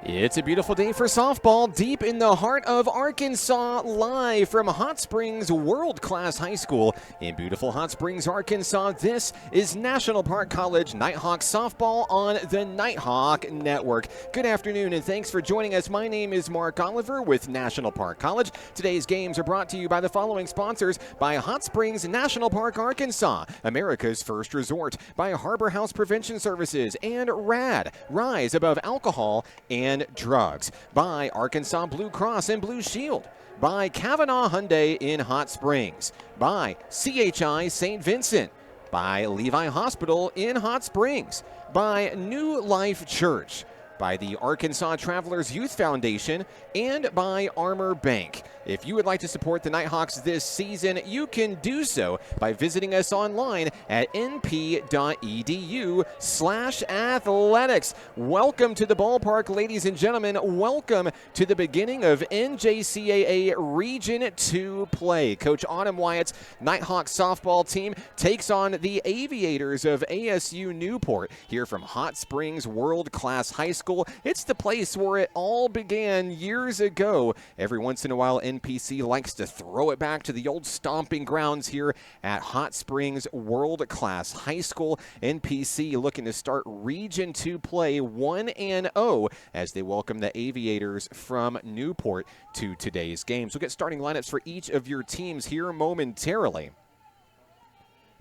It's a beautiful day for softball deep in the heart of Arkansas, live from Hot Springs World-Class High School in beautiful Hot Springs, Arkansas. This is National Park College Nighthawk softball on the Nighthawk Network. Good afternoon and thanks for joining us. My name is Mark Oliver with National Park College. Today's games are brought to you by the following sponsors: by Hot Springs National Park, Arkansas, America's first resort; by Harbor House Prevention Services and RAD, Rise Above Alcohol and Drugs; by Arkansas Blue Cross and Blue Shield; by Kavanaugh Hyundai in Hot Springs; by CHI St. Vincent; by Levi Hospital in Hot Springs; by New Life Church; by the Arkansas Travelers Youth Foundation; and by Armor Bank. If you would like to support the Nighthawks this season, you can do so by visiting us online at np.edu/athletics. Welcome to the ballpark, ladies and gentlemen. Welcome to the beginning of NJCAA Region 2 play. Coach Autumn Wyatt's Nighthawk softball team takes on the Aviators of ASU-Newport here from Hot Springs World-Class High School. It's the place where it all began years ago. Every once in a while, NPC likes to throw it back to the old stomping grounds here at Hot Springs World-Class High School. NPC looking to start Region 2 play 1-0 as they welcome the Aviators from Newport to today's games. We'll get starting lineups for each of your teams here momentarily.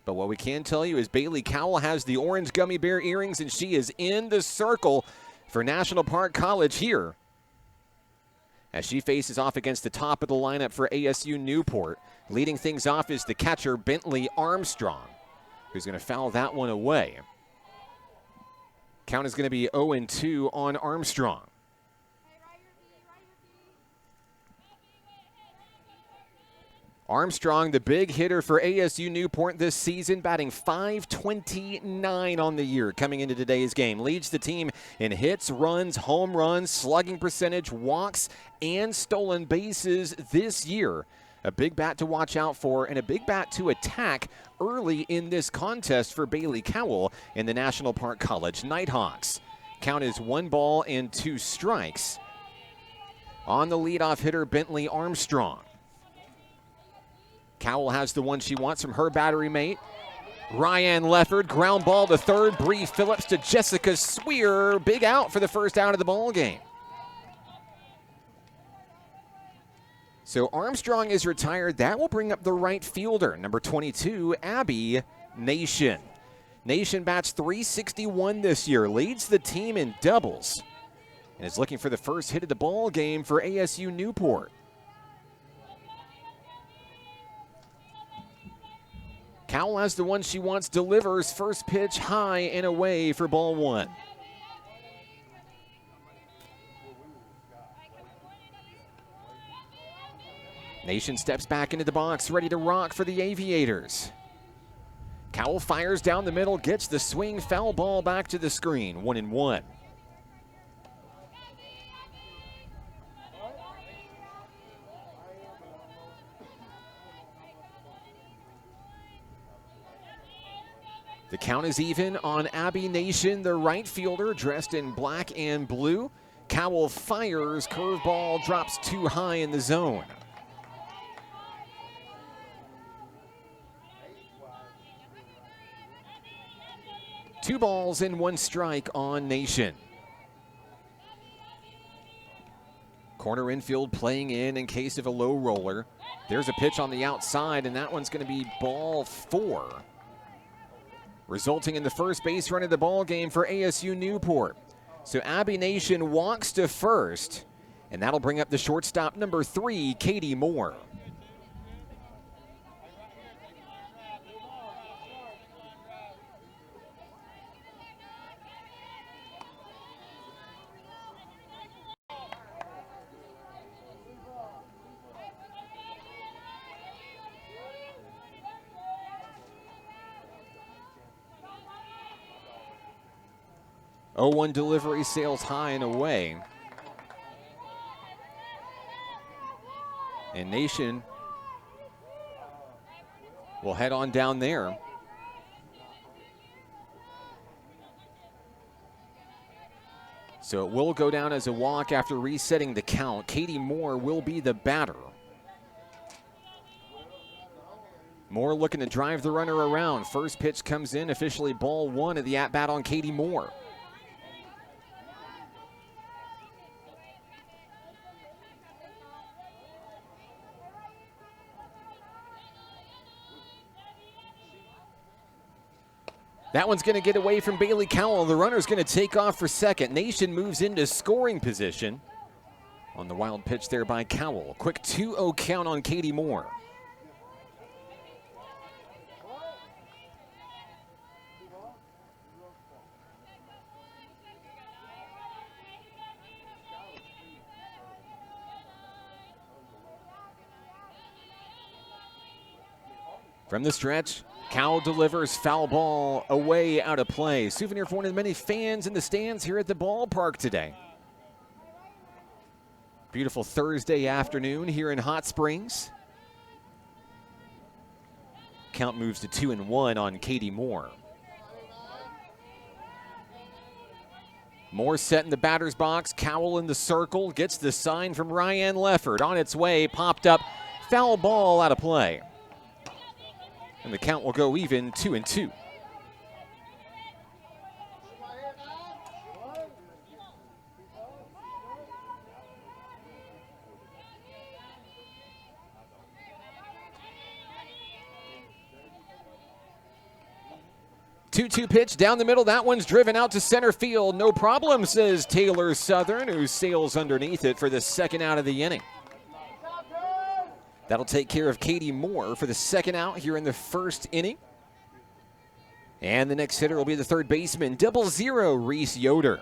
But what we can tell you is Bailey Cowell has the orange gummy bear earrings, and she is in the circle for National Park College here as she faces off against the top of the lineup for ASU Newport. Leading things off is the catcher, Bentley Armstrong, who's going to foul that one away. Count is going to be 0-2 on Armstrong. Armstrong, the big hitter for ASU Newport this season, batting .529 on the year coming into today's game. Leads the team in hits, runs, home runs, slugging percentage, walks, and stolen bases this year. A big bat to watch out for and a big bat to attack early in this contest for Bailey Cowell in the National Park College Nighthawks. Count is 1-2 strikes on the leadoff hitter, Bentley Armstrong. Cowell has the one she wants from her battery mate, Ryan Lefford. Ground ball to third. Bree Phillips to Jessica Swear. Big out for the first out of the ball game. So Armstrong is retired. That will bring up the right fielder, number 22, Abby Nation. Nation bats .361 this year, leads the team in doubles, and is looking for the first hit of the ball game for ASU Newport. Cowell has the one she wants, delivers. First pitch high and away for ball one. Nation steps back into the box, ready to rock for the Aviators. Cowell fires down the middle, gets the swing, foul ball back to the screen, 1-1. The count is even on Abby Nation, the right fielder, dressed in black and blue. Cowell fires, curveball drops too high in the zone. Two balls and one strike on Nation. Corner infield playing in case of a low roller. There's a pitch on the outside, and that one's going to be ball 4. Resulting in the first base run of the ball game for ASU Newport. So Abby Nation walks to first, and that'll bring up the shortstop, number 3, Katie Moore. Oh, 0-1 delivery, sails high and away. And Nation will head on down there. So it will go down as a walk after resetting the count. Katie Moore will be the batter. Moore looking to drive the runner around. First pitch comes in, officially ball one of the at-bat on Katie Moore. That one's going to get away from Bailey Cowell. The runner's going to take off for second. Nation moves into scoring position on the wild pitch there by Cowell. Quick 2-0 count on Katie Moore. From the stretch, Cowell delivers, foul ball away, out of play. Souvenir for one of the many fans in the stands here at the ballpark today. Beautiful Thursday afternoon here in Hot Springs. Count moves to 2-1 on Katie Moore. Moore set in the batter's box. Cowell in the circle, gets the sign from Ryan Leffert. On its way, popped up, foul ball, out of play. And the count will go even, 2-2. Two-two pitch down the middle. That one's driven out to center field. No problem, says Taylor Southern, who sails underneath it for the second out of the inning. That'll take care of Katie Moore for the second out here in the first inning. And the next hitter will be the third baseman, 0-0, Reese Yoder.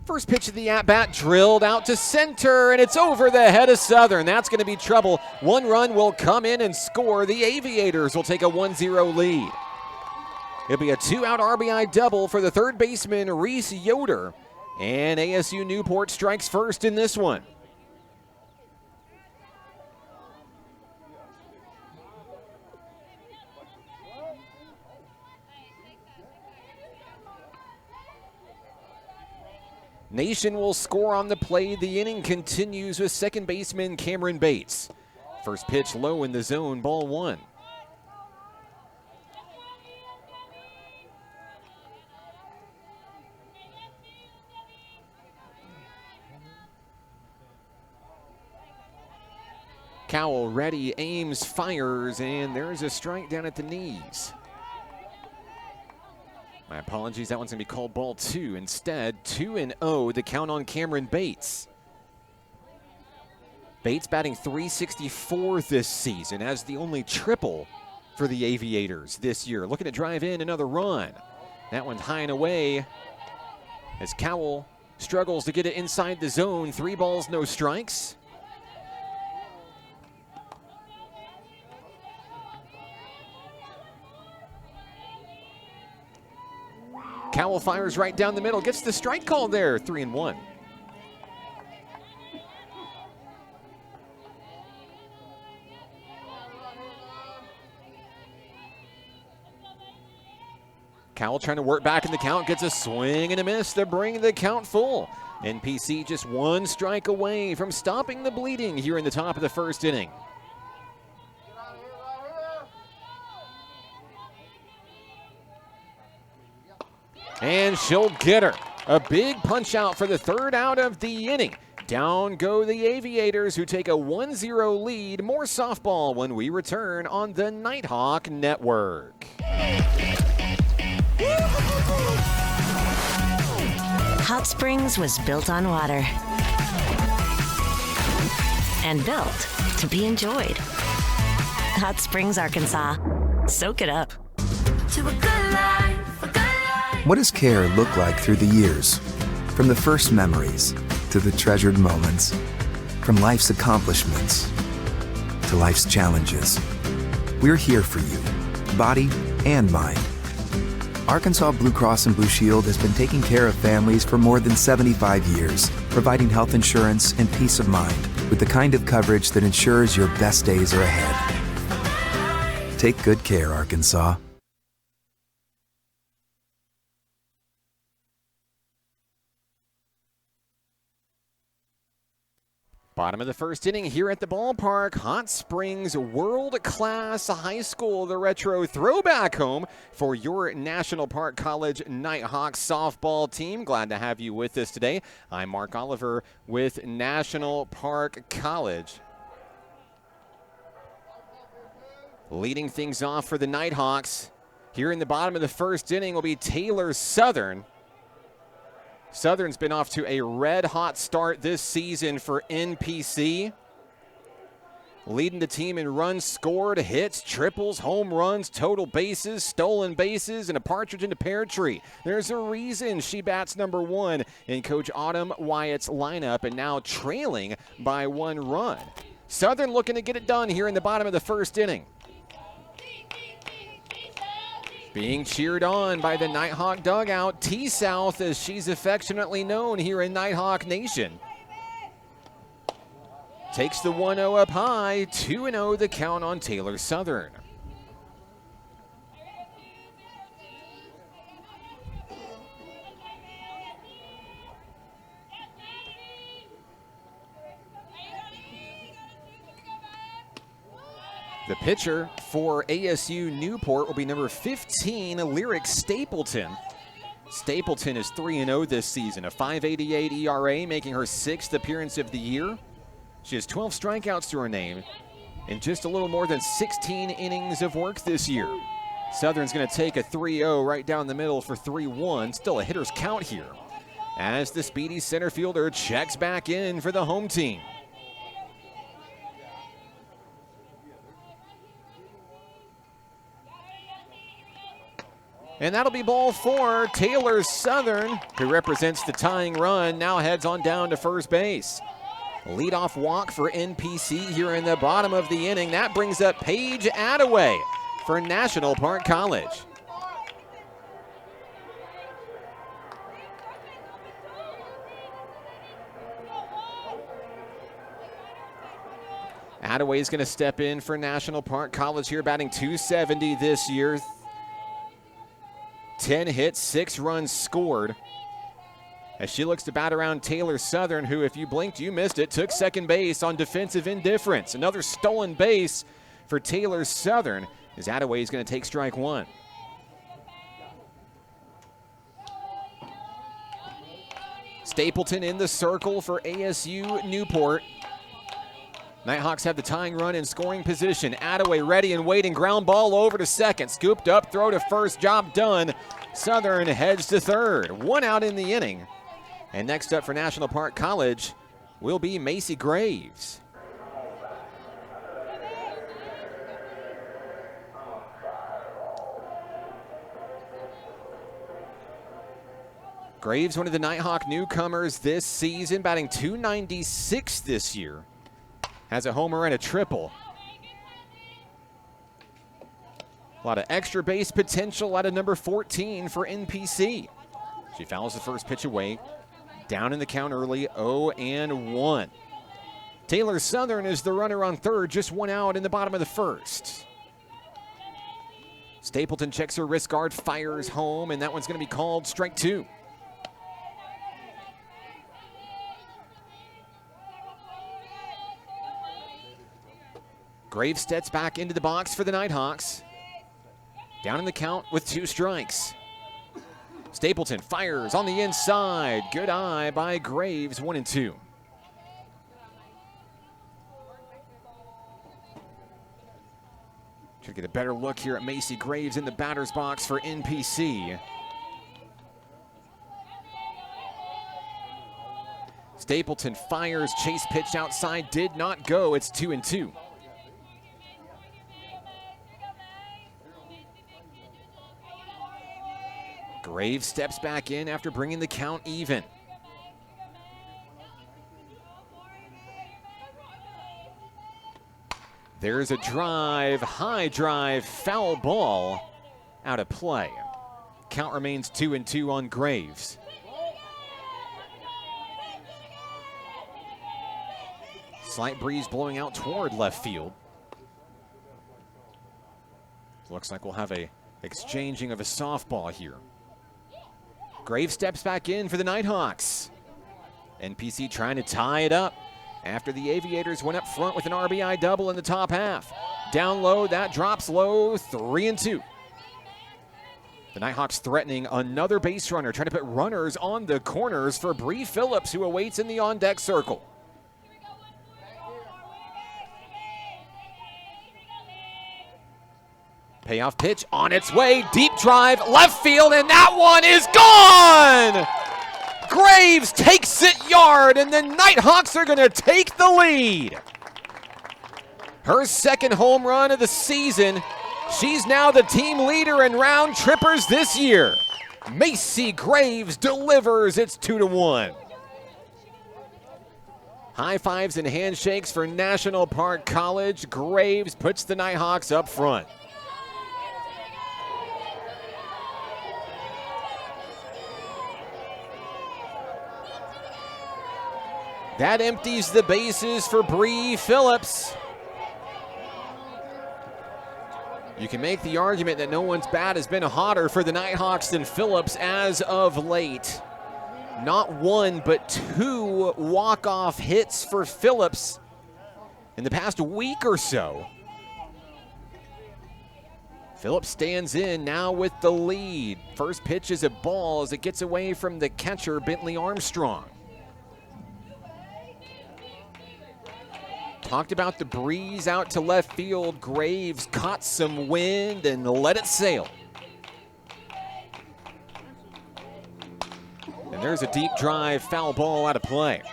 First pitch of the at-bat, drilled out to center, and it's over the head of Southern. That's going to be trouble. One run will come in and score. The Aviators will take a 1-0 lead. It'll be a two-out RBI double for the third baseman, Reese Yoder. And ASU-Newport strikes first in this one. Nation will score on the play. The inning continues with second baseman Cameron Bates. First pitch low in the zone, ball one. Cowell ready, aims, fires, and there's a strike down at the knees. My apologies, that one's going to be called ball two. Instead, 2-0, the count on Cameron Bates. Bates batting .364 this season as the only triple for the Aviators this year. Looking to drive in another run. That one's high and away as Cowell struggles to get it inside the zone. 3 balls, no strikes. Cowell fires right down the middle, gets the strike call there, 3-1. Cowell trying to work back in the count, gets a swing and a miss to bring the count full. NPC just 1 strike away from stopping the bleeding here in the top of the first inning. And she'll get her. A big punch out for the third out of the inning. Down go the Aviators, who take a 1-0 lead. More softball when we return on the Nighthawk Network. Hot Springs was built on water and built to be enjoyed. Hot Springs, Arkansas. Soak it up. To a good life, a good life. What does care look like through the years? From the first memories to the treasured moments. From life's accomplishments to life's challenges. We're here for you, body and mind. Arkansas Blue Cross and Blue Shield has been taking care of families for more than 75 years, providing health insurance and peace of mind. with the kind of coverage that ensures your best days are ahead. Take good care, Arkansas. Bottom of the first inning here at the ballpark. Hot Springs World-Class High School, the retro throwback home for your National Park College Nighthawks softball team. Glad to have you with us today. I'm Mark Oliver with National Park College. Leading things off for the Nighthawks here in the bottom of the first inning will be Taylor Southern. Southern's been off to a red-hot start this season for NPC. Leading the team in runs scored, hits, triples, home runs, total bases, stolen bases, and a partridge in a pear tree. There's a reason she bats number one in Coach Autumn Wyatt's lineup, and now trailing by 1 run. Southern looking to get it done here in the bottom of the first inning. Being cheered on by the Nighthawk dugout, T-South, as she's affectionately known here in Nighthawk Nation. Takes the 1-0 up high, 2-0 the count on Taylor Southern. The pitcher for ASU-Newport will be number 15, Lyric Stapleton. Stapleton is 3-0 this season, a .588 ERA, making her 6th appearance of the year. She has 12 strikeouts to her name in just a little more than 16 innings of work this year. Southern's going to take a 3-0 right down the middle for 3-1. Still a hitter's count here as the speedy center fielder checks back in for the home team. And that'll be ball 4. Taylor Southern, who represents the tying run, now heads on down to first base. Leadoff walk for NPC here in the bottom of the inning. That brings up Paige Attaway for National Park College. Attaway is going to step in for National Park College here, batting .270 this year. 10 hits, 6 runs scored. As she looks to bat around Taylor Southern, who, if you blinked, you missed it, took second base on defensive indifference. Another stolen base for Taylor Southern, as Attaway is going to take strike 1. Stapleton in the circle for ASU-Newport. Nighthawks have the tying run in scoring position. Attaway ready and waiting. Ground ball over to second. Scooped up, throw to first. Job done. Southern heads to third. 1 out in the inning. And next up for National Park College will be Macy Graves. Graves, one of the Nighthawk newcomers this season, batting .296 this year. Has a homer and a triple. A lot of extra base potential out of number 14 for NPC. She fouls the first pitch away. Down in the count early, 0-1. Taylor Southern is the runner on third, just 1 out in the bottom of the first. Stapleton checks her wrist guard, fires home, and that one's going to be called strike 2. Graves steps back into the box for the Nighthawks. Down in the count with 2 strikes. Stapleton fires on the inside. Good eye by Graves, 1-2. Try to get a better look here at Macy Graves in the batter's box for NPC. Stapleton fires, chase pitch outside, did not go. It's 2-2. Graves steps back in after bringing the count even. There's a drive, high drive, foul ball, out of play. Count remains 2-2 on Graves. Slight breeze blowing out toward left field. Looks like we'll have a exchanging of a softball here. Graves steps back in for the Nighthawks. NPC trying to tie it up after the Aviators went up front with an RBI double in the top half. Down low, that drops low, 3-2. The Nighthawks threatening another base runner, trying to put runners on the corners for Bree Phillips, who awaits in the on-deck circle. Payoff pitch on its way, deep drive, left field, and that one is gone! Graves takes it yard, and the Nighthawks are going to take the lead. Her second home run of the season. She's now the team leader in round trippers this year. Macy Graves delivers. It's 2-1. High fives and handshakes for National Park College. Graves puts the Nighthawks up front. That empties the bases for Bree Phillips. You can make the argument that no one's bat has been hotter for the Nighthawks than Phillips as of late. Not one, but two walk-off hits for Phillips in the past week or so. Phillips stands in now with the lead. First pitch is a ball as it gets away from the catcher, Bentley Armstrong. Talked about the breeze out to left field. Graves caught some wind and let it sail. And there's a deep drive, foul ball out of play.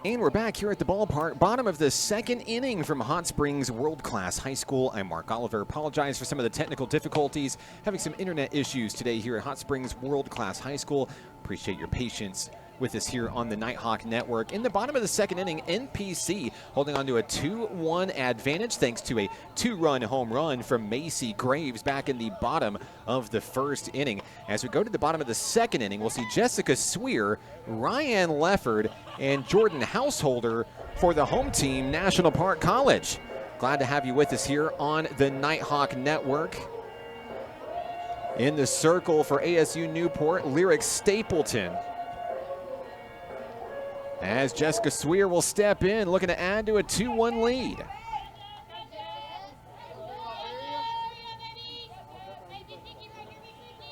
And we're back here at the ballpark, bottom of the second inning from Hot Springs World Class High School. I'm Mark Oliver. Apologize for some of the technical difficulties, having some internet issues today here at Hot Springs World Class High School. Appreciate your patience with us here on the Nighthawk Network. In the bottom of the second inning, NPC holding on to a 2-1 advantage thanks to a 2-run home run from Macy Graves back in the bottom of the first inning. As we go to the bottom of the second inning, we'll see Jessica Sweer, Ryan Lefford, and Jordan Householder for the home team, National Park College. Glad to have you with us here on the Nighthawk Network. In the circle for ASU-Newport, Lyric Stapleton. As Jessica Sweer will step in, looking to add to a 2-1 lead.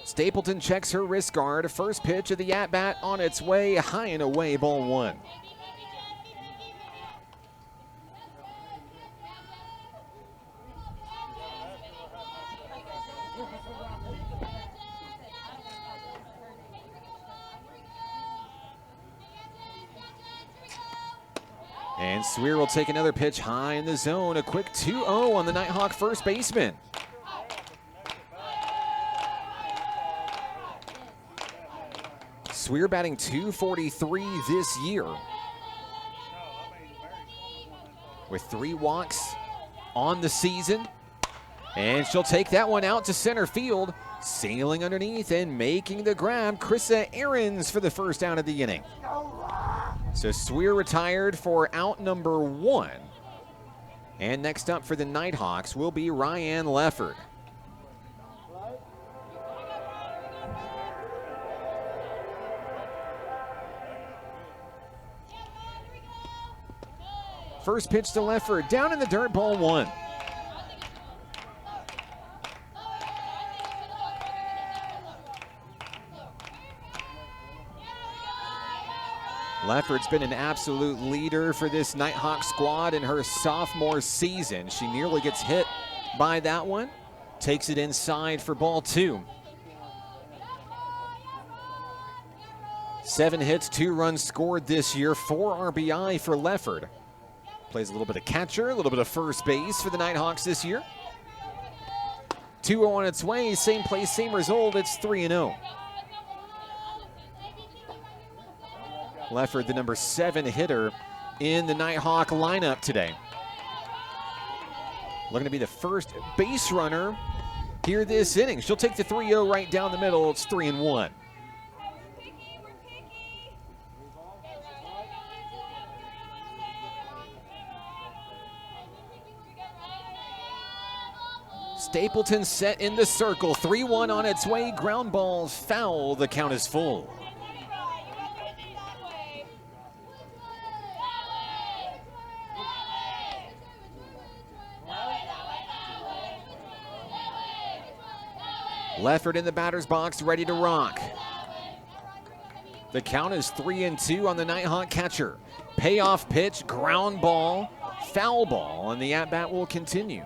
Stapleton checks her wrist guard. First pitch of the at-bat on its way, high and away, ball one. And Sweer will take another pitch high in the zone. A quick 2-0 on the Nighthawk first baseman. Sweer batting .243 this year, with 3 walks on the season. And she'll take that one out to center field, sailing underneath and making the grab. Krissa Ahrens for the first out of the inning. So Sweer retired for out number 1. And next up for the Nighthawks will be Ryan Lefford. First pitch to Lefford, down in the dirt, ball one. Lefford's been an absolute leader for this Nighthawk squad in her sophomore season. She nearly gets hit by that one. Takes it inside for ball 2. 7 hits, 2 runs scored this year, 4 RBI for Lefford. Plays a little bit of catcher, a little bit of first base for the Nighthawks this year. 2-0 on its way, same place, same result. It's 3-0. Lefford, the number 7 hitter in the Nighthawk lineup today. Looking to be the first base runner here this inning. She'll take the 3-0 right down the middle. It's 3-1. Stapleton set in the circle. 3-1 on its way. Ground ball foul. The count is full. Lefford in the batter's box, ready to rock. The count is 3-2 on the Nighthawk catcher. Payoff pitch, ground ball, foul ball, and the at-bat will continue.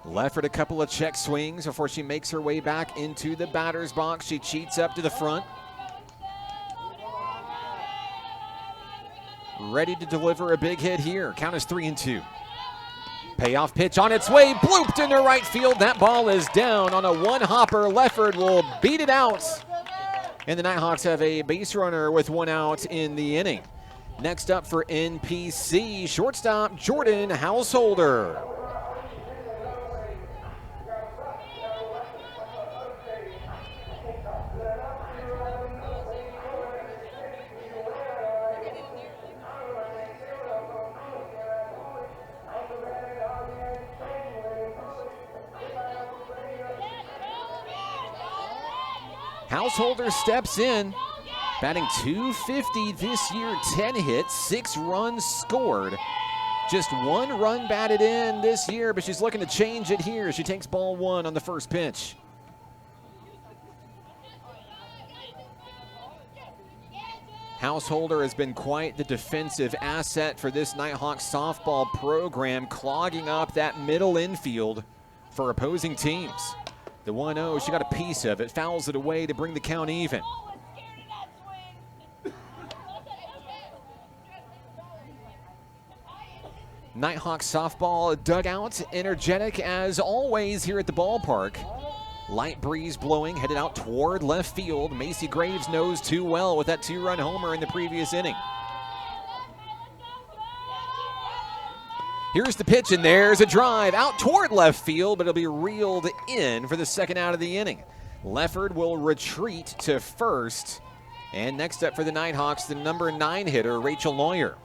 Lefford a couple of check swings before she makes her way back into the batter's box. She cheats up to the front. Ready to deliver a big hit here. Count is 3-2. Payoff pitch on its way, blooped into right field. That ball is down on a one-hopper. Lefford will beat it out. And the Nighthawks have a base runner with 1 out in the inning. Next up for NPC, shortstop Jordan Householder. Householder steps in, batting .250 this year, 10 hits, 6 runs scored. Just 1 run batted in this year, but she's looking to change it here. She takes ball 1 on the first pitch. Householder has been quite the defensive asset for this Nighthawk softball program, clogging up that middle infield for opposing teams. The 1-0, she got a piece of it, fouls it away to bring the count even. Nighthawks softball dugout, energetic as always here at the ballpark. Light breeze blowing, headed out toward left field. Macy Graves knows too well with that 2-run homer in the previous inning. Here's the pitch, and there's a drive out toward left field, but it'll be reeled in for the second out of the inning. Lefford will retreat to first. And next up for the Nighthawks, the number 9 hitter, Rachel Lawyer.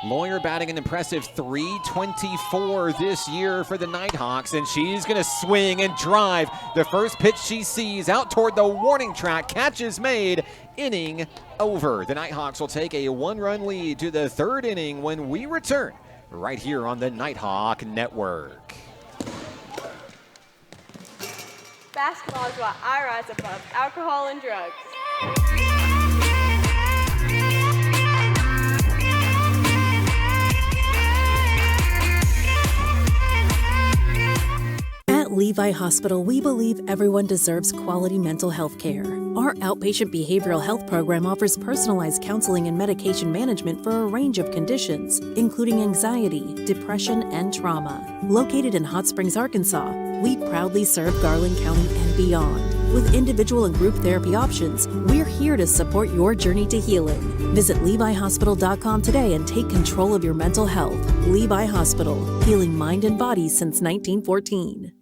Lawyer batting an impressive .324 this year for the Nighthawks, and she's going to swing and drive. The first pitch she sees out toward the warning track. Catch is made. Inning over. The Nighthawks will take a 1-run lead to the third inning when we return right here on the Nighthawk Network. Basketball is what I rise above alcohol and drugs. At Levi Hospital, we believe everyone deserves quality mental health care. Our outpatient behavioral health program offers personalized counseling and medication management for a range of conditions, including anxiety, depression, and trauma. Located in Hot Springs, Arkansas, we proudly serve Garland County and beyond. With individual and group therapy options, we're here to support your journey to healing. Visit LeviHospital.com today and take control of your mental health. Levi Hospital, healing mind and body since 1914.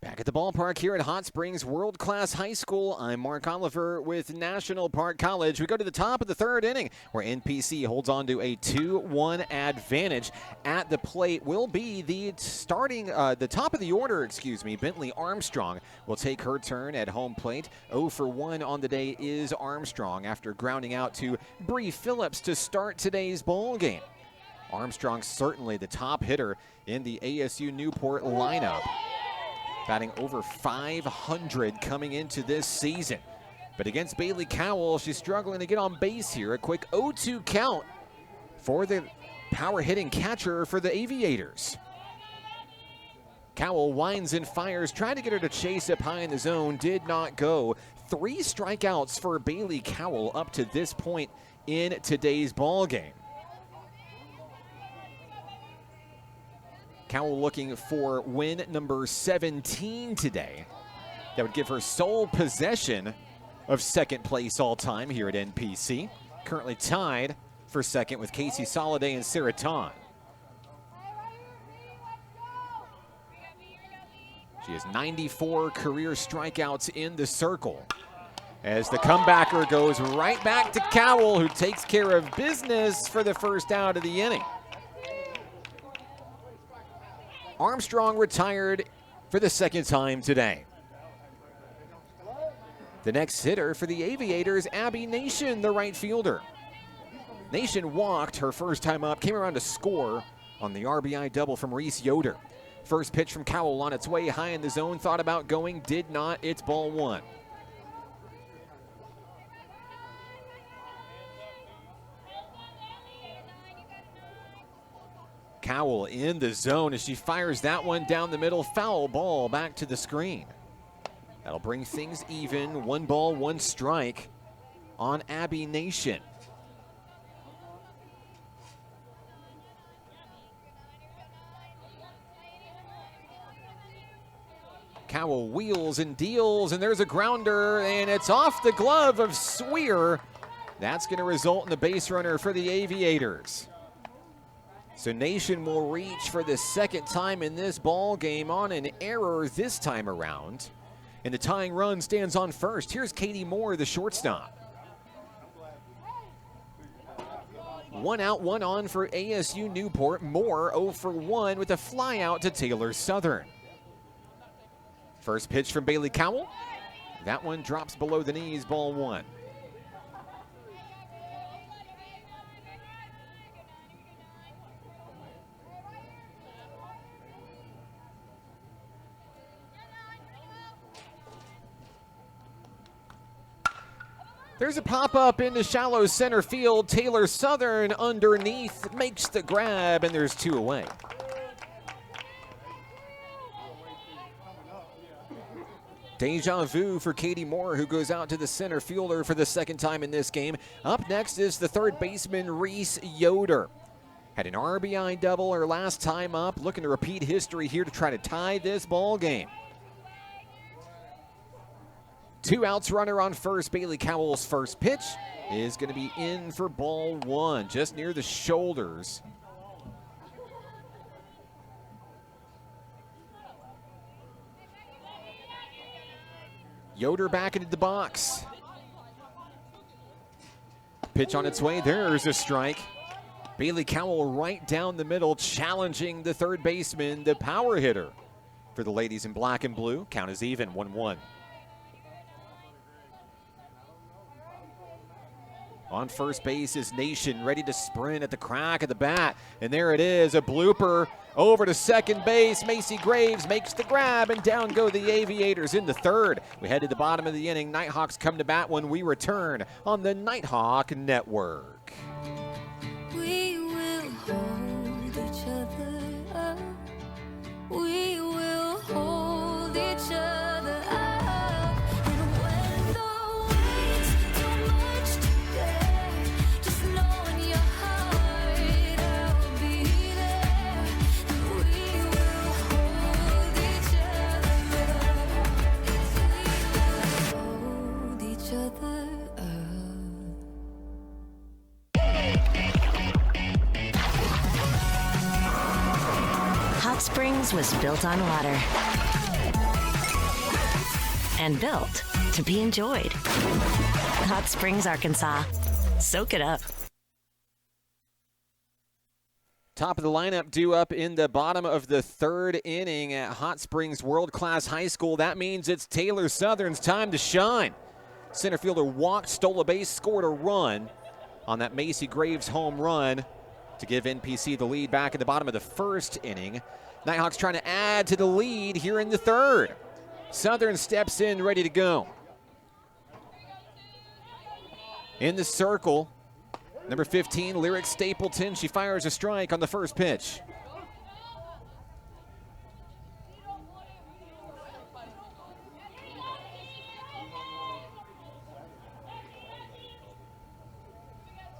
Back at the ballpark here at Hot Springs World Class High School, I'm Mark Oliver with National Park College. We go to the top of the third inning where NPC holds on to a 2-1 advantage. At the plate will be the top of the order, Bentley Armstrong will take her turn at home plate. 0 for 1 on the day is Armstrong after grounding out to Bree Phillips to start today's ball game. Armstrong certainly the top hitter in the ASU-Newport lineup, batting over 500 coming into this season. But against Bailey Cowell, she's struggling to get on base here. A quick 0-2 count for the power hitting catcher for the Aviators. Cowell winds and fires, trying to get her to chase up high in the zone, did not go. 3 strikeouts for Bailey Cowell up to this point in today's ball game. Cowell looking for win number 17 today. That would give her sole possession of second place all time here at NPC. Currently tied for second with Casey Soliday and Sarah Ton. She has 94 career strikeouts in the circle. As the comebacker goes right back to Cowell, who takes care of business for the first out of the inning. Armstrong retired for the second time today. The next hitter for the Aviators, Abby Nation, the right fielder. Nation walked her first time up, came around to score on the RBI double from Reese Yoder. First pitch from Cowell on its way high in the zone, thought about going, did not. It's ball 1. Cowell in the zone as she fires that one down the middle. Foul ball back to the screen. That'll bring things even. 1 ball, 1 strike on Abby Nation. Cowell wheels and deals, and there's a grounder, and it's off the glove of Sweer. That's going to result in the base runner for the Aviators. So Nation will reach for the second time in this ball game on an error this time around. And the tying run stands on first. Here's Katie Moore, the shortstop. 1 out, 1 on for ASU-Newport. Moore 0 for 1 with a fly out to Taylor Southern. First pitch from Bailey Cowell. That one drops below the knees, ball 1. There's a pop-up into shallow center field. Taylor Southern underneath makes the grab, and there's 2 away. Deja vu for Katie Moore, who goes out to the center fielder for the second time in this game. Up next is the third baseman, Reese Yoder. Had an RBI double her last time up, looking to repeat history here to try to tie this ball game. 2 outs, runner on first. Bailey Cowell's first pitch is going to be in for ball 1, just near the shoulders. Yoder back into the box. Pitch on its way. There's a strike. Bailey Cowell right down the middle, challenging the third baseman, the power hitter. For the ladies in black and blue, count is even, 1-1. On first base is Nation, ready to sprint at the crack of the bat. And there it is, a blooper over to second base. Macy Graves makes the grab, and down go the Aviators in the third. We head to the bottom of the inning. Nighthawks come to bat when we return on the Nighthawk Network. We will hold each other up. We will hold each other up. And when the weight's too much to bear, just know in your heart I'll be there. And we will hold each other up. Hold each other up. Hot Springs was built on water and built to be enjoyed. Hot Springs, Arkansas. Soak it up. Top of the lineup due up in the bottom of the third inning at Hot Springs World Class High School. That means it's Taylor Southern's time to shine. Center fielder walked, stole a base, scored a run on that Macy Graves home run to give NPC the lead back at the bottom of the first inning. Nighthawks trying to add to the lead here in the third. Southern steps in, ready to go. In the circle, number 15, Lyric Stapleton. She fires a strike on the first pitch.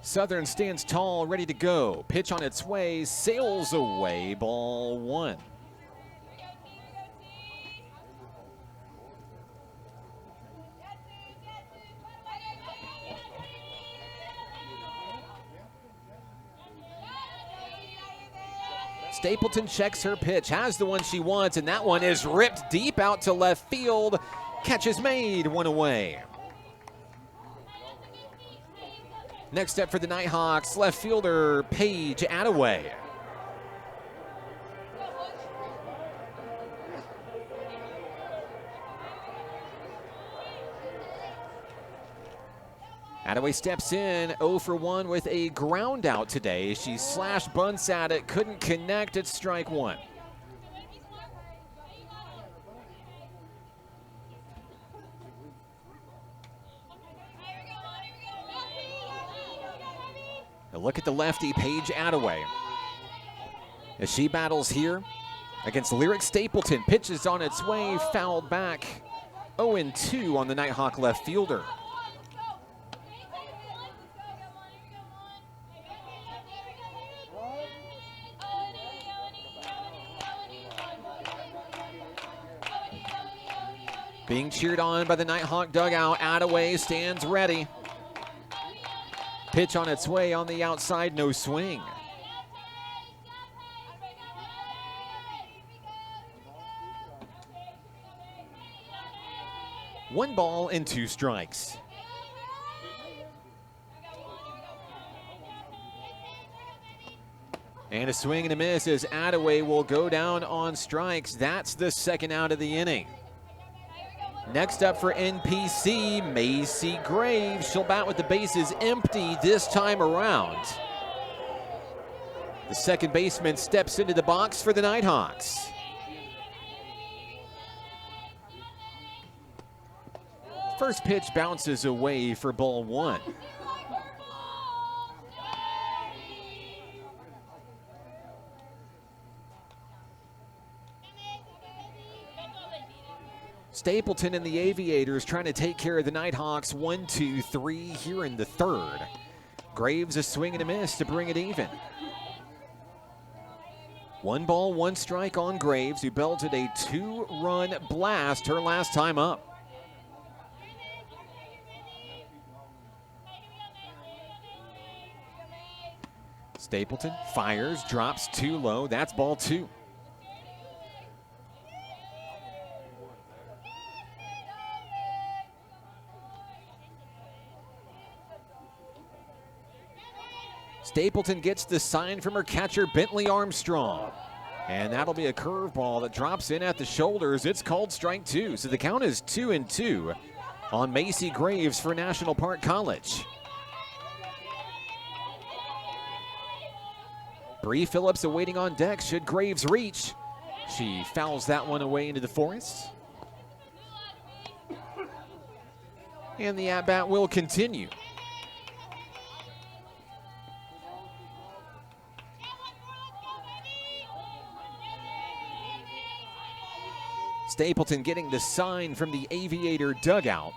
Southern stands tall, ready to go. Pitch on its way, sails away, ball 1. Stapleton checks her pitch, has the one she wants, and that one is ripped deep out to left field. Catch is made, 1 away. Next up for the Nighthawks, left fielder Paige Attaway. Attaway steps in, 0 for 1 with a ground out today. She slashed bunts at it, couldn't connect at strike 1. A look at the lefty, Paige Attaway. As she battles here against Lyric Stapleton. Pitches on its way, fouled back. 0-2 on the Nighthawk left fielder. Being cheered on by the Nighthawk dugout, Attaway stands ready. Pitch on its way on the outside, no swing. One ball and two strikes. And a swing and a miss as Attaway will go down on strikes. That's the second out of the inning. Next up for NPC, Macy Graves. She'll bat with the bases empty this time around. The second baseman steps into the box for the Nighthawks. First pitch bounces away for ball one. Stapleton and the Aviators trying to take care of the Nighthawks. 1-2-3 here in the third. Graves a swing and a miss to bring it even. One ball, one strike on Graves, who belted a two-run blast her last time up. Stapleton fires, drops too low. That's ball two. Stapleton gets the sign from her catcher, Bentley Armstrong. And that'll be a curveball that drops in at the shoulders. It's called strike two. So the count is 2-2 on Macy Graves for National Park College. Bree Phillips awaiting on deck should Graves reach. She fouls that one away into the forest. And the at-bat will continue. Stapleton getting the sign from the Aviator dugout.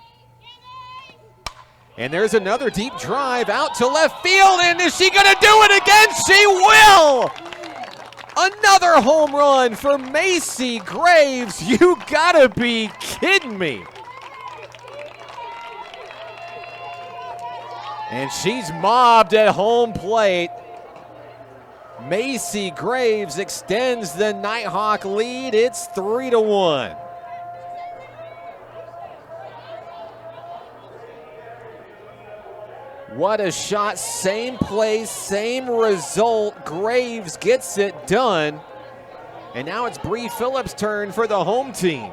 And there's another deep drive out to left field, and is she gonna do it again? She will! Another home run for Macy Graves. You gotta be kidding me. And she's mobbed at home plate. Macy Graves extends the Nighthawk lead. It's 3-1. What a shot, same place, same result. Graves gets it done. And now it's Bree Phillips' turn for the home team.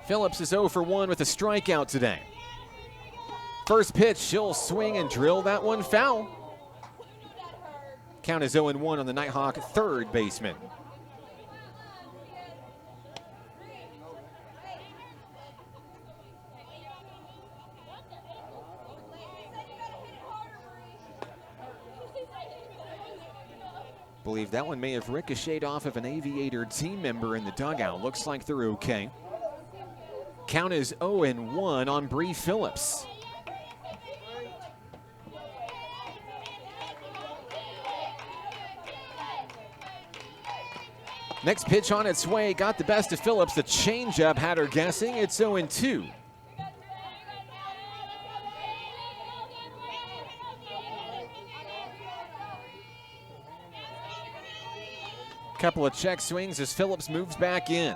Phillips is 0 for 1 with a strikeout today. First pitch, she'll swing and drill that one foul. Count is 0-1 on the Nighthawk third baseman. Believe that one may have ricocheted off of an Aviator team member in the dugout. Looks like they're okay. Count is 0-1 on Bree Phillips. Next pitch on its way, got the best of Phillips. The changeup had her guessing. It's 0-2. Couple of check swings as Phillips moves back in.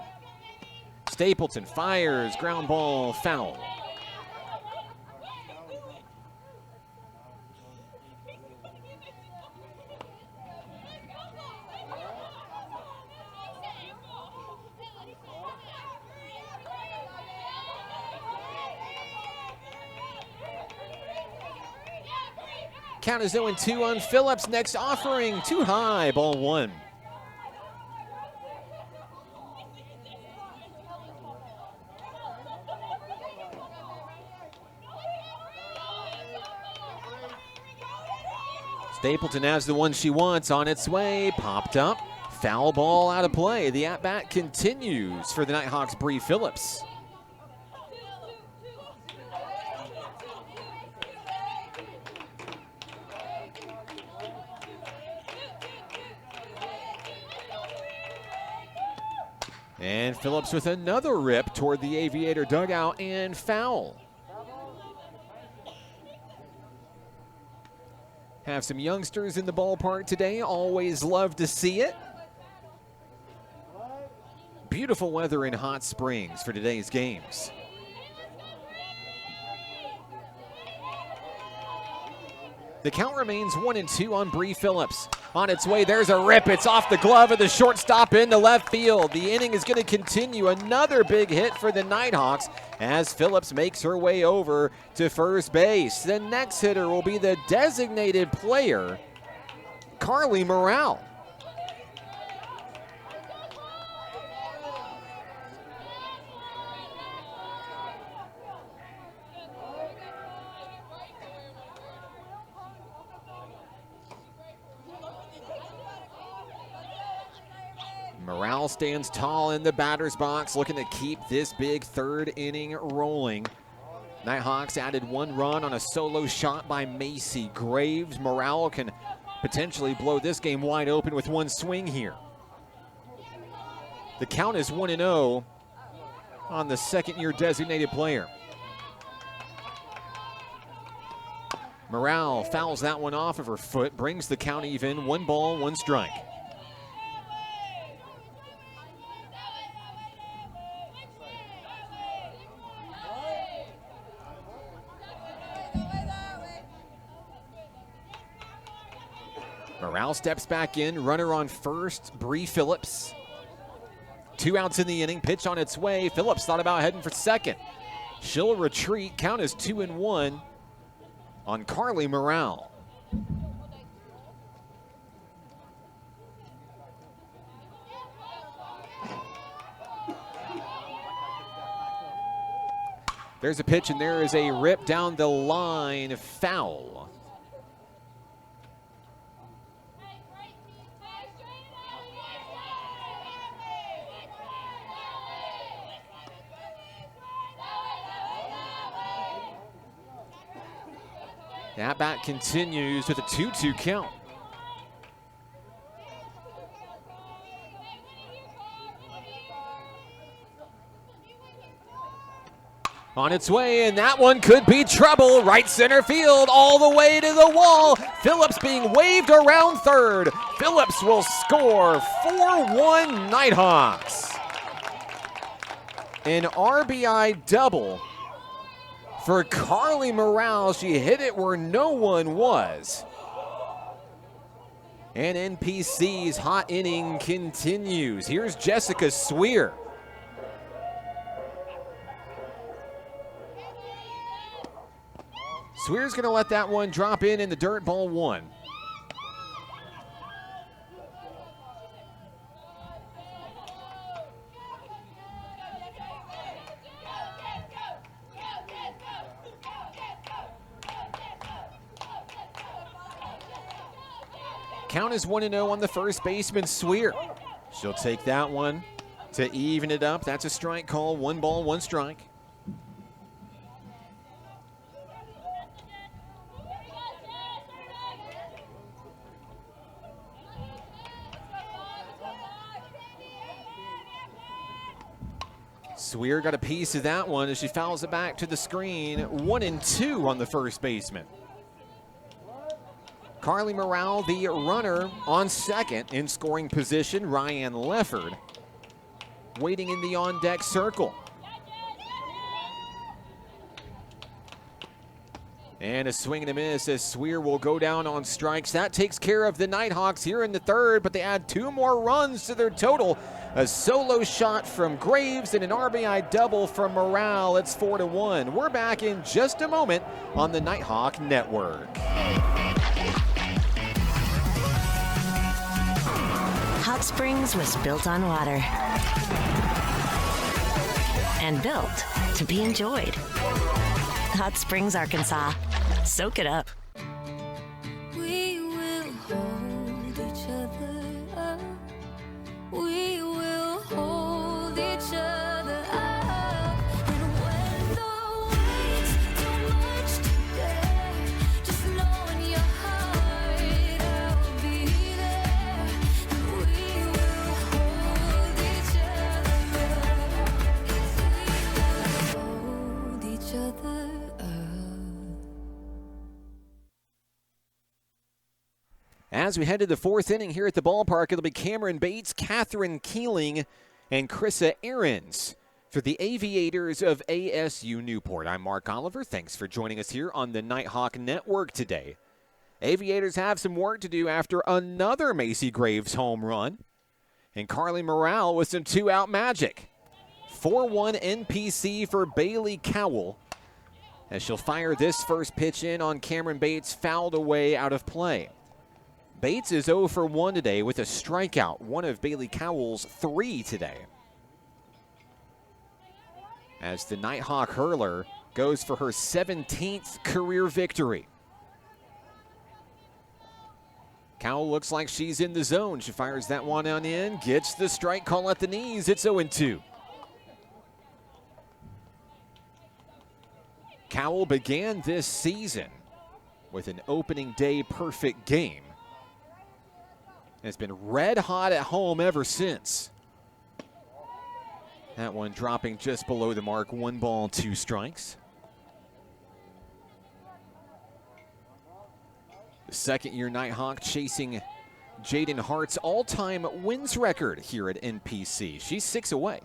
Stapleton fires, ground ball, foul. Count is 0-2 on Phillips. Next offering, too high, ball one. Stapleton has the one she wants on its way, popped up, foul ball out of play. The at-bat continues for the Nighthawks' Bree Phillips. And Phillips with another rip toward the Aviator dugout and foul. Have some youngsters in the ballpark today. Always love to see it. Beautiful weather in Hot Springs for today's games. The count remains 1-2 on Bree Phillips. On its way, there's a rip. It's off the glove of the shortstop into left field. The inning is going to continue. Another big hit for the Nighthawks as Phillips makes her way over to first base. The next hitter will be the designated player, Carly Morale. Morale stands tall in the batter's box, looking to keep this big third inning rolling. Nighthawks added 1 run on a solo shot by Macy Graves. Morale can potentially blow this game wide open with 1 swing here. The count is 1-0 on the second-year designated player. Morale fouls that one off of her foot, brings the count even. 1 ball, 1 strike. Morale steps back in, runner on first, Bree Phillips. 2 outs in the inning, pitch on its way. Phillips thought about heading for second. She'll retreat, count is 2-1 on Carly Morale. There's a pitch and there is a rip down the line, foul. That bat continues with a 2-2 count. On its way, and that one could be trouble. Right center field, all the way to the wall. Phillips being waved around third. Phillips will score. 4-1 Nighthawks. An RBI double for Carly Morale. She hit it where no one was. And NPC's hot inning continues. Here's Jessica Sweer. Sweer's going to let that one drop in the dirt, ball 1. Count is 1-0 on the first baseman, Sweer. She'll take that one to even it up. That's a strike call. 1 ball, 1 strike. Sweer got a piece of that one as she fouls it back to the screen. 1-2 on the first baseman. Carly Morale, the runner, on second in scoring position. Ryan Lefford waiting in the on-deck circle. And a swing and a miss as Sweer will go down on strikes. That takes care of the Nighthawks here in the third, but they add 2 more runs to their total. A solo shot from Graves and an RBI double from Morale. It's 4-1. We're back in just a moment on the Nighthawk Network. Hot Springs was built on water and built to be enjoyed. Hot Springs, Arkansas. Soak it up. We will hold each other up. We will hold each other up. And when the weight's too much to bear, just know in your heart I'll be there. And we will hold each other up. Hold each other up. As we head to the fourth inning here at the ballpark, it'll be Cameron Bates, Catherine Keeling, and Krissa Ahrens for the Aviators of ASU-Newport. I'm Mark Oliver. Thanks for joining us here on the Nighthawk Network today. Aviators have some work to do after another Macy Graves home run, and Carly Morale with some two-out magic. 4-1 NPC for Bailey Cowell as she'll fire this first pitch in on Cameron Bates, fouled away out of play. Bates is 0 for 1 today with a strikeout, one of Bailey Cowell's 3 today. As the Nighthawk hurler goes for her 17th career victory. Cowell looks like she's in the zone. She fires that one on in, gets the strike call at the knees. It's 0-2. Cowell began this season with an opening day perfect game. It's been red hot at home ever since. That one dropping just below the mark. 1 ball, 2 strikes. The second-year Nighthawk chasing Jaden Hart's all-time wins record here at NPC. She's 6 away.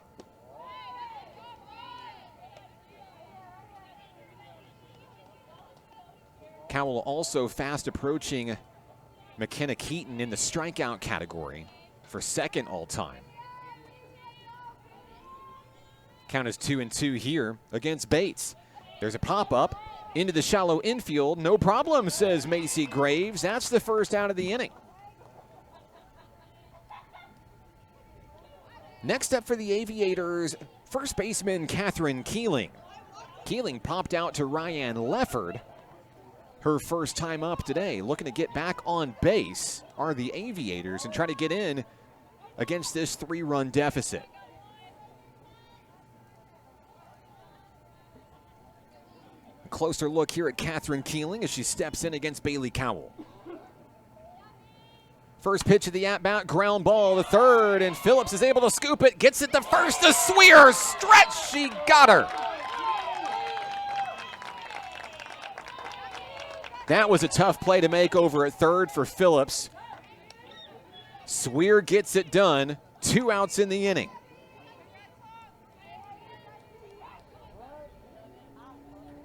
Cowell also fast approaching McKenna Keaton in the strikeout category for second all-time. Count is 2-2 here against Bates. There's a pop-up into the shallow infield. No problem, says Macy Graves. That's the first out of the inning. Next up for the Aviators, first baseman Catherine Keeling. Keeling popped out to Ryan Lefford. Her first time up today. Looking to get back on base are the Aviators and try to get in against this 3-run deficit. A closer look here at Catherine Keeling as she steps in against Bailey Cowell. First pitch of the at-bat, ground ball to third, and Phillips is able to scoop it, gets it to first, to Sweer, stretch, she got her. That was a tough play to make over at third for Phillips. Sweer gets it done, 2 outs in the inning.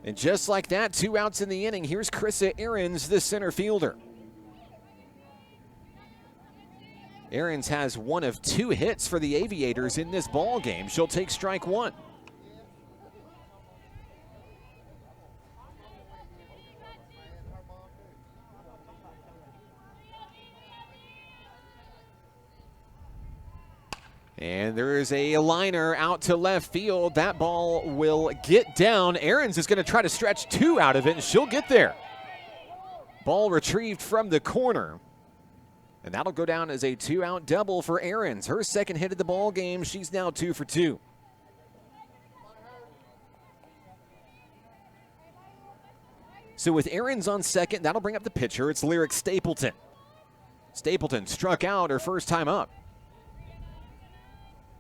And just like that, 2 outs in the inning, here's Krissa Ahrens, the center fielder. Ahrens has 1 of 2 hits for the Aviators in this ball game. She'll take strike 1. And there is a liner out to left field. That ball will get down. Ahrens is going to try to stretch 2 out of it, and she'll get there. Ball retrieved from the corner. And that'll go down as a 2-out double for Ahrens. Her second hit of the ball game. She's now 2 for 2. So with Ahrens on second, that'll bring up the pitcher. It's Lyric Stapleton. Stapleton struck out her first time up,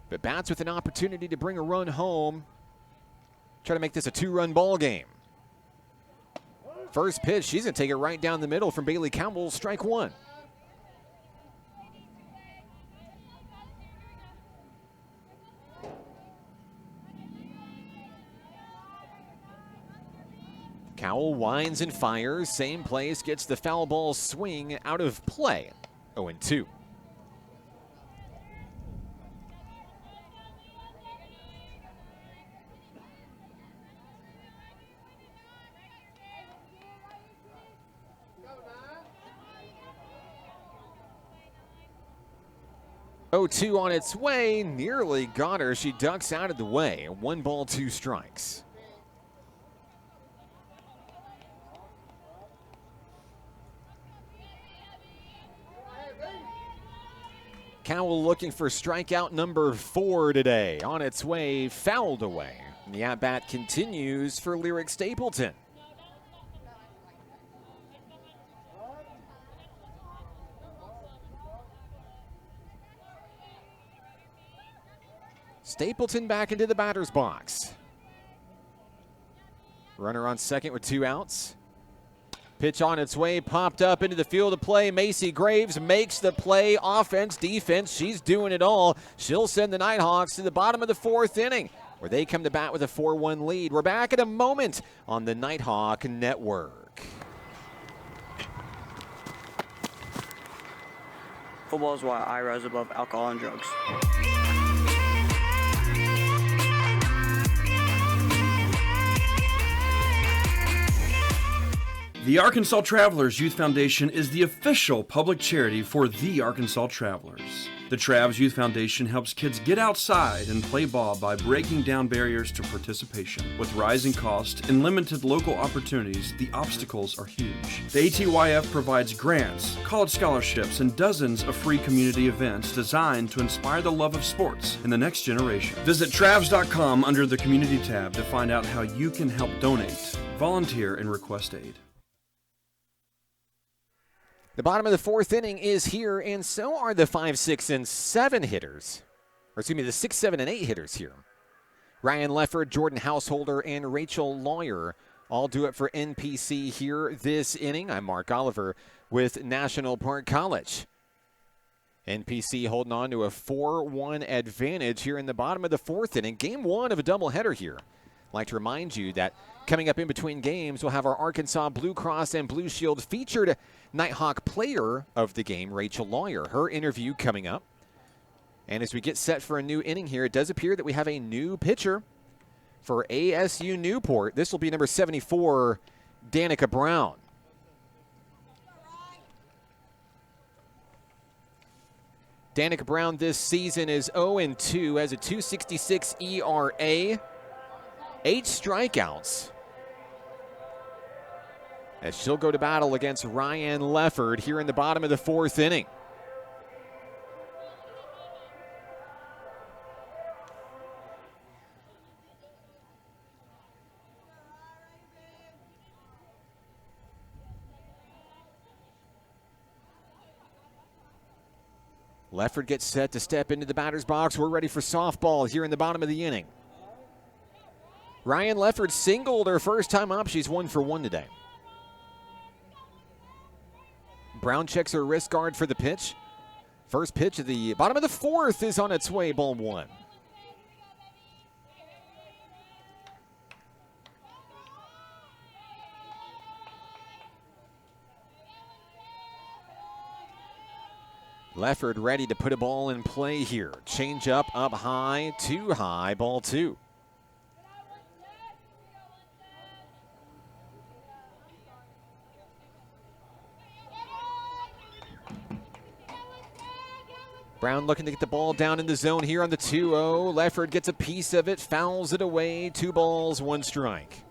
but bats with an opportunity to bring a run home. Try to make this a 2-run ball game. First pitch, she's going to take it right down the middle from Bailey Cowell, strike 1. Cowell winds and fires. Same place, gets the foul ball swing out of play. 0-2. Oh-2 on its way, nearly got her. She ducks out of the way. 1 ball, 2 strikes. Cowell looking for strikeout number 4 today. On its way, fouled away. And the at-bat continues for Lyric Stapleton. Stapleton back into the batter's box. Runner on second with 2 outs. Pitch on its way, popped up into the field of play. Macy Graves makes the play. Offense, defense, she's doing it all. She'll send the Nighthawks to the bottom of the 4th inning, where they come to bat with a 4-1 lead. We're back in a moment on the Nighthawk Network. Football is why I rise above alcohol and drugs. The Arkansas Travelers Youth Foundation is the official public charity for the Arkansas Travelers. The Travs Youth Foundation helps kids get outside and play ball by breaking down barriers to participation. With rising costs and limited local opportunities, the obstacles are huge. The ATYF provides grants, college scholarships, and dozens of free community events designed to inspire the love of sports in the next generation. Visit Travs.com under the Community tab to find out how you can help donate, volunteer, and request aid. The bottom of the 4th inning is here, and so are the 5, 6, and 7 hitters. Or excuse me, the 6, 7, and 8 hitters here. Ryan Leffert, Jordan Householder, and Rachel Lawyer all do it for NPC here this inning. I'm Mark Oliver with National Park College. NPC holding on to a 4-1 advantage here in the bottom of the 4th inning. Game 1 of a doubleheader here. I'd like to remind you that coming up in between games, we'll have our Arkansas Blue Cross and Blue Shield featured Nighthawk player of the game, Rachel Lawyer. Her interview coming up. And as we get set for a new inning here, it does appear that we have a new pitcher for ASU-Newport. This will be number 74, Danica Brown. Danica Brown this season is 0-2, has a 2.66 ERA, 8 strikeouts, as she'll go to battle against Ryan Leffert here in the bottom of the 4th inning. Leffert gets set to step into the batter's box. We're ready for softball here in the bottom of the inning. Ryan Leffert singled her first time up. She's 1 for 1 today. Brown checks her wrist guard for the pitch. First pitch of the bottom of the 4th is on its way, ball 1. Leffert ready to put a ball in play here. Change up high, too high, ball 2. Brown looking to get the ball down in the zone here on the 2-0. Leffert gets a piece of it, fouls it away. 2 balls, 1 strike.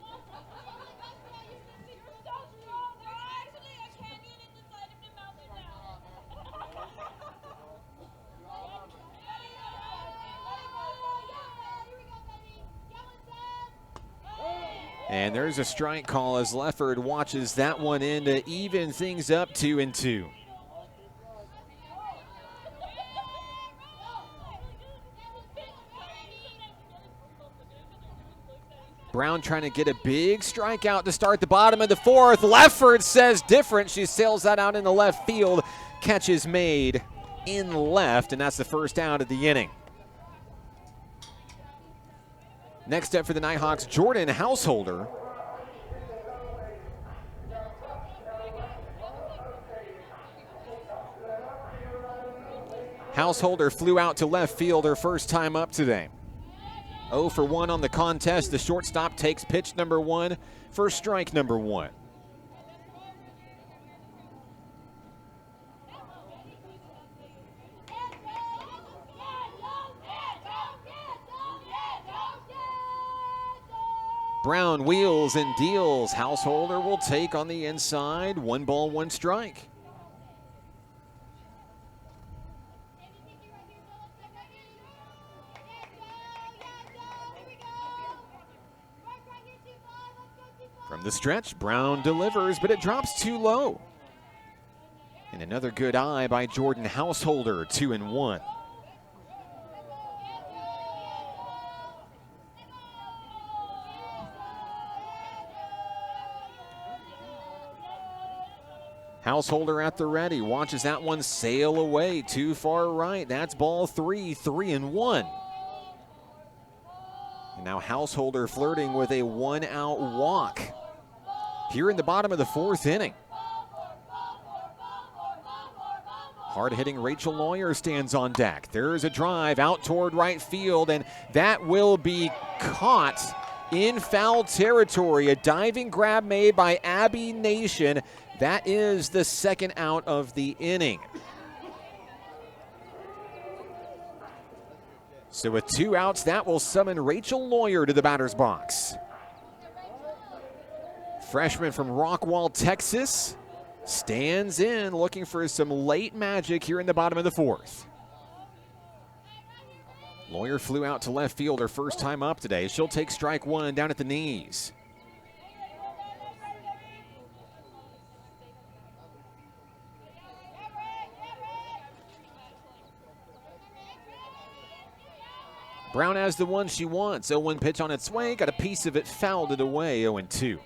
And there's a strike call as Leffert watches that one in to even things up 2-2. Brown trying to get a big strikeout to start the bottom of the 4th. Leffert says different. She sails that out in the left field. Catch is made in left, and that's the first out of the inning. Next up for the Nighthawks, Jordan Householder. Householder flew out to left field her first time up today. 0 for 1 on the contest. The shortstop takes pitch number 1 for strike number 1. Brown wheels and deals. Householder will take on the inside. 1 ball, 1 strike. From the stretch, Brown delivers, but it drops too low. And another good eye by Jordan Householder, 2-1. Householder at the ready, watches that one sail away too far right. That's ball 3, 3-1. And now Householder flirting with a 1-out walk here in the bottom of the 4th inning. Hard-hitting Rachel Lawyer stands on deck. There's a drive out toward right field, and that will be caught in foul territory. A diving grab made by Abby Nation. That is the 2nd out of the inning. So with 2 outs, that will summon Rachel Lawyer to the batter's box. Freshman from Rockwall, Texas, stands in looking for some late magic here in the bottom of the 4th. Lawyer flew out to left field her first time up today. She'll take strike 1 down at the knees. Brown has the one she wants. 0-1 pitch on its way. Got a piece of it, fouled it away. 0-2.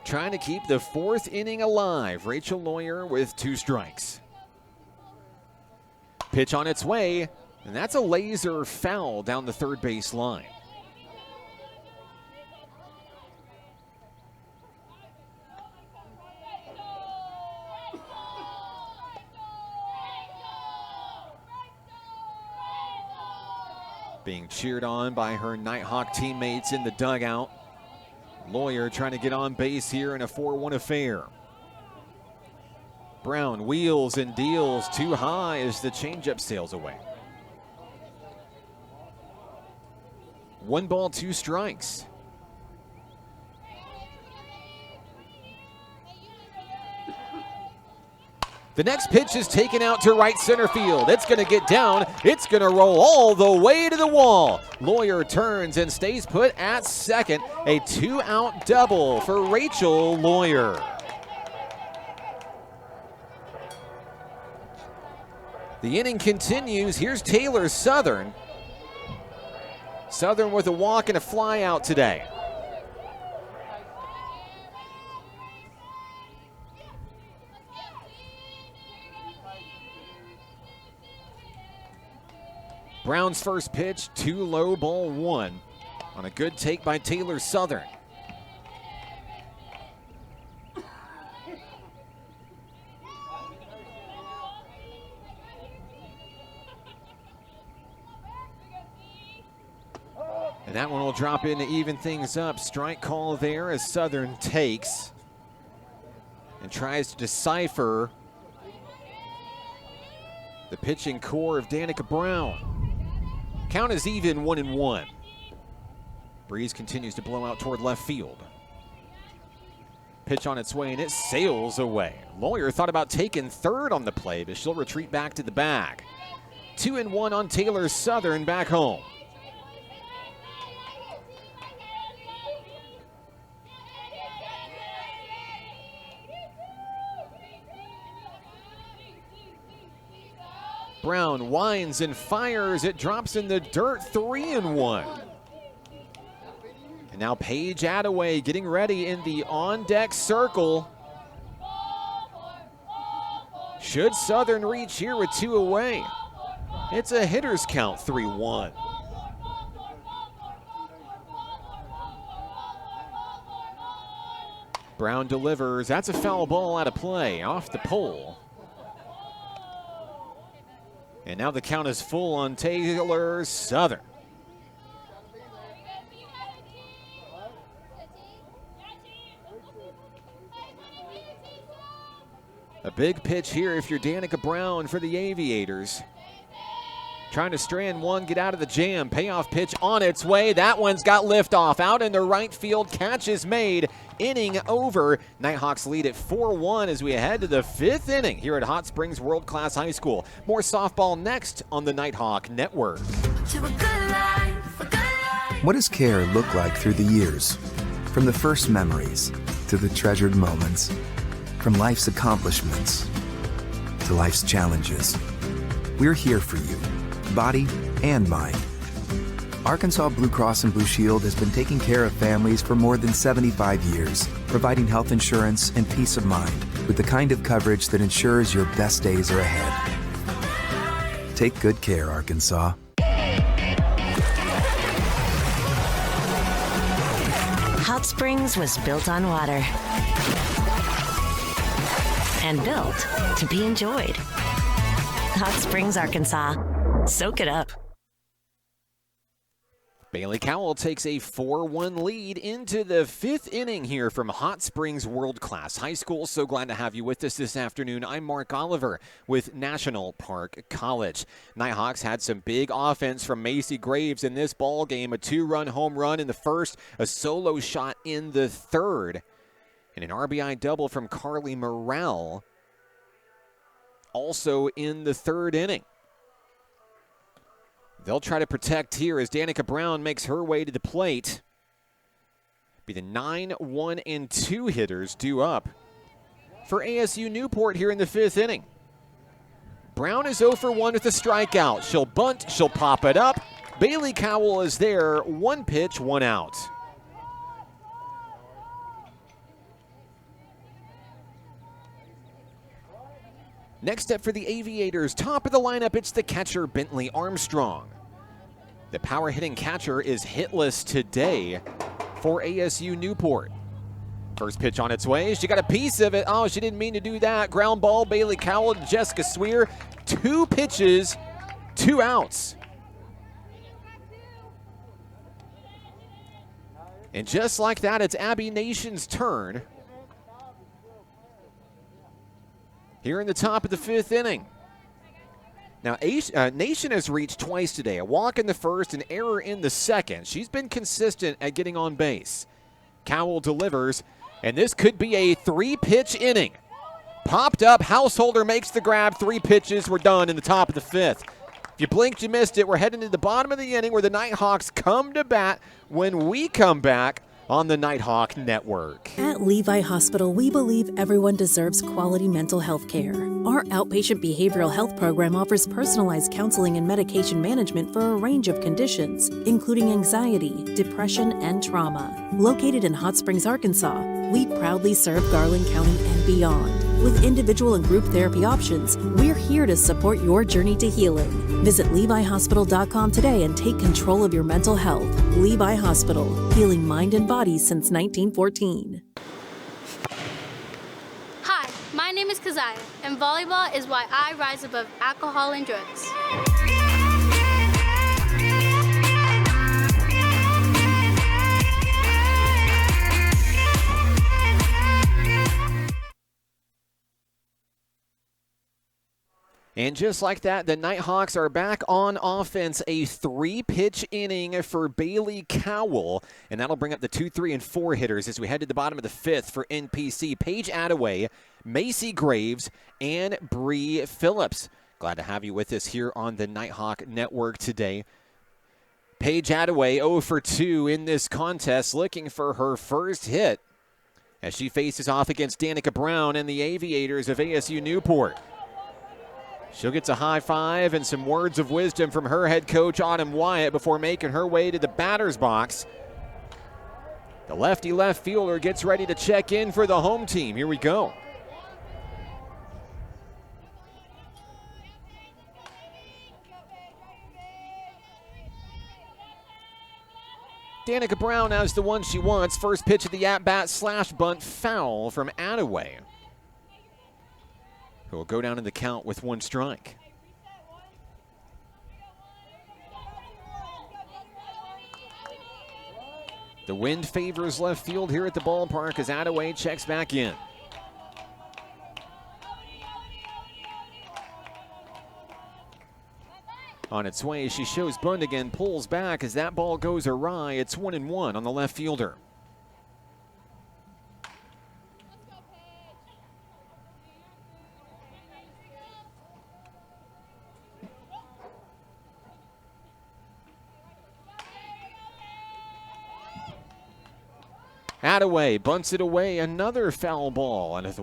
Trying to keep the 4th inning alive. Rachel Lawyer with 2 strikes. Pitch on its way, and that's a laser foul down the third base line. Being cheered on by her Nighthawk teammates in the dugout. Lawyer trying to get on base here in a 4-1 affair. Brown wheels and deals too high as the changeup sails away. 1 ball, 2 strikes. The next pitch is taken out to right center field. It's going to get down. It's going to roll all the way to the wall. Lawyer turns and stays put at second. A 2-out double for Rachel Lawyer. The inning continues. Here's Taylor Southern. Southern with a walk and a fly out today. Brown's first pitch, too low, ball 1 on a good take by Taylor Southern. And that one will drop in to even things up. Strike call there as Southern takes and tries to decipher the pitching core of Danica Brown. Count is even 1-1. Breeze continues to blow out toward left field. Pitch on its way, and it sails away. Lawyer thought about taking third on the play, but she'll retreat back to the bag. 2-1 on Taylor Southern back home. Brown winds and fires. It drops in the dirt. 3-1. And now Paige Attaway getting ready in the on-deck circle. Should Southern reach here with 2 away? It's a hitter's count, 3-1. Brown delivers. That's a foul ball out of play, off the pole. And now the count is full on Taylor Southern. A big pitch here if you're Danica Brown for the Aviators. Trying to strand one, get out of the jam. Payoff pitch on its way. That one's got liftoff. Out in the right field. Catch is made. Inning over. Nighthawks lead at 4-1 as we head to the 5th inning here at Hot Springs World Class High School. More softball next on the Nighthawk Network. What does care look like through the years? From the first memories to the treasured moments. From life's accomplishments to life's challenges. We're here for you, body and mind. Arkansas Blue Cross and Blue Shield has been taking care of families for more than 75 years, providing health insurance and peace of mind with the kind of coverage that ensures your best days are ahead. Take good care, Arkansas. Hot Springs was built on water and built to be enjoyed. Hot Springs, Arkansas. Soak it up. Bailey Cowell takes a 4-1 lead into the 5th inning here from Hot Springs World Class High School. So glad to have you with us this afternoon. I'm Mark Oliver with National Park College. Nighthawks had some big offense from Macy Graves in this ball game. A 2-run home run in the first, a solo shot in the third, and an RBI double from Carly Morrell also in the 3rd inning. They'll try to protect here as Danica Brown makes her way to the plate. Be the 9-1 and 2 hitters due up for ASU-Newport here in the 5th inning. Brown is 0 for 1 with a strikeout. She'll bunt, she'll pop it up. Bailey Cowell is there, 1 pitch, 1 out. Next up for the Aviators, top of the lineup, it's the catcher, Bentley Armstrong. The power-hitting catcher is hitless today for ASU-Newport. First pitch on its way. She got a piece of it. Oh, she didn't mean to do that. Ground ball, Bailey Cowell to Jessica Swear. 2 pitches, 2 outs. And just like that, it's Abby Nation's turn here in the top of the 5th inning. Now, Nation has reached twice today, a walk in the first, an error in the second. She's been consistent at getting on base. Cowell delivers, and this could be a 3-pitch inning. Popped up, Householder makes the grab, 3 pitches, we're done in the top of the 5th. If you blinked, you missed it. We're heading to the bottom of the inning where the Nighthawks come to bat when we come back on the Nighthawk Network. At Levi Hospital, we believe everyone deserves quality mental health care. Our outpatient behavioral health program offers personalized counseling and medication management for a range of conditions, including anxiety, depression, and trauma. Located in Hot Springs, Arkansas, we proudly serve Garland County and beyond. With individual and group therapy options, we're here to support your journey to healing. Visit LeviHospital.com today and take control of your mental health. Levi Hospital, healing mind and body since 1914. Hi, my name is Keziah, and volleyball is why I rise above alcohol and drugs. And just like that, the Nighthawks are back on offense. A 3-pitch inning for Bailey Cowell. And that'll bring up the 2, 3, and 4 hitters as we head to the bottom of the 5th for NPC. Paige Attaway, Macy Graves, and Bree Phillips. Glad to have you with us here on the Nighthawk Network today. Paige Attaway 0 for 2 in this contest, looking for her first hit as she faces off against Danica Brown and the Aviators of ASU-Newport. She'll get a high five and some words of wisdom from her head coach, Autumn Wyatt, before making her way to the batter's box. The lefty left fielder gets ready to check in for the home team. Here we go. Danica Brown has the one she wants. First pitch of the at-bat, slash bunt, foul from Attaway, who will go down in the count with 1 strike. The wind favors left field here at the ballpark as Attaway checks back in. On its way, she shows bunt again, pulls back as that ball goes awry. It's 1-1 on the left fielder. Attaway bunts it away, another foul ball, and with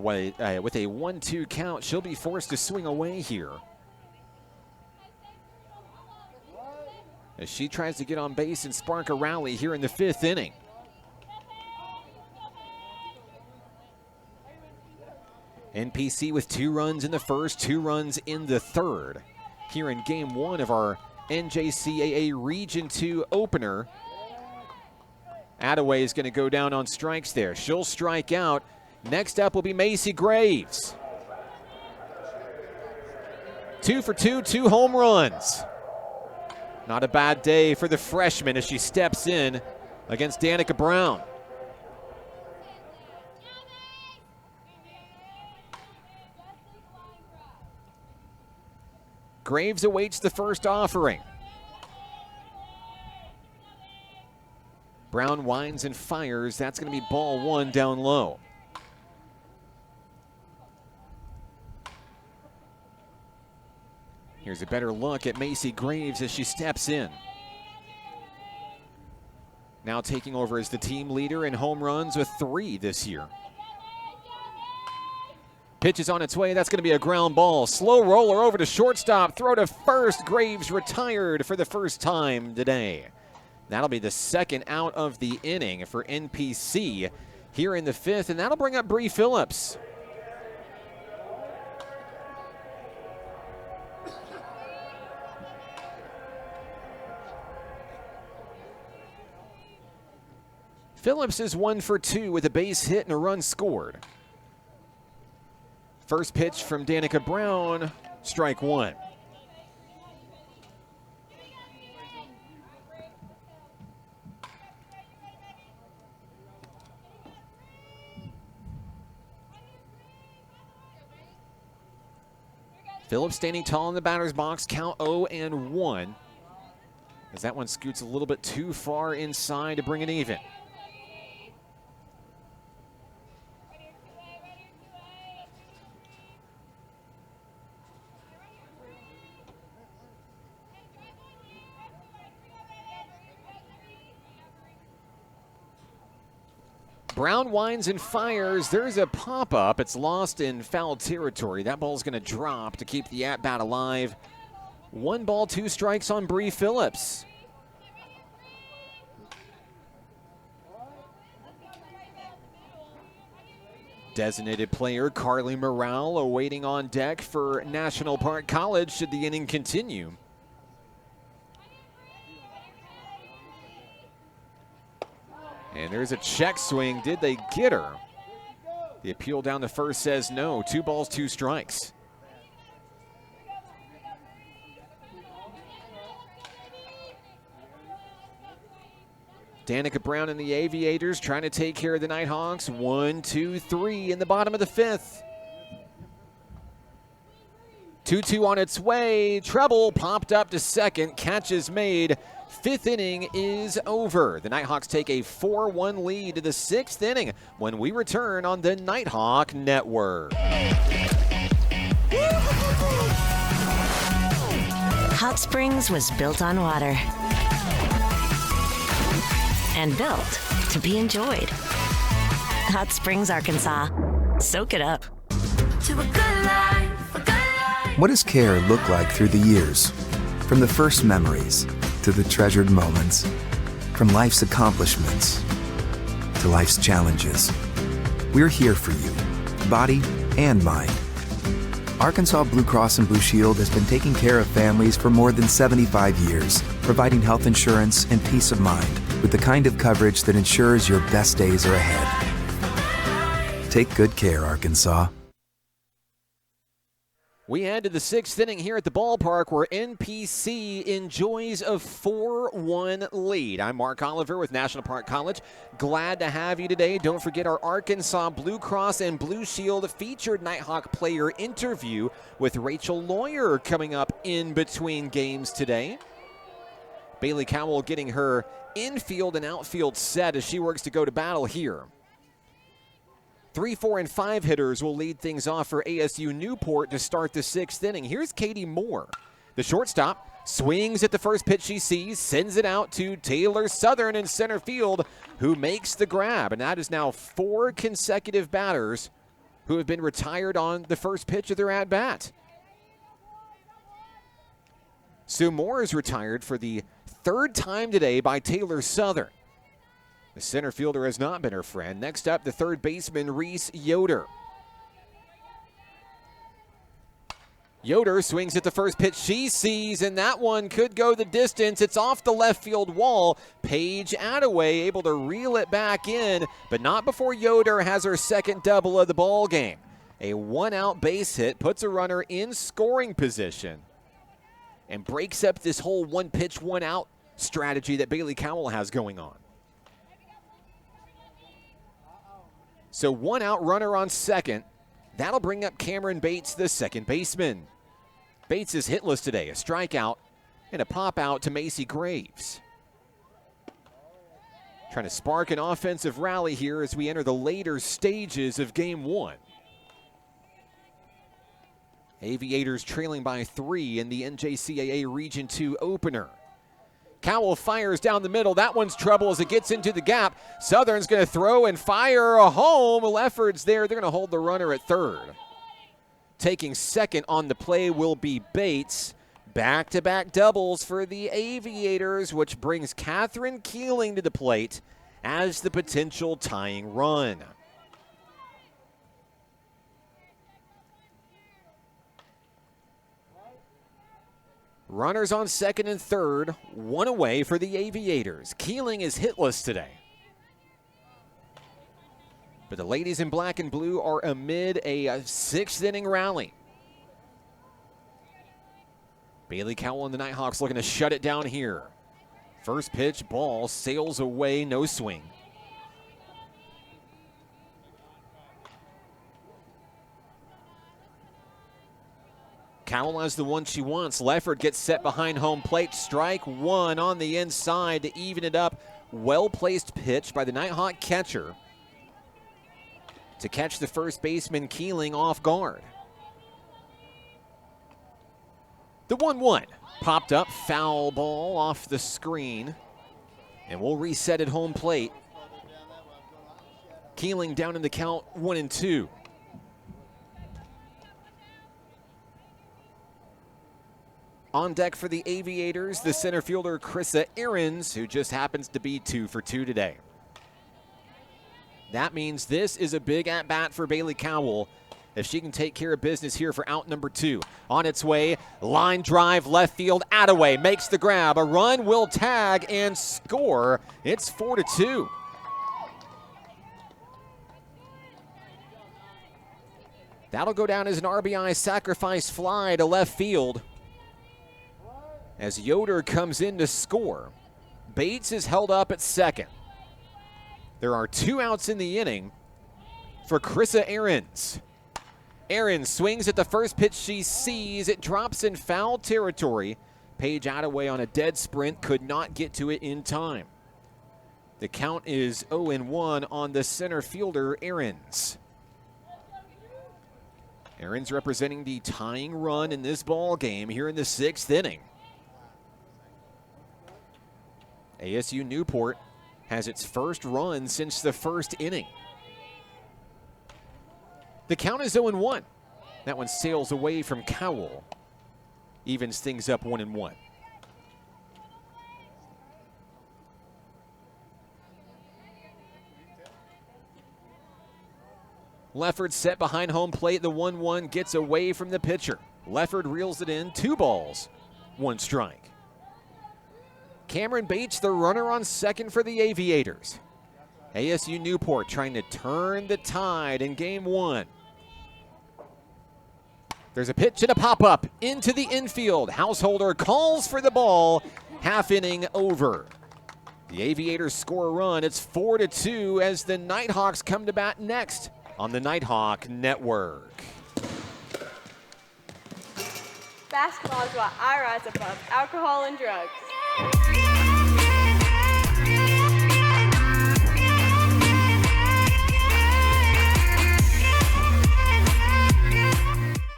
a 1-2 count, she'll be forced to swing away here. as she tries to get on base and spark a rally here in the 5th inning. NPC with 2 runs in the first, 2 runs in the third. Here in game 1 of our NJCAA Region 2 opener. Attaway is going to go down on strikes there. She'll strike out. Next up will be Macy Graves. 2 for 2, 2 home runs. Not a bad day for the freshman as she steps in against Danica Brown. Graves awaits the first offering. Brown winds and fires. That's going to be ball 1 down low. Here's a better look at Macy Graves as she steps in. Now taking over as the team leader in home runs with 3 this year. Pitch is on its way. That's going to be a ground ball. Slow roller over to shortstop. Throw to first. Graves retired for the first time today. That'll be the second out of the inning for NPC here in the 5th, and that'll bring up Bree Phillips. Phillips is 1 for 2 with a base hit and a run scored. First pitch from Danica Brown, strike 1. Phillips standing tall in the batter's box, count 0-1. As that one scoots a little bit too far inside to bring it even. Brown winds and fires. There's a pop-up. It's lost in foul territory. That ball's going to drop to keep the at-bat alive. 1 ball, 2 strikes on Bree Phillips. Designated player Carly Morale awaiting on deck for National Park College should the inning continue. And there's a check swing. Did they get her? The appeal down to first says no. 2 balls, 2 strikes. Danica Brown and the Aviators trying to take care of the Nighthawks. 1, 2, 3 in the bottom of the 5th. 2-2 on its way. Treble popped up to second. Catch is made. 5th inning is over. The Nighthawks take a 4-1 lead to the 6th inning when we return on the Nighthawk Network. Hot Springs was built on water and built to be enjoyed. Hot Springs, Arkansas. Soak it up. To a good life, a good life. What does care look like through the years? From the first memories to the treasured moments. From life's accomplishments to life's challenges. We're here for you, body and mind. Arkansas Blue Cross and Blue Shield has been taking care of families for more than 75 years, providing health insurance and peace of mind with the kind of coverage that ensures your best days are ahead. Take good care, Arkansas. We head to the 6th inning here at the ballpark where NPC enjoys a 4-1 lead. I'm Mark Oliver with National Park College. Glad to have you today. Don't forget our Arkansas Blue Cross and Blue Shield featured Nighthawk player interview with Rachel Lawyer coming up in between games today. Bailey Cowell getting her infield and outfield set as she works to go to battle here. 3, 4, and 5 hitters will lead things off for ASU-Newport to start the 6th inning. Here's Katie Moore. The shortstop swings at the first pitch she sees, sends it out to Taylor Southern in center field, who makes the grab. And that is now 4 consecutive batters who have been retired on the first pitch of their at-bat. Sue Moore is retired for the third time today by Taylor Southern. The center fielder has not been her friend. Next up, the third baseman, Reese Yoder. Yoder swings at the first pitch she sees, and that one could go the distance. It's off the left field wall. Paige Attaway able to reel it back in, but not before Yoder has her second double of the ball game. A one-out base hit puts a runner in scoring position and breaks up this whole one-pitch, one-out strategy that Bailey Cowell has going on. So one out, runner on second. That'll bring up Cameron Bates, the second baseman. Bates is hitless today, a strikeout and a pop out to Macy Graves. Trying to spark an offensive rally here as we enter the later stages of game one. Aviators trailing by 3 in the NJCAA Region 2 opener. Cowell fires down the middle. That one's trouble as it gets into the gap. Southern's going to throw and fire a home. Lefford's there. They're going to hold the runner at third. Taking second on the play will be Bates. Back-to-back doubles for the Aviators, which brings Catherine Keeling to the plate as the potential tying run. Runners on second and third, one away for the Aviators. Keeling is hitless today. But the ladies in black and blue are amid a sixth inning rally. Bailey Cowell and the Nighthawks looking to shut it down here. First pitch, ball sails away, no swing. Cowell has the one she wants. Lefford gets set behind home plate. Strike one on the inside to even it up. Well-placed pitch by the Nighthawk catcher to catch the first baseman Keeling off guard. The 1-1 popped up, foul ball off the screen, and we'll reset at home plate. Keeling down in the count, 1-2. On deck for the Aviators, the center fielder, Krissa Ahrens, who just happens to be 2 for 2 today. That means this is a big at-bat for Bailey Cowell if she can take care of business here for out number 2. On its way, line drive, left field, Attaway makes the grab. A run will tag and score. It's 4-2. That'll go down as an RBI sacrifice fly to left field. As Yoder comes in to score, Bates is held up at second. There are 2 outs in the inning for Krissa Ahrens. Ahrens swings at the first pitch she sees. It drops in foul territory. Paige Attaway on a dead sprint could not get to it in time. The count is 0-1 on the center fielder, Ahrens. Ahrens representing the tying run in this ball game here in the 6th inning. ASU-Newport has its first run since the first inning. The count is 0-1. That one sails away from Cowell. Evens things up 1-1. Lefford set behind home plate. The 1-1 gets away from the pitcher. Lefford reels it in. 2 balls, 1 strike. Cameron Bates, the runner on second for the Aviators. ASU-Newport trying to turn the tide in game 1. There's a pitch and a pop-up into the infield. Householder calls for the ball. Half inning over. The Aviators score a run. It's 4-2 as the Nighthawks come to bat next on the Nighthawk Network. Basketball is why I rise above alcohol and drugs.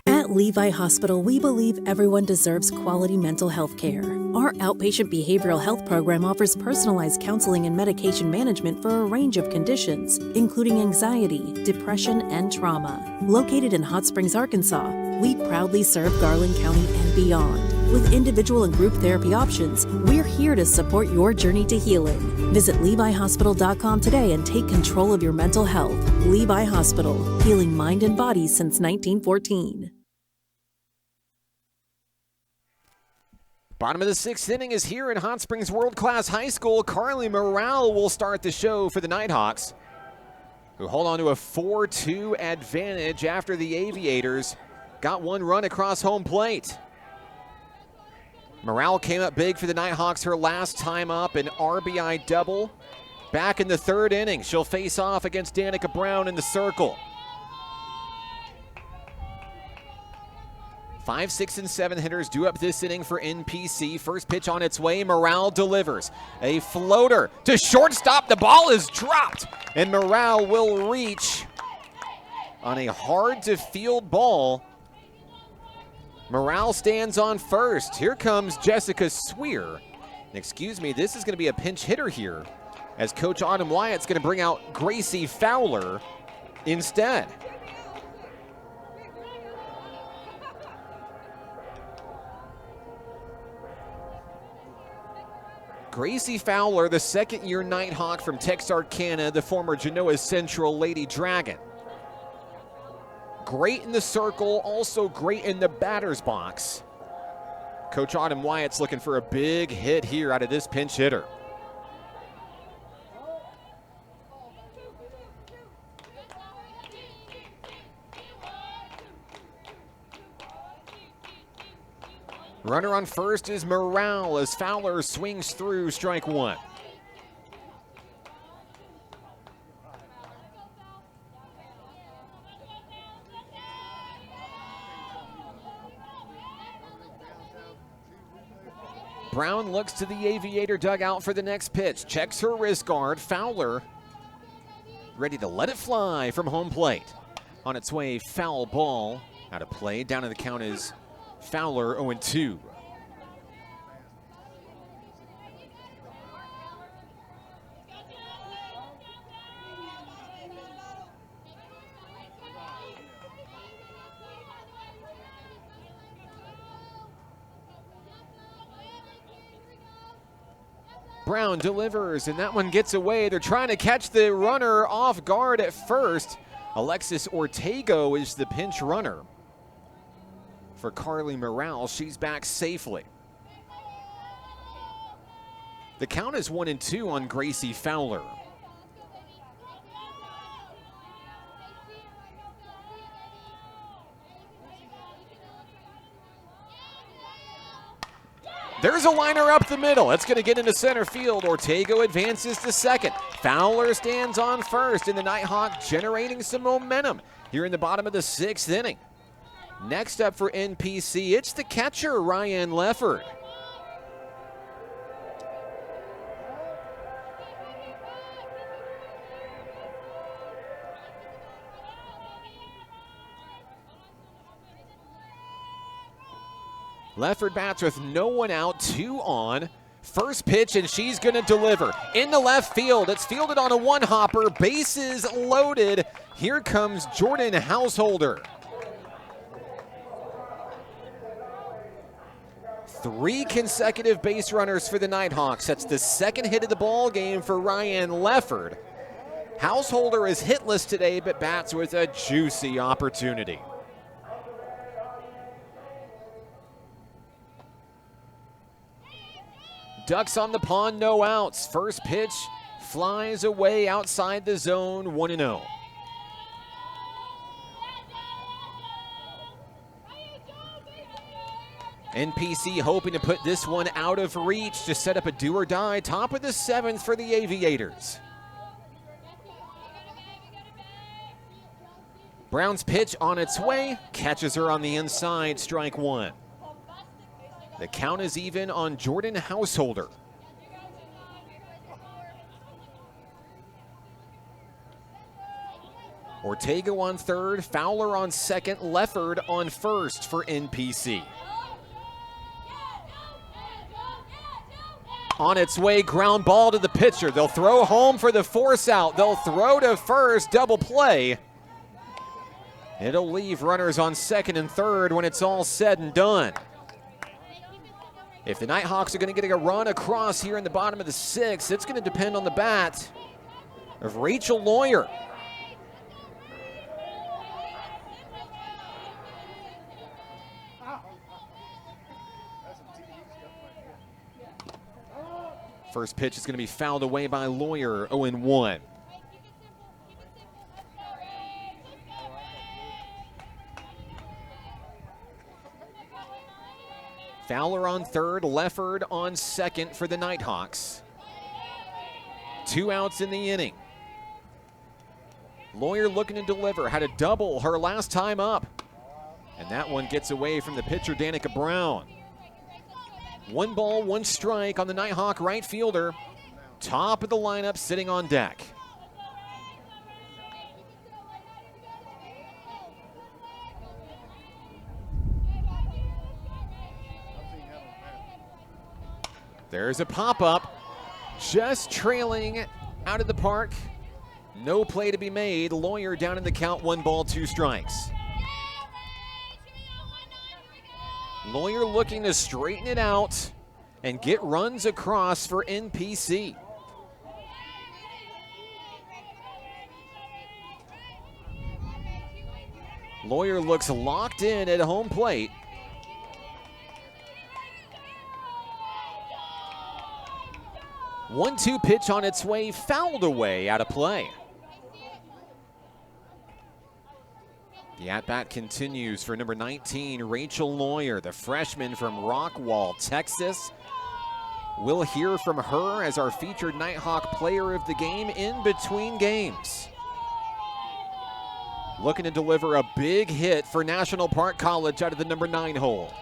At Levi Hospital, we believe everyone deserves quality mental health care. Our outpatient behavioral health program offers personalized counseling and medication management for a range of conditions, including anxiety, depression, and trauma. Located in Hot Springs, Arkansas, we proudly serve Garland County and beyond. With individual and group therapy options, we're here to support your journey to healing. Visit LeviHospital.com today and take control of your mental health. Levi Hospital, healing mind and body since 1914. Bottom of the 6th inning is here in Hot Springs World Class High School. Carly Morale will start the show for the Nighthawks, who hold on to a 4-2 advantage after the Aviators got one run across home plate. Morale came up big for the Nighthawks her last time up, an RBI double. Back in the 3rd inning, she'll face off against Danica Brown in the circle. 5, 6, and 7 hitters due up this inning for NPC. First pitch on its way. Morale delivers. A floater to shortstop. The ball is dropped, and Morale will reach on a hard-to-field ball. Morale stands on first. Here comes Jessica Swear. Excuse me, this is going to be a pinch hitter here, as Coach Autumn Wyatt's going to bring out Gracie Fowler instead. Gracie Fowler, the second-year Nighthawk from Texarkana, the former Genoa Central Lady Dragon. Great in the circle, also great in the batter's box. Coach Autumn Wyatt's looking for a big hit here out of this pinch hitter. Runner on first is Morale as Fowler swings through strike one. Brown looks to the Aviator dugout for the next pitch. Checks her wrist guard. Fowler ready to let it fly from home plate. On its way, foul ball. Out of play. Down in the count is Fowler 0-2. Brown delivers, and that one gets away. They're trying to catch the runner off guard at first. Alexis Ortego is the pinch runner for Carly Morale. She's back safely. The count is 1-2 on Gracie Fowler. There's a liner up the middle. It's going to get into center field. Ortego advances to second. Fowler stands on first, and the Nighthawk generating some momentum here in the bottom of the 6th inning. Next up for NPC, it's the catcher, Ryan Lefford. Lefford bats with no one out, 2 on. First pitch, and she's going to deliver. In the left field, it's fielded on a one-hopper. Bases loaded. Here comes Jordan Householder. 3 consecutive base runners for the Nighthawks. That's the second hit of the ball game for Ryan Lefford. Householder is hitless today, but bats with a juicy opportunity. Ducks on the pond, no outs. First pitch flies away outside the zone, 1-0. NPC hoping to put this one out of reach to set up a do-or-die. Top of the 7th for the Aviators. Brown's pitch on its way, catches her on the inside, strike one. The count is even on Jordan Householder. Ortego on third, Fowler on second, Lefford on first for NPC. On its way, ground ball to the pitcher. They'll throw home for the force out. They'll throw to first, double play. It'll leave runners on second and third when it's all said and done. If the Nighthawks are going to get a run across here in the bottom of the 6th, it's going to depend on the bat of Rachel Lawyer. First pitch is going to be fouled away by Lawyer, 0-1. Fowler on third, Lefford on second for the Nighthawks. 2 outs in the inning. Lawyer looking to deliver, had a double her last time up. And that one gets away from the pitcher, Danica Brown. 1 ball, 1 strike on the Nighthawk right fielder. Top of the lineup sitting on deck. There's a pop-up, just trailing out of the park. No play to be made. Lawyer down in the count, 1 ball, 2 strikes. Lawyer looking to straighten it out and get runs across for NPC. Lawyer looks locked in at home plate. One-two pitch on its way, fouled away, out of play. The at-bat continues for number 19, Rachel Lawyer, the freshman from Rockwall, Texas. We'll hear from her as our featured Nighthawk player of the game in between games. Looking to deliver a big hit for National Park College out of the number 9 hole.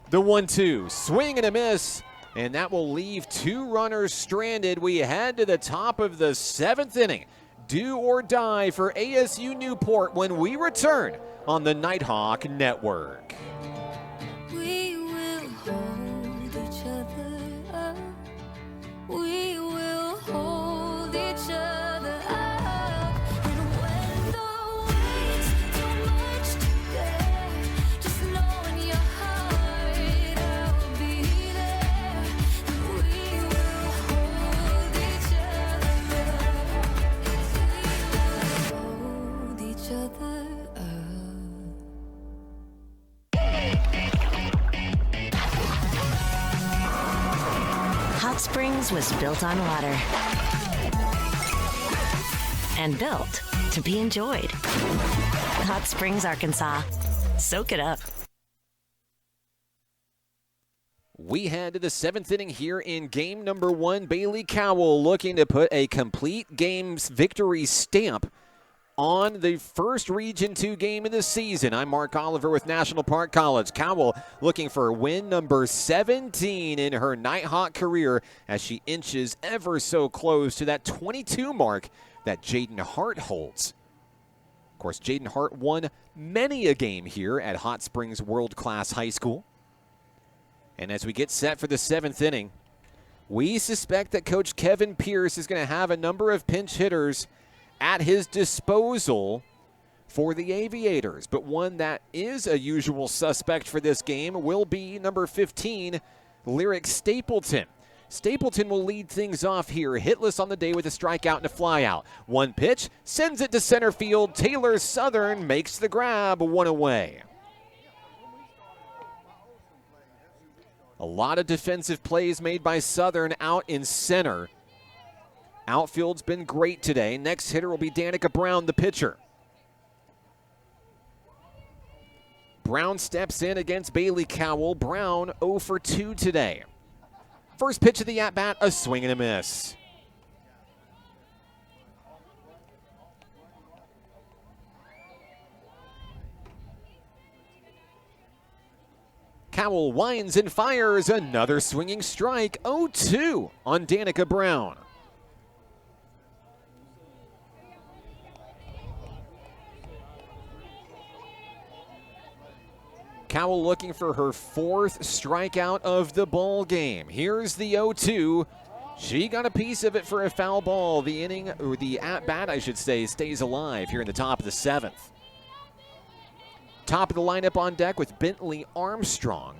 The 1-2, swing and a miss. And that will leave 2 runners stranded. We head to the top of the 7th inning. Do or die for ASU-Newport when we return on the Nighthawk Network. We will hold each other up. We will hold each other up. And when the weight's too much to bear, just know in your heart I'll be there. We will hold each other up. Hold each other up. Hot Springs was built on water and built to be enjoyed. Hot Springs, Arkansas. Soak it up. We head to the 7th inning here in game number 1. Bailey Cowell looking to put a complete game's victory stamp on the first Region 2 game of the season. I'm Mark Oliver with National Park College. Cowell looking for win number 17 in her Nighthawk career as she inches ever so close to that 22 mark that Jaden Hart holds. Of course, Jaden Hart won many a game here at Hot Springs World Class High School. And as we get set for the 7th inning, we suspect that Coach Kevin Pierce is going to have a number of pinch hitters at his disposal for the Aviators. But one that is a usual suspect for this game will be number 15, Lyric Stapleton. Stapleton will lead things off here, hitless on the day with a strikeout and a flyout. 1 pitch, sends it to center field. Taylor Southern makes the grab, 1 away. A lot of defensive plays made by Southern out in center. Outfield's been great today. Next hitter will be Danica Brown, the pitcher. Brown steps in against Bailey Cowell. Brown 0 for 2 today. First pitch of the at-bat, a swing and a miss. Cowell winds and fires, another swinging strike, 0-2 on Danica Brown. Cowell looking for her 4th strikeout of the ball game. Here's the 0-2. She got a piece of it for a foul ball. The inning, or the at-bat, I should say, stays alive here in the top of the 7th. Top of the lineup on deck with Bentley Armstrong.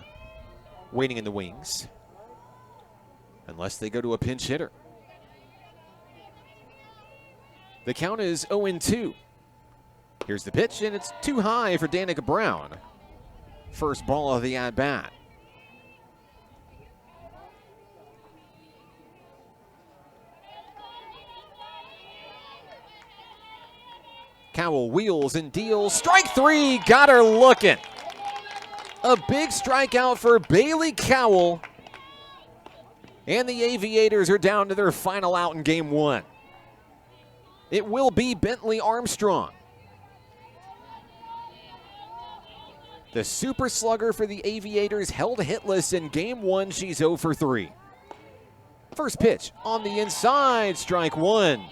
waiting in the wings. Unless they go to a pinch hitter. The count is 0-2. Here's the pitch, and it's too high for Danica Brown. First ball of the at-bat. Cowell wheels and deals. Strike three, got her looking. A big strikeout for Bailey Cowell. And the Aviators are down to their final out in game one. It will be Bentley Armstrong. The super slugger for the Aviators held hitless in game one. She's 0 for 3. First pitch on the inside, strike one.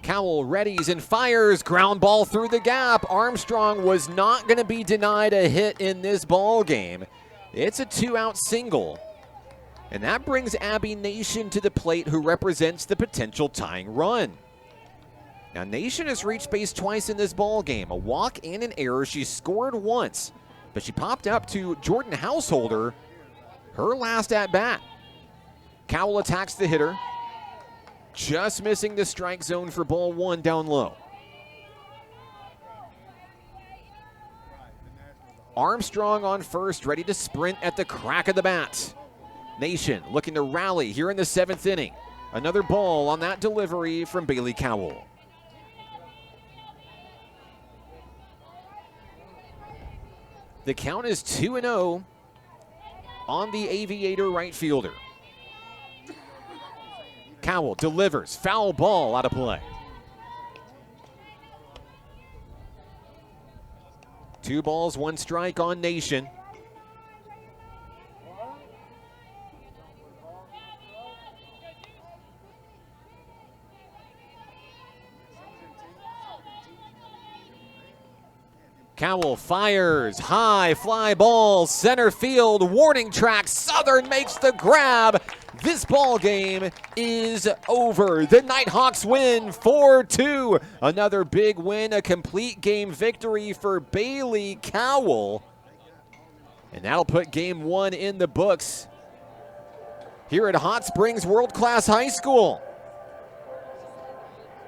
Cowell readies and fires, ground ball through the gap. Armstrong was not going to be denied a hit in this ball game. It's a 2-out single. And that brings Abby Nation to the plate, who represents the potential tying run. Now, Nation has reached base twice in this ball game, a walk and an error. She scored once, but she popped up to Jordan Householder, her last at bat. Cowell attacks the hitter, just missing the strike zone for ball one down low. Armstrong on first, ready to sprint at the crack of the bat. Nation looking to rally here in the 7th inning. Another ball on that delivery from Bailey Cowell. The count is 2-0 on the Aviator right fielder. Cowell delivers, foul ball out of play. 2 balls, 1 strike on Nation. Cowell fires, high fly ball, center field, warning track, Southern makes the grab. This ball game is over. The Nighthawks win 4-2. Another big win, a complete game victory for Bailey Cowell. And that'll put game one in the books here at Hot Springs World Class High School.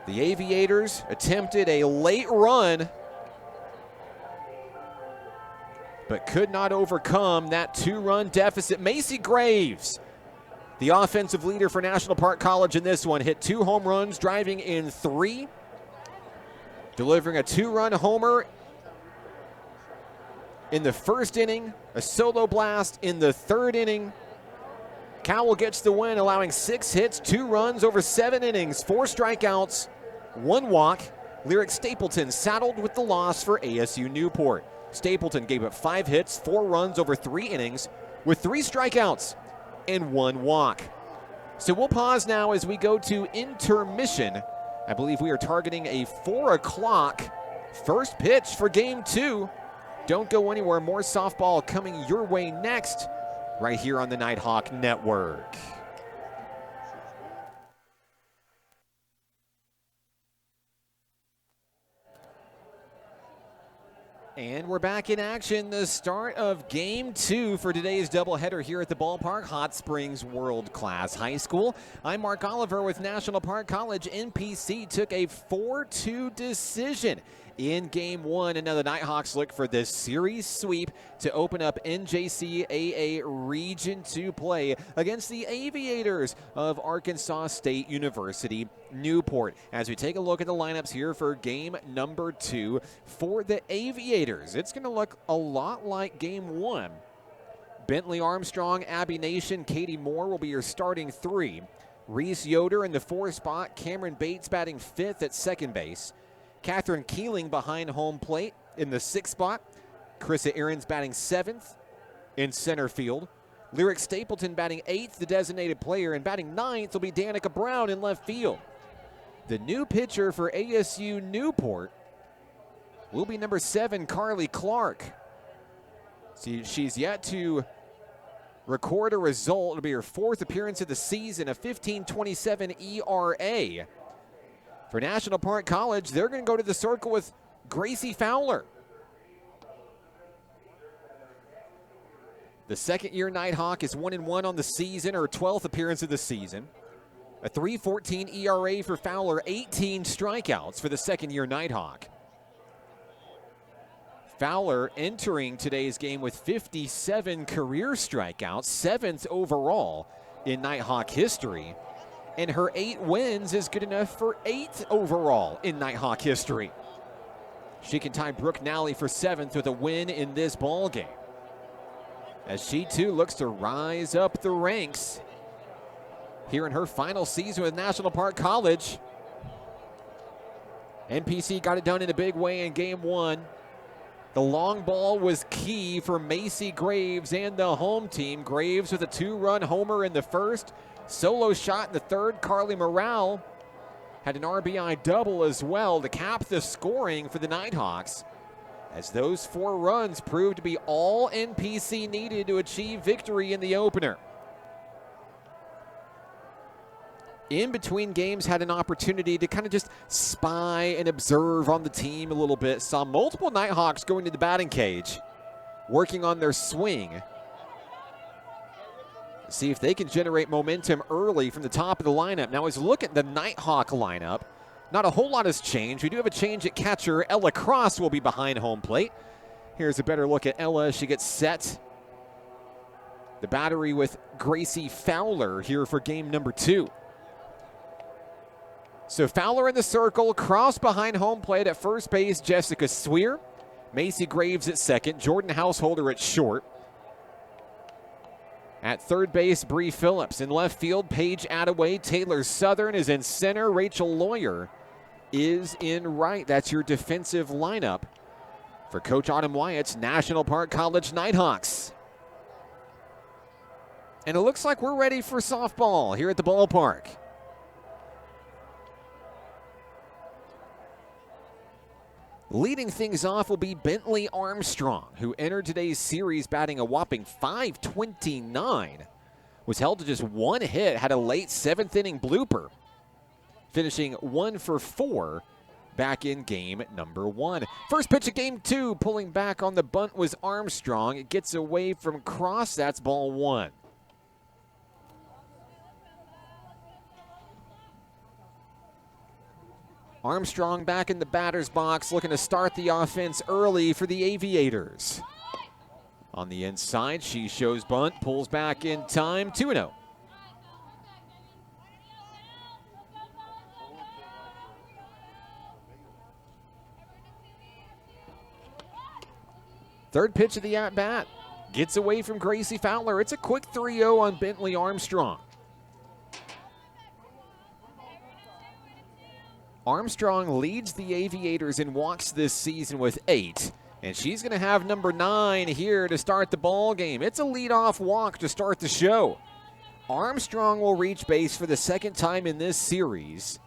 The Aviators attempted a late run, but could not overcome that 2-run deficit. Macy Graves, the offensive leader for National Park College in this one, hit 2 home runs, driving in 3, delivering a 2-run homer in the first inning, a solo blast in the 3rd inning. Cowell gets the win, allowing 6 hits, 2 runs over 7 innings, 4 strikeouts, 1 walk. Lyric Stapleton saddled with the loss for ASU-Newport. Stapleton gave up 5 hits, 4 runs over 3 innings with 3 strikeouts and 1 walk. So we'll pause now as we go to intermission. I believe we are targeting a 4 o'clock first pitch for game 2. Don't go anywhere. More softball coming your way next right here on the Nighthawk Network. And we're back in action. The start of game 2 for today's doubleheader here at the ballpark, Hot Springs World Class High School. I'm Mark Oliver with National Park College. NPC took a 4-2 decision in game 1. And now the Nighthawks look for this series sweep to open up NJCAA Region 2 play against the Aviators of Arkansas State University Newport. As we take a look at the lineups here for game number 2 for the Aviators, it's going to look a lot like game 1. Bentley Armstrong, Abby Nation, Katie Moore will be your starting 3. Reese Yoder in the 4th spot, Cameron Bates batting 5th at second base. Catherine Keeling behind home plate in the 6th spot. Carissa Aarons batting 7th in center field. Lyric Stapleton batting 8th, the designated player, and batting 9th will be Danica Brown in left field. The new pitcher for ASU-Newport will be number 7, Carly Clark. See, she's yet to record a result. It'll be her 4th appearance of the season, a 15.27 ERA. For National Park College, they're going to go to the circle with Gracie Fowler. The second-year Nighthawk is 1-1 on the season, her 12th appearance of the season. A 3.14 ERA for Fowler, 18 strikeouts for the second-year Nighthawk. Fowler entering today's game with 57 career strikeouts, 7th overall in Nighthawk history. And her 8 wins is good enough for 8th overall in Nighthawk history. She can tie Brooke Nally for 7th with a win in this ball game, as she too looks to rise up the ranks here in her final season with National Park College. NPC got it done in a big way in game 1. The long ball was key for Macy Graves and the home team. Graves with a 2-run homer in the first, solo shot in the third. Carly Morale had an RBI double as well to cap the scoring for the Nighthawks, as those 4 runs proved to be all NPC needed to achieve victory in the opener. In between games, had an opportunity to kind of just spy and observe on the team a little bit. Saw multiple Nighthawks going to the batting cage, working on their swing. See if they can generate momentum early from the top of the lineup. Now, as we look at the Nighthawk lineup, not a whole lot has changed. We do have a change at catcher. Ella Cross will be behind home plate. Here's a better look at Ella as she gets set. The battery with Gracie Fowler here for game number 2. So Fowler in the circle, Cross behind home plate at first base, Jessica Swear. Macy Graves at second, Jordan Householder at short. At third base, Bree Phillips. In left field, Paige Attaway. Taylor Southern is in center. Rachel Lawyer is in right. That's your defensive lineup for Coach Autumn Wyatt's National Park College Nighthawks. And it looks like we're ready for softball here at the ballpark. Leading things off will be Bentley Armstrong, who entered today's series batting a whopping .529. Was held to just 1 hit, had a late 7th inning blooper, finishing 1 for 4 back in game number 1. First pitch of game 2, pulling back on the bunt was Armstrong. It gets away from Cross. That's ball 1. Armstrong back in the batter's box, looking to start the offense early for the Aviators. On the inside, she shows bunt, pulls back in time, 2-0. Third pitch of the at-bat, gets away from Gracie Fowler. It's a quick 3-0 on Bentley Armstrong. Armstrong leads the Aviators in walks this season with 8, and she's going to have number 9 here to start the ball game. It's a leadoff walk to start the show. Armstrong will reach base for the 2nd time in this series,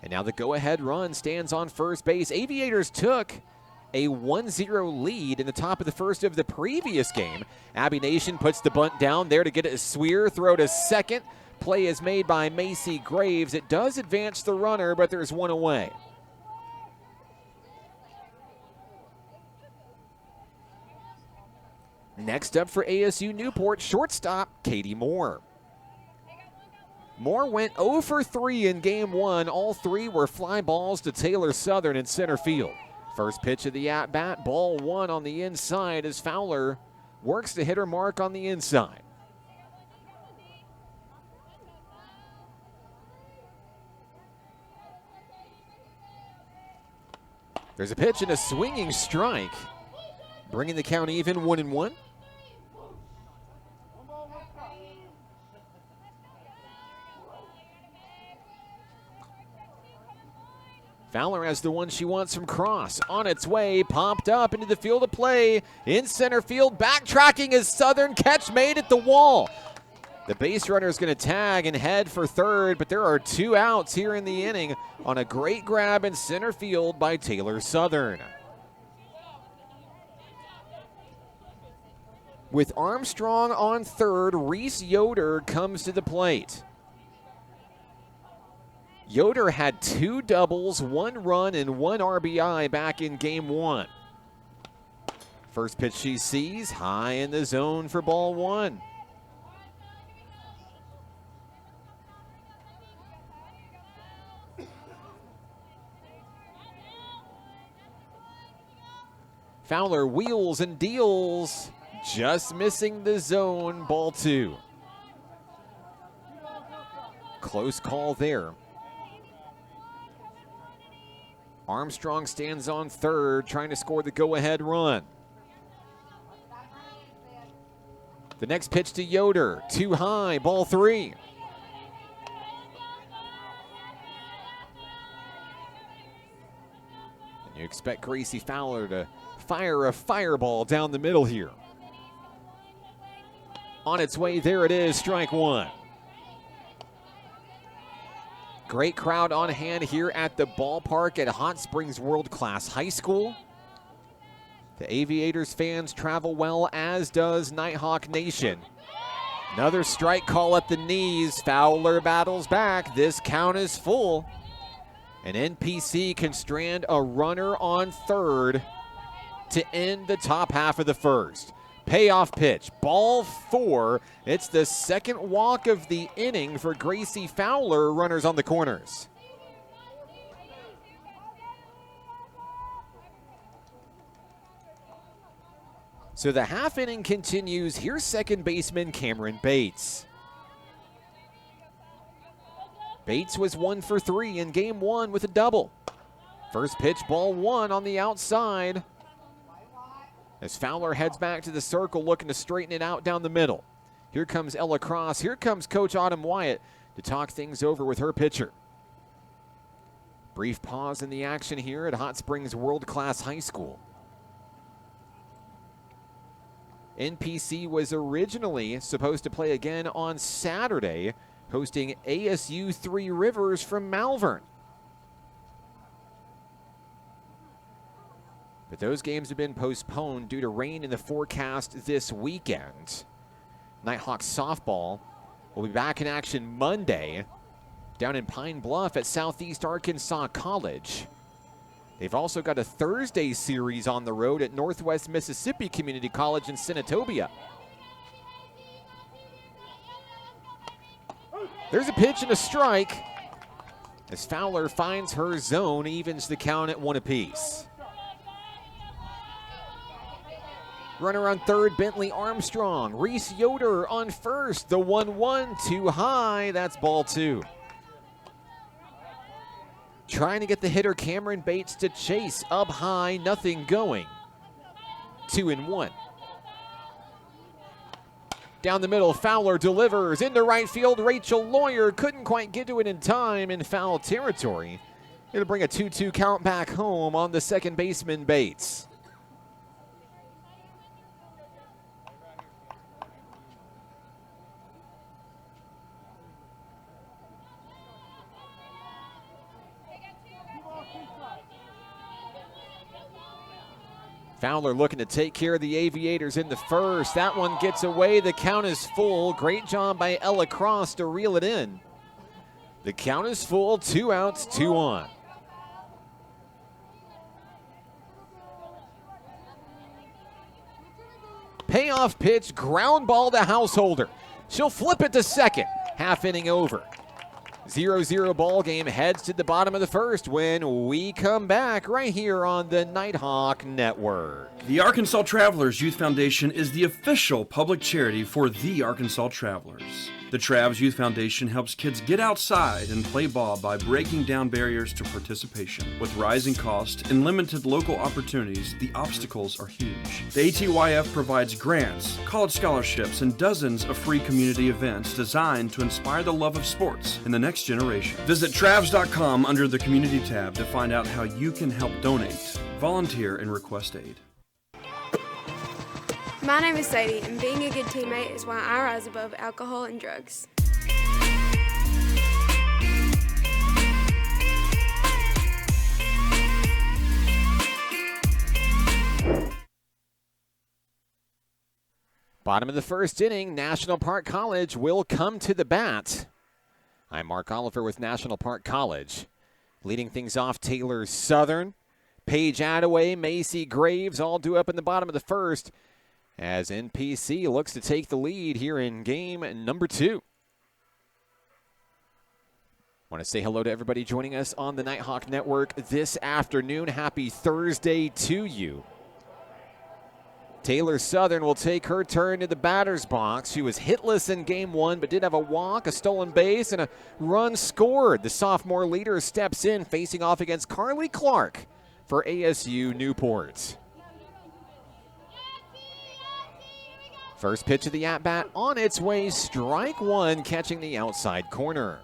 and now the go-ahead run stands on first base. Aviators took a 1-0 lead in the top of the first of the previous game. Abby Nation puts the bunt down there to get it a Swear, throw to second. Play is made by Macy Graves. It does advance the runner, but there's 1 away. Next up for ASU-Newport, shortstop Katie Moore. Moore went 0 for 3 in game 1. All 3 were fly balls to Taylor Southern in center field. First pitch of the at-bat, ball 1 on the inside as Fowler works to hit her mark on the inside. There's a pitch and a swinging strike, bringing the count even, 1-1. Fowler has the one she wants from Cross. On its way, popped up into the field of play. In center field, backtracking is Southern. Catch made at the wall. The base runner is going to tag and head for third, but there are 2 outs here in the inning on a great grab in center field by Taylor Southern. With Armstrong on third, Reese Yoder comes to the plate. Yoder had 2 doubles, 1 run, and 1 RBI back in game 1. First pitch she sees, high in the zone for ball 1. Fowler wheels and deals, just missing the zone, ball 2. Close call there. Armstrong stands on third, trying to score the go-ahead run. The next pitch to Yoder, too high, ball 3. And you expect Gracie Fowler to fire a fireball down the middle here. On its way, there it is, strike 1. Great crowd on hand here at the ballpark at Hot Springs World Class High School. The Aviators fans travel well, as does Nighthawk Nation. Another strike call at the knees. Fowler battles back. This count is full. And NPC can strand a runner on third to end the top half of the first. Payoff pitch, ball 4. It's the second walk of the inning for Gracie Fowler, runners on the corners. So the half inning continues. Here's second baseman Cameron Bates. Bates was 1 for 3 in game 1 with a double. First pitch, ball 1 on the outside. As Fowler heads back to the circle, looking to straighten it out down the middle. Here comes Ella Cross. Here comes Coach Autumn Wyatt to talk things over with her pitcher. Brief pause in the action here at Hot Springs World Class High School. NPC was originally supposed to play again on Saturday, hosting ASU Three Rivers from Malvern. But those games have been postponed due to rain in the forecast this weekend. Nighthawks softball will be back in action Monday down in Pine Bluff at Southeast Arkansas College. They've also got a Thursday series on the road at Northwest Mississippi Community College in Senatobia. There's a pitch and a strike as Fowler finds her zone, evens the count at 1 apiece. Runner on third, Bentley Armstrong. Reese Yoder on first. The 1-1 too high. That's ball 2. Trying to get the hitter Cameron Bates to chase up high, nothing going. 2-1. Down the middle, Fowler delivers into right field. Rachel Lawyer couldn't quite get to it in time in foul territory. It'll bring a 2-2 count back home on the second baseman Bates. Fowler looking to take care of the Aviators in the first. That one gets away. The count is full. Great job by Ella Cross to reel it in. The count is full. 2 outs, 2 on. Payoff pitch, ground ball to Householder. She'll flip it to second. Half inning over. 0-0 ball game, heads to the bottom of the first when we come back right here on the Nighthawk Network. The Arkansas Travelers Youth Foundation is the official public charity for the Arkansas Travelers. The Travs Youth Foundation helps kids get outside and play ball by breaking down barriers to participation. With rising costs and limited local opportunities, the obstacles are huge. The ATYF provides grants, college scholarships, and dozens of free community events designed to inspire the love of sports in the next generation. Visit Travs.com under the Community tab to find out how you can help donate, volunteer, and request aid. My name is Sadie, and being a good teammate is why I rise above alcohol and drugs. Bottom of the first inning, National Park College will come to the bat. I'm Mark Oliver with National Park College. Leading things off, Taylor Southern, Paige Attaway, Macy Graves, all due up in the bottom of the first as NPC looks to take the lead here in game number 2. Want to say hello to everybody joining us on the Nighthawk Network this afternoon. Happy Thursday to you. Taylor Southern will take her turn to the batter's box. She was hitless in game 1, but did have a walk, a stolen base, and a run scored. The sophomore leader steps in, facing off against Carly Clark for ASU-Newport. First pitch of the at-bat on its way, strike 1, catching the outside corner.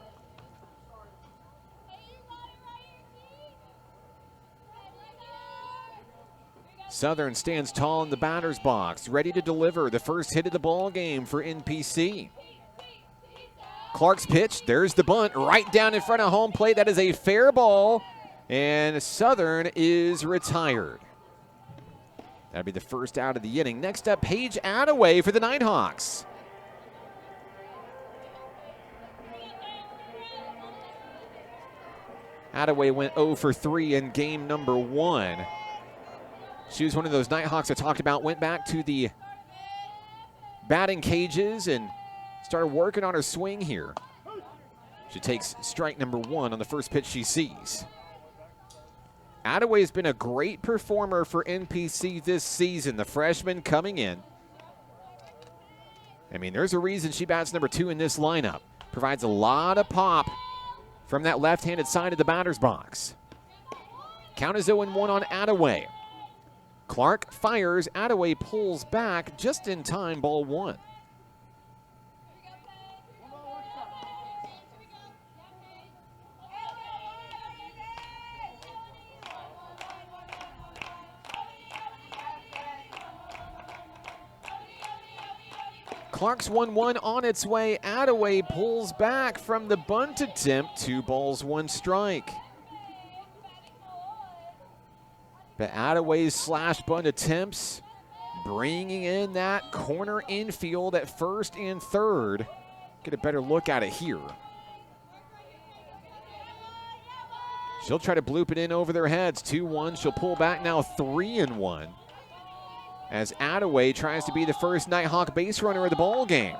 Southern stands tall in the batter's box, ready to deliver the first hit of the ball game for NPC. Clark's pitch, there's the bunt right down in front of home plate. That is a fair ball, and Southern is retired. That'll be the first out of the inning. Next up, Paige Attaway for the Nighthawks. Attaway went 0 for 3 in game number 1. She was one of those Nighthawks I talked about, went back to the batting cages and started working on her swing here. She takes strike number 1 on the first pitch she sees. Attaway has been a great performer for NPC this season, the freshman coming in. I mean, there's a reason she bats number 2 in this lineup. Provides a lot of pop from that left-handed side of the batter's box. Count is 0-1 on Attaway. Clark fires, Attaway pulls back just in time, ball 1. Clark's 1-1 on its way. Attaway pulls back from the bunt attempt. 2 balls, 1 strike. But Attaway's slash bunt attempts bringing in that corner infield at first and third. Get a better look at it here. She'll try to bloop it in over their heads. 2-1. She'll pull back now 3-1. As Attaway tries to be the first Nighthawk base runner of the ball game.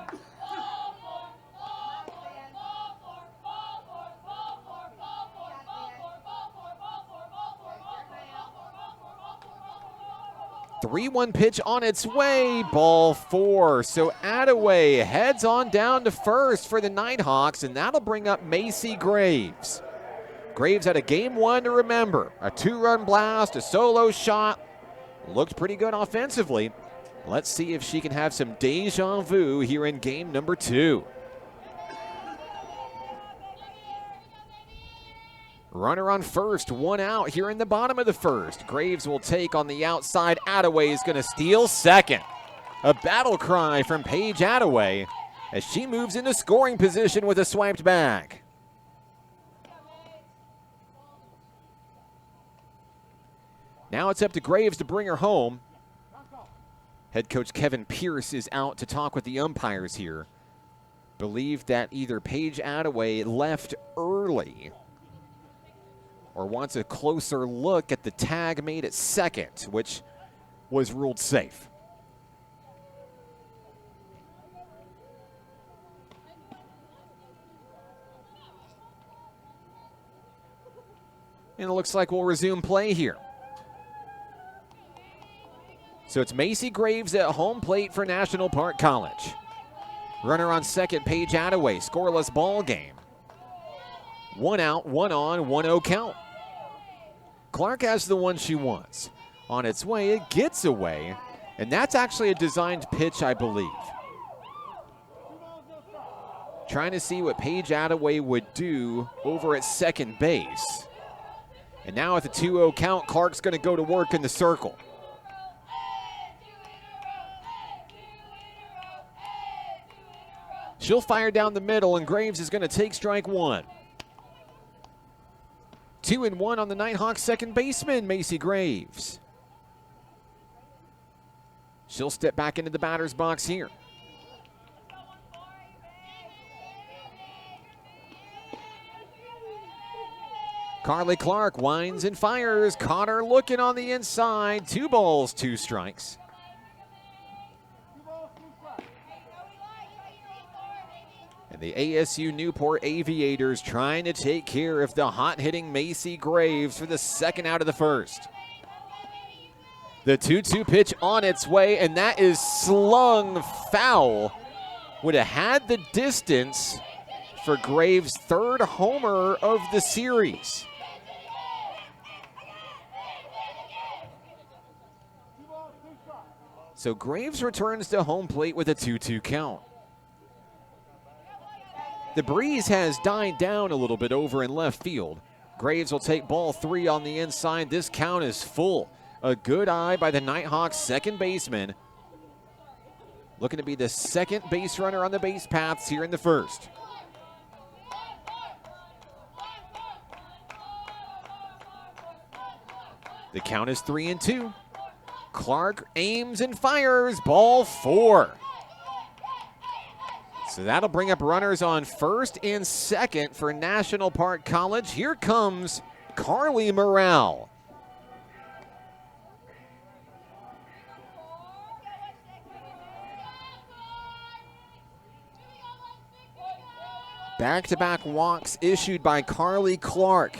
3-1 pitch on its way, ball 4. So Attaway heads on down to first for the Nighthawks, and that'll bring up Macy Graves. Graves had a game 1 to remember. A 2-run blast, a solo shot. Looked pretty good offensively. Let's see if she can have some deja vu here in game number 2. Runner on first, 1 out here in the bottom of the first. Graves will take on the outside. Attaway is going to steal second. A battle cry from Paige Attaway as she moves into scoring position with a swiped bag. Now it's up to Graves to bring her home. Head coach Kevin Pierce is out to talk with the umpires here. Believe that either Paige Attaway left early or wants a closer look at the tag made at second, which was ruled safe. And it looks like we'll resume play here. So it's Macy Graves at home plate for National Park College. Runner on second, Paige Attaway, scoreless ball game. 1 out, 1 on, 1-0 count. Clark has the one she wants. On its way, it gets away, and that's actually a designed pitch, I believe. Trying to see what Paige Attaway would do over at second base. And now at the 2-0 count, Clark's going to go to work in the circle. She'll fire down the middle, and Graves is going to take strike 1. 2-1 on the Nighthawks second baseman, Macy Graves. She'll step back into the batter's box here. Carly Clark winds and fires. Caught her looking on the inside. 2 balls, 2 strikes. And the ASU-Newport Aviators trying to take care of the hot-hitting Macy Graves for the 2nd out of the 1st. The 2-2 pitch on its way, and that is slung foul. Would have had the distance for Graves' 3rd homer of the series. So Graves returns to home plate with a 2-2 count. The breeze has died down a little bit over in left field. Graves will take ball 3 on the inside. This count is full. A good eye by the Nighthawks second baseman. Looking to be the 2nd base runner on the base paths here in the 1st. The count is 3-2. Clark aims and fires, ball 4. So that'll bring up runners on 1st and 2nd for National Park College. Here comes Carly Morale. Back-to-back walks issued by Carly Clark.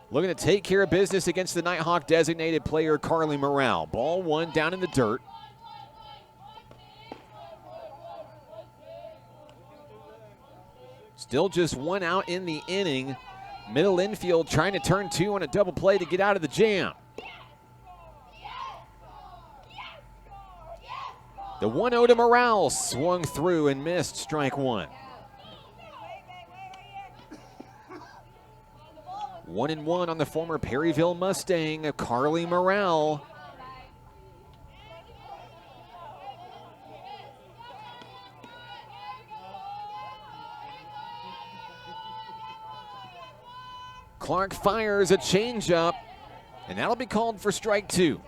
Looking to take care of business against the Nighthawk designated player Carly Morale. Ball 1 down in the dirt. Still just 1 out in the inning. Middle infield trying to turn 2 on a double play to get out of the jam. The 1-0 to Morale, swung through and missed, strike 1. 1-1 on the former Perryville Mustang, Carly Morale. Clark fires a changeup, and that'll be called for strike 2.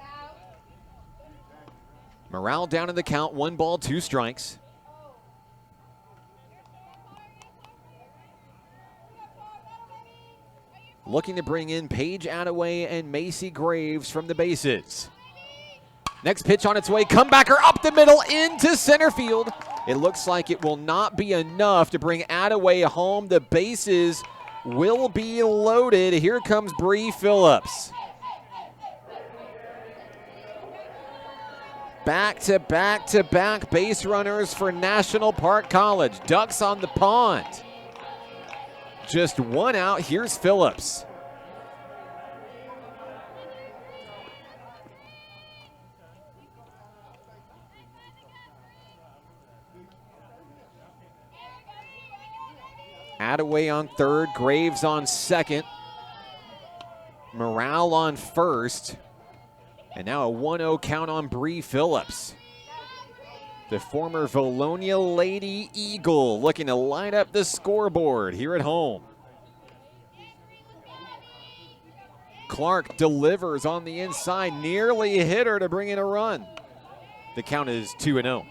Morale down in the count, 1 ball, 2 strikes. Looking to bring in Paige Attaway and Macy Graves from the bases. Next pitch on its way, comebacker up the middle into center field. It looks like it will not be enough to bring Attaway home. The bases will be loaded. Here comes Bree Phillips. Back-to-back-to-back base runners for National Park College. Ducks on the pond. Just 1 out. Here's Phillips. Attaway on 3rd, Graves on 2nd, Morale on 1st, and now a 1-0 count on Bree Phillips. The former Valonia Lady Eagle looking to light up the scoreboard here at home. Clark delivers on the inside, nearly hit her to bring in a run. The count is 2-0.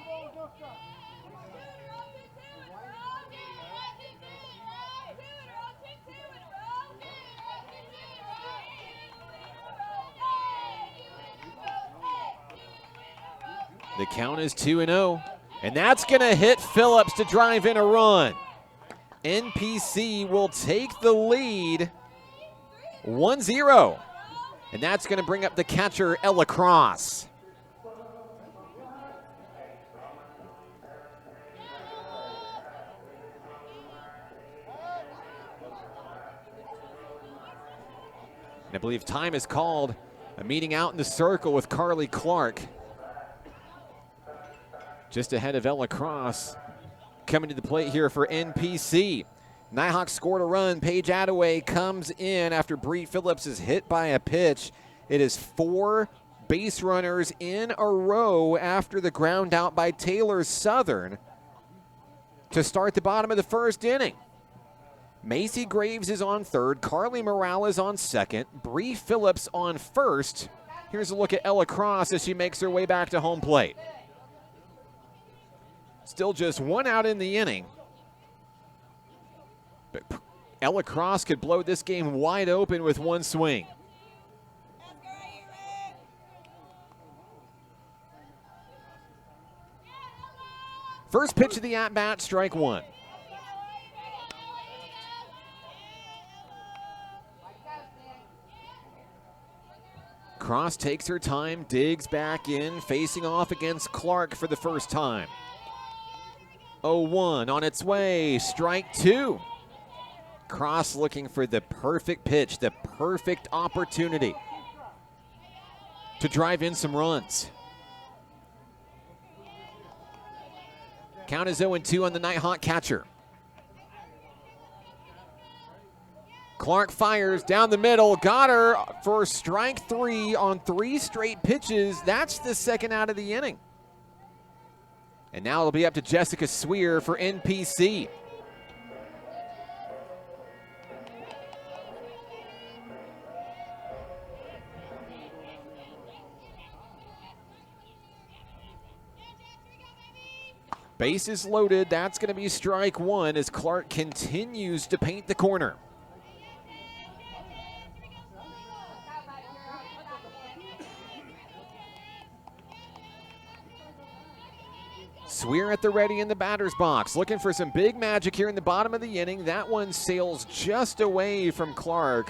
The count is 2-0, and that's going to hit Phillips to drive in a run. NPC will take the lead 1-0, and that's going to bring up the catcher, Ella Cross. And I believe time is called. A meeting out in the circle with Carly Clark. Just ahead of Ella Cross coming to the plate here for NPC. Nighthawks scored a run. Paige Attaway comes in after Bree Phillips is hit by a pitch. It is 4 base runners in a row after the ground out by Taylor Southern to start the bottom of the 1st inning. Macy Graves is on 3rd. Carly Morale is on 2nd. Bree Phillips on 1st. Here's a look at Ella Cross as she makes her way back to home plate. Still just one out in the inning. But Ella Cross could blow this game wide open with one swing. First pitch of the at-bat, strike one. Cross takes her time, digs back in, facing off against Clark for the first time. 0-1 on its way, strike two. Cross looking for the perfect pitch, the perfect opportunity to drive in some runs. Count is 0-2 on the Nighthawk catcher. Clark fires down the middle, got her for strike three on 3 straight pitches. That's the second out of the inning. And now it'll be up to Jessica Sweer for NPC. Bases loaded, that's going to be strike one as Clark continues to paint the corner. Sweer at the ready in the batter's box, looking for some big magic here in the bottom of the inning. That one sails just away from Clark,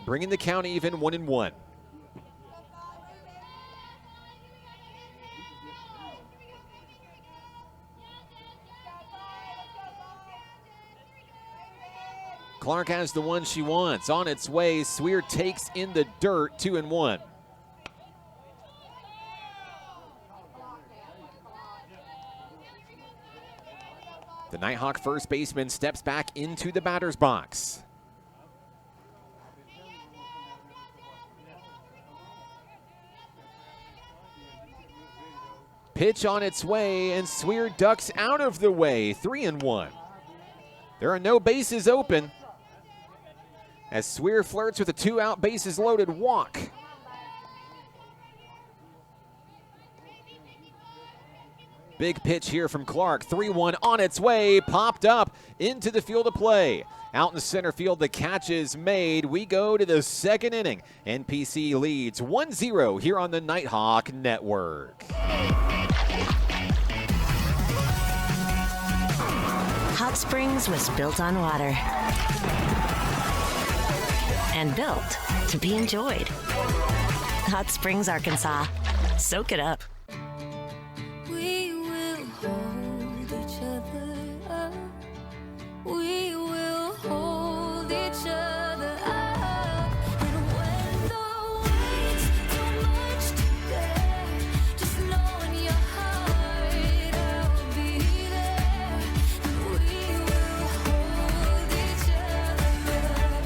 bringing the count even 1-1. Clark has the one she wants. On its way, Sweer takes in the dirt, 2-1. The Nighthawk first baseman steps back into the batter's box. Pitch on its way, and Sweer ducks out of the way, 3-1. There are no bases open as Sweer flirts with a 2-out bases loaded walk. Big pitch here from Clark, 3-1 on its way, popped up into the field of play. Out in center field, the catch is made. We go to the second inning. NPC leads 1-0 here on the Nighthawk Network. Hot Springs was built on water and built to be enjoyed. Hot Springs, Arkansas. Soak it up. We will hold each other up. We will hold each other up. And when the weight's too much to bear, just know in your heart I'll be there. And we will hold each other up.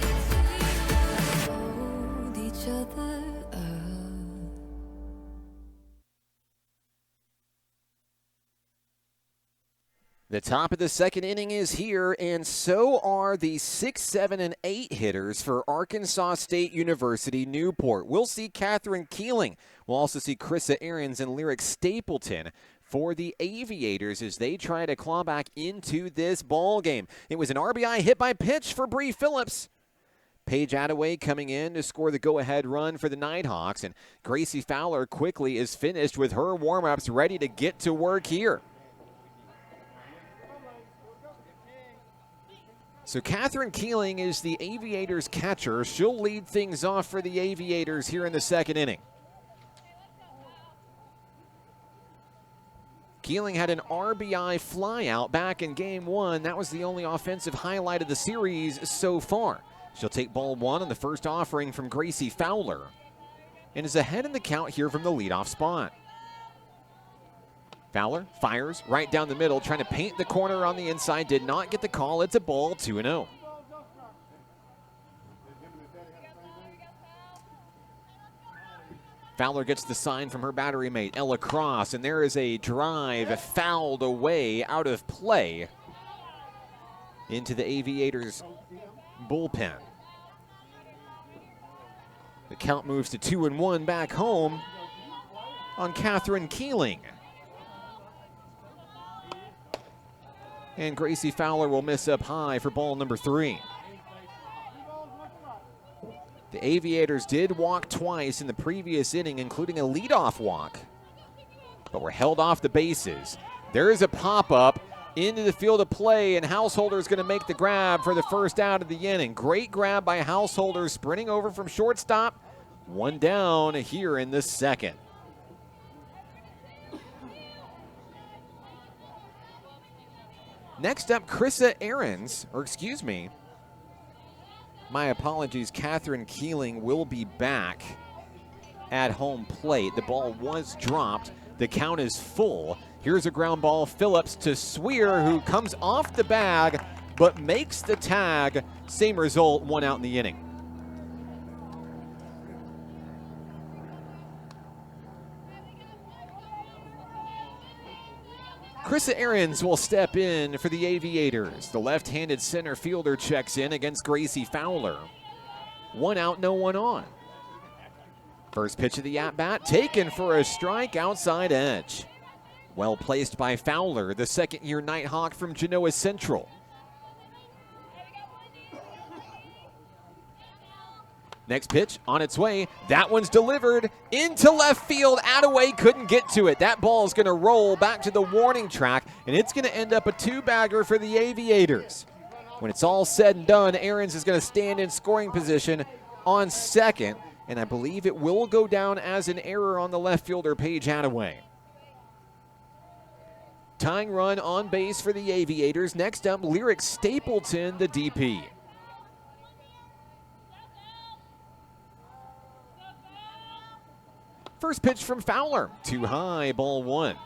We will hold each other up. The top of the second inning is here, and so are the 6, 7, and 8 hitters for Arkansas State University Newport. We'll see Catherine Keeling. We'll also see Krissa Aarons and Lyric Stapleton for the Aviators as they try to claw back into this ball game. It was an RBI hit by pitch for Bree Phillips. Paige Attaway coming in to score the go-ahead run for the Nighthawks, and Gracie Fowler quickly is finished with her warm-ups ready to get to work here. So Catherine Keeling is the Aviators catcher. She'll lead things off for the Aviators here in the second inning. Keeling had an RBI flyout back in game one. That was the only offensive highlight of the series so far. She'll take ball one on the first offering from Gracie Fowler and is ahead in the count here from the leadoff spot. Fowler fires right down the middle, trying to paint the corner on the inside. Did not get the call. It's a ball, 2-0. Fowler gets the sign from her battery mate, Ella Cross, and there is a drive fouled away out of play into the Aviators bullpen. The count moves to 2-1 back home on Catherine Keeling. And Gracie Fowler will miss up high for ball number 3. The Aviators did walk twice in the previous inning, including a leadoff walk, but were held off the bases. There is a pop-up into the field of play, and Householder is going to make the grab for the first out of the inning. Great grab by Householder, sprinting over from shortstop. One down here in the second. Next up, Krissa Ahrens, my apologies, Catherine Keeling will be back at home plate. The ball was dropped. The count is full. Here's a ground ball. Phillips to Swear, who comes off the bag but makes the tag. Same result, one out in the inning. Krissa Ahrens will step in for the Aviators. The left-handed center fielder checks in against Gracie Fowler. One out, no one on. First pitch of the at-bat, taken for a strike outside edge. Well placed by Fowler, the second-year Nighthawk from Genoa Central. Next pitch on its way. That one's delivered into left field. Attaway couldn't get to it. That ball is going to roll back to the warning track, and it's going to end up a two-bagger for the Aviators. When it's all said and done, Ahrens is going to stand in scoring position on second, and I believe it will go down as an error on the left fielder, Paige Attaway. Tying run on base for the Aviators. Next up, Lyric Stapleton, the DP. First pitch from Fowler, too high, ball one.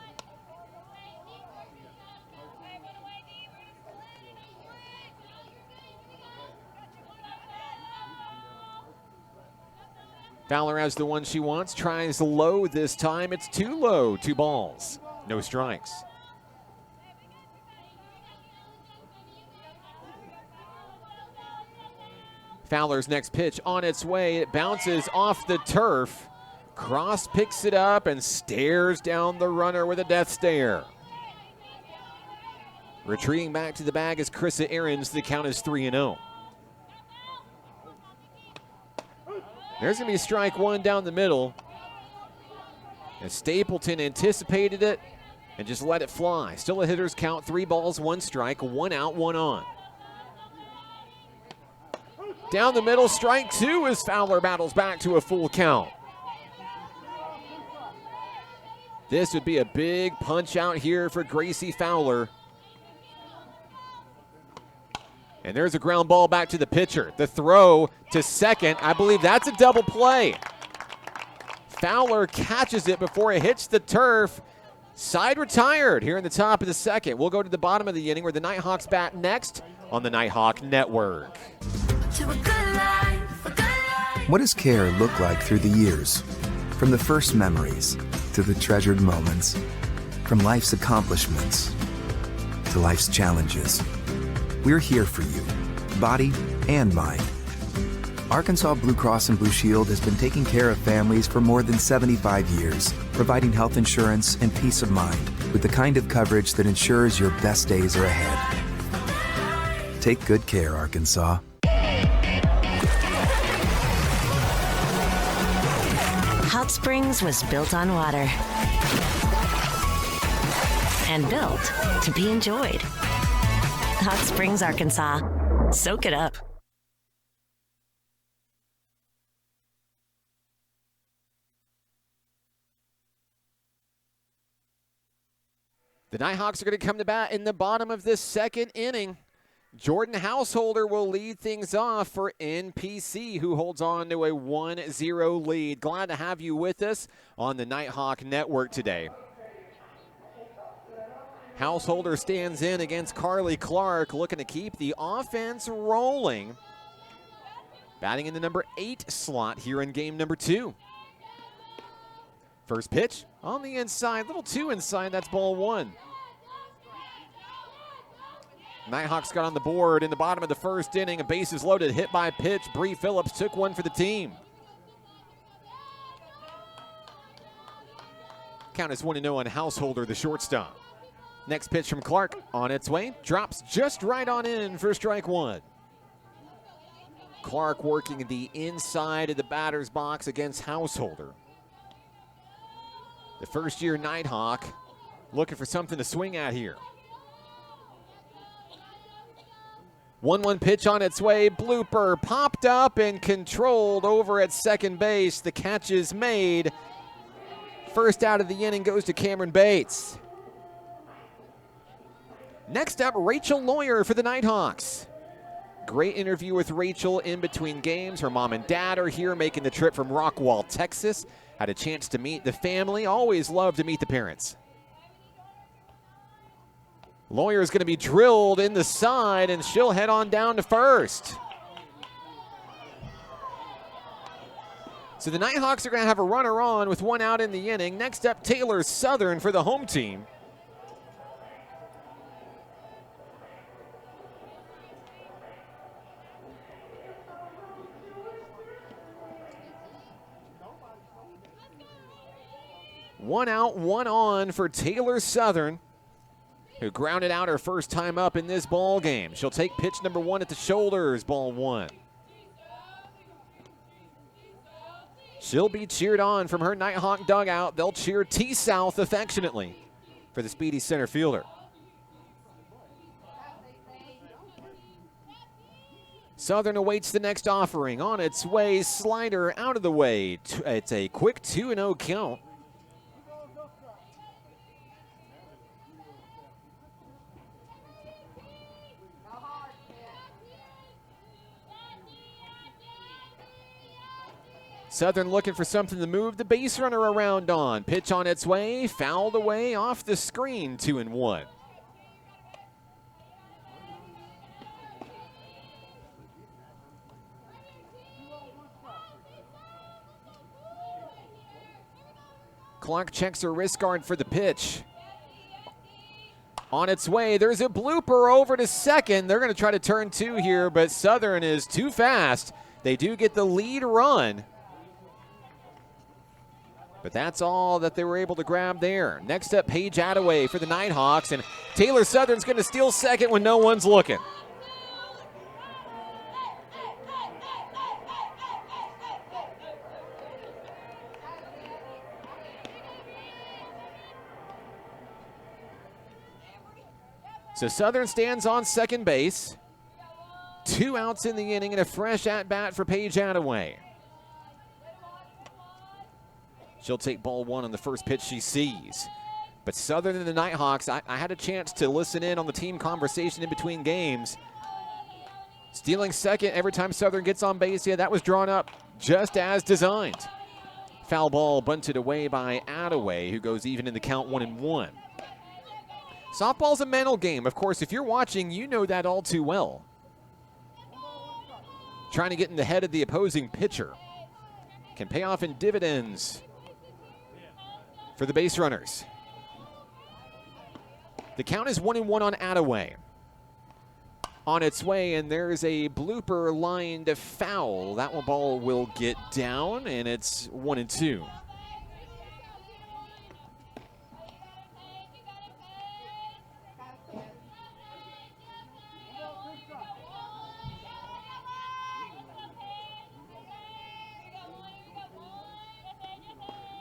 Fowler has the one she wants, tries low this time. It's too low, 2 balls, no strikes. Fowler's next pitch on its way. It bounces off the turf. Cross picks it up and stares down the runner with a death stare. Retreating back to the bag is Krissa Ahrens. The count is 3-0. There's going to be strike one down the middle. And Stapleton anticipated it and just let it fly. Still a hitter's count, 3 balls, 1 strike, 1 out, 1 on. Down the middle, strike 2 as Fowler battles back to a full count. This would be a big punch out here for Gracie Fowler. And there's a ground ball back to the pitcher. The throw to second. I believe that's a double play. Fowler catches it before it hits the turf. Side retired here in the top of the second. We'll go to the bottom of the inning where the Nighthawks bat next on the Nighthawk Network. What does care look like through the years? From the first memories to the treasured moments, from life's accomplishments to life's challenges. We're here for you, body and mind. Arkansas Blue Cross and Blue Shield has been taking care of families for more than 75 years, providing health insurance and peace of mind with the kind of coverage that ensures your best days are ahead. Take good care, Arkansas. Hot Springs was built on water and built to be enjoyed. Hot Springs, Arkansas. Soak it up. The Nighthawks are going to come to bat in the bottom of this second inning. Jordan Householder will lead things off for NPC, who holds on to a 1-0 lead. Glad to have you with us on the Nighthawk Network today. Householder stands in against Carly Clark, looking to keep the offense rolling. Batting in the number 8 slot here in game number 2. First pitch on the inside, little too inside, that's ball 1. Nighthawks got on the board in the bottom of the first inning. A bases loaded, hit by pitch. Bree Phillips took one for the team. Count is 1-0 on Householder, the shortstop. Next pitch from Clark on its way. Drops just right on in for strike one. Clark working the inside of the batter's box against Householder. The first-year Nighthawk looking for something to swing at here. 1-1 pitch on its way. Blooper popped up and controlled over at second base. The catch is made. First out of the inning goes to Cameron Bates. Next up, Rachel Lawyer for the Nighthawks. Great interview with Rachel in between games. Her mom and dad are here making the trip from Rockwall, Texas. Had a chance to meet the family. Always love to meet the parents. Lawyer is going to be drilled in the side, and she'll head on down to first. So the Nighthawks are going to have a runner on with one out in the inning. Next up, Taylor Southern for the home team. One out, one on for Taylor Southern, who grounded out her first time up in this ball game. She'll take pitch number one at the shoulders, ball one. She'll be cheered on from her Nighthawk dugout. They'll cheer T-South affectionately for the speedy center fielder. Southern awaits the next offering. On its way, slider out of the way. It's a quick 2-0 count. Southern looking for something to move the base runner around on. Pitch on its way, fouled away off the screen, 2-1. Clark checks her wrist guard for the pitch. On its way, there's a blooper over to second. They're going to try to turn two here, but Southern is too fast. They do get the lead run. But that's all that they were able to grab there. Next up, Paige Attaway for the Nighthawks, and Taylor Southern's going to steal second when no one's looking. So Southern stands on second base. 2 outs in the inning and a fresh at-bat for Paige Attaway. She'll take ball one on the first pitch she sees. But Southern and the Nighthawks, I had a chance to listen in on the team conversation in between games. Stealing second every time Southern gets on base. Yeah, that was drawn up just as designed. Foul ball bunted away by Attaway, who goes even in the count 1-1. Softball's a mental game. Of course, if you're watching, you know that all too well. Trying to get in the head of the opposing pitcher can pay off in dividends for the base runners. The count is 1-1 on Attaway. On its way, and there's a blooper lined foul. That one ball will get down, and it's 1-2.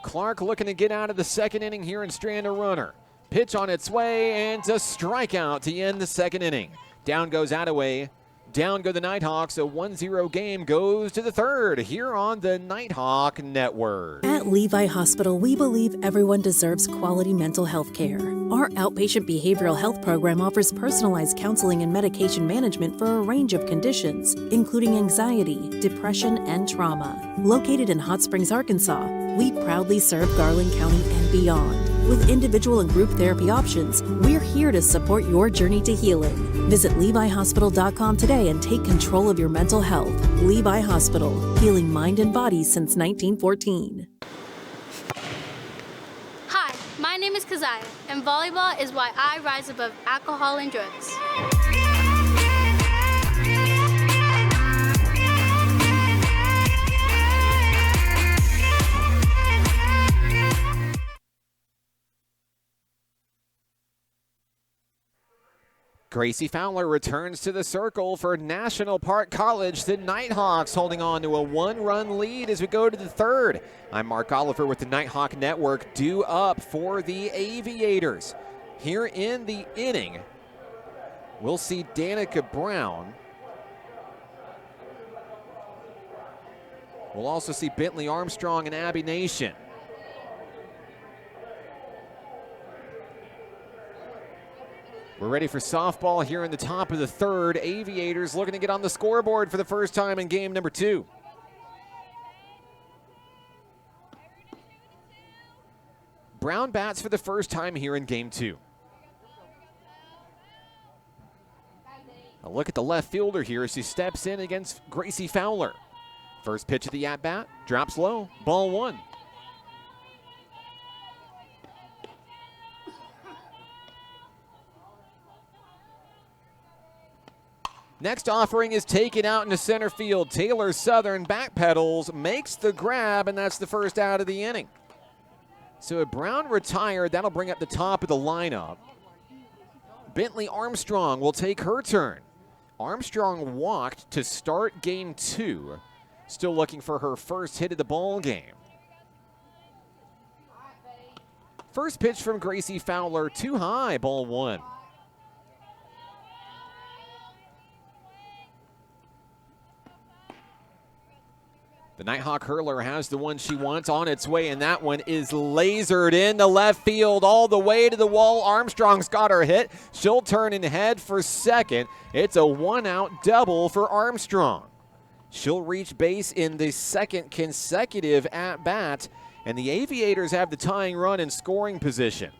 Clark looking to get out of the second inning here and strand a runner. Pitch on its way, and a strikeout to end the second inning. Down goes Attaway. Down go the Nighthawks. A 1-0 game goes to the third here on the Nighthawk Network. At Levi Hospital, we believe everyone deserves quality mental health care. Our outpatient behavioral health program offers personalized counseling and medication management for a range of conditions, including anxiety, depression, and trauma. Located in Hot Springs, Arkansas, we proudly serve Garland County and beyond. With individual and group therapy options, we're here to support your journey to healing. Visit LeviHospital.com today and take control of your mental health. Levi Hospital, healing mind and body since 1914. Hi, my name is Keziah, and volleyball is why I rise above alcohol and drugs. Gracie Fowler returns to the circle for National Park College. The Nighthawks holding on to a 1-run lead as we go to the third. I'm Mark Oliver with the Nighthawk Network, due up for the Aviators. Here in the inning, we'll see Danica Brown. We'll also see Bentley Armstrong and Abby Nation. We're ready for softball here in the top of the third. Aviators looking to get on the scoreboard for the first time in game number 2. Brown bats for the first time here in game 2. A look at the left fielder here as she steps in against Gracie Fowler. First pitch of the at-bat, drops low, ball 1. Next offering is taken out into center field. Taylor Southern backpedals, makes the grab, and that's the first out of the inning. So if Brown retired, that'll bring up the top of the lineup. Bentley Armstrong will take her turn. Armstrong walked to start game 2. Still looking for her first hit of the ball game. First pitch from Gracie Fowler, too high, ball 1. The Nighthawk hurler has the one she wants on its way, and that one is lasered into left field all the way to the wall. Armstrong's got her hit. She'll turn and head for second. It's a 1-out double for Armstrong. She'll reach base in the second consecutive at-bat, and the Aviators have the tying run in scoring position.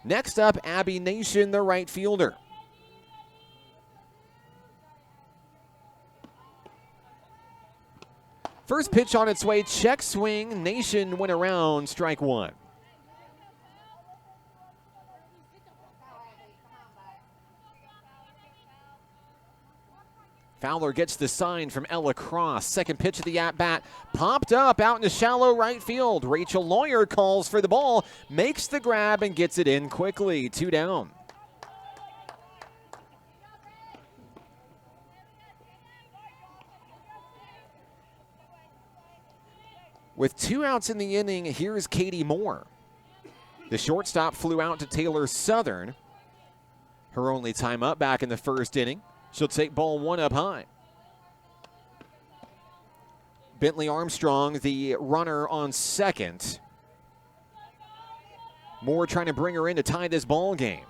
Next up, Abby Nation, the right fielder. First pitch on its way, check swing. Nation went around, strike 1. Fowler gets the sign from Ella Cross. Second pitch of the at-bat, popped up out into shallow right field. Rachel Lawyer calls for the ball, makes the grab and gets it in quickly. 2 down. With 2 outs in the inning, here's Katie Moore. The shortstop flew out to Taylor Southern. Her only time up back in the first inning. She'll take ball 1 up high. Bentley Armstrong, the runner on second. Moore trying to bring her in to tie this ball game.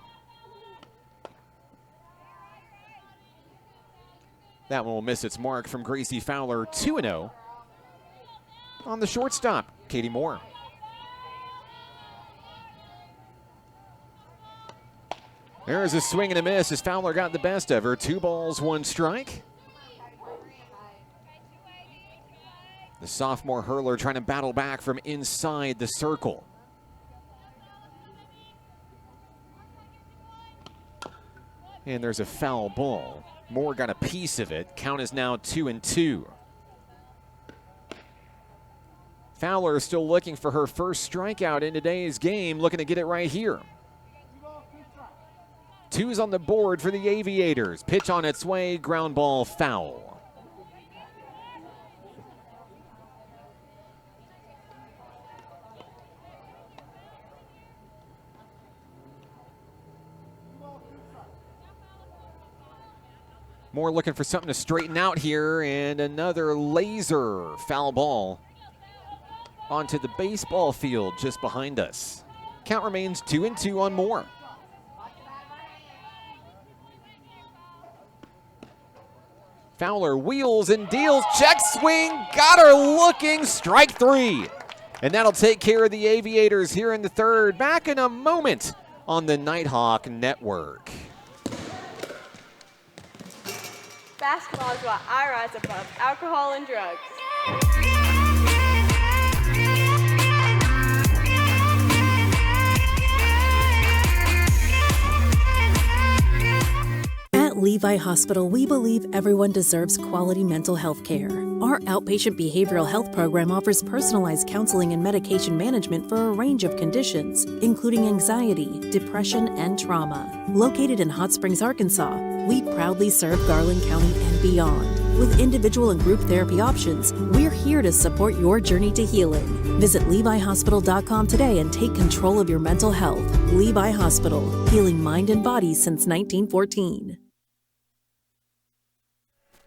That one will miss its mark from Gracie Fowler, 2-0. On the shortstop, Katie Moore. There's a swing and a miss as Fowler got the best of her. 2 balls, 1 strike. The sophomore hurler trying to battle back from inside the circle. And there's a foul ball. Moore got a piece of it. Count is now 2-2. Fowler is still looking for her first strikeout in today's game, looking to get it right here. 2's on the board for the Aviators. Pitch on its way, ground ball foul. Moore looking for something to straighten out here, and another laser foul ball onto the baseball field just behind us. Count remains 2-2 on Moore. Fowler wheels and deals, check swing, got her looking, strike 3. And that'll take care of the Aviators here in the third. Back in a moment on the Nighthawk Network. Basketball is why I rise above alcohol and drugs. At Levi Hospital, we believe everyone deserves quality mental health care. Our outpatient behavioral health program offers personalized counseling and medication management for a range of conditions, including anxiety, depression, and trauma. Located in Hot Springs, Arkansas, we proudly serve Garland County and beyond. With individual and group therapy options, we're here to support your journey to healing. Visit LeviHospital.com today and take control of your mental health. Levi Hospital, healing mind and body since 1914.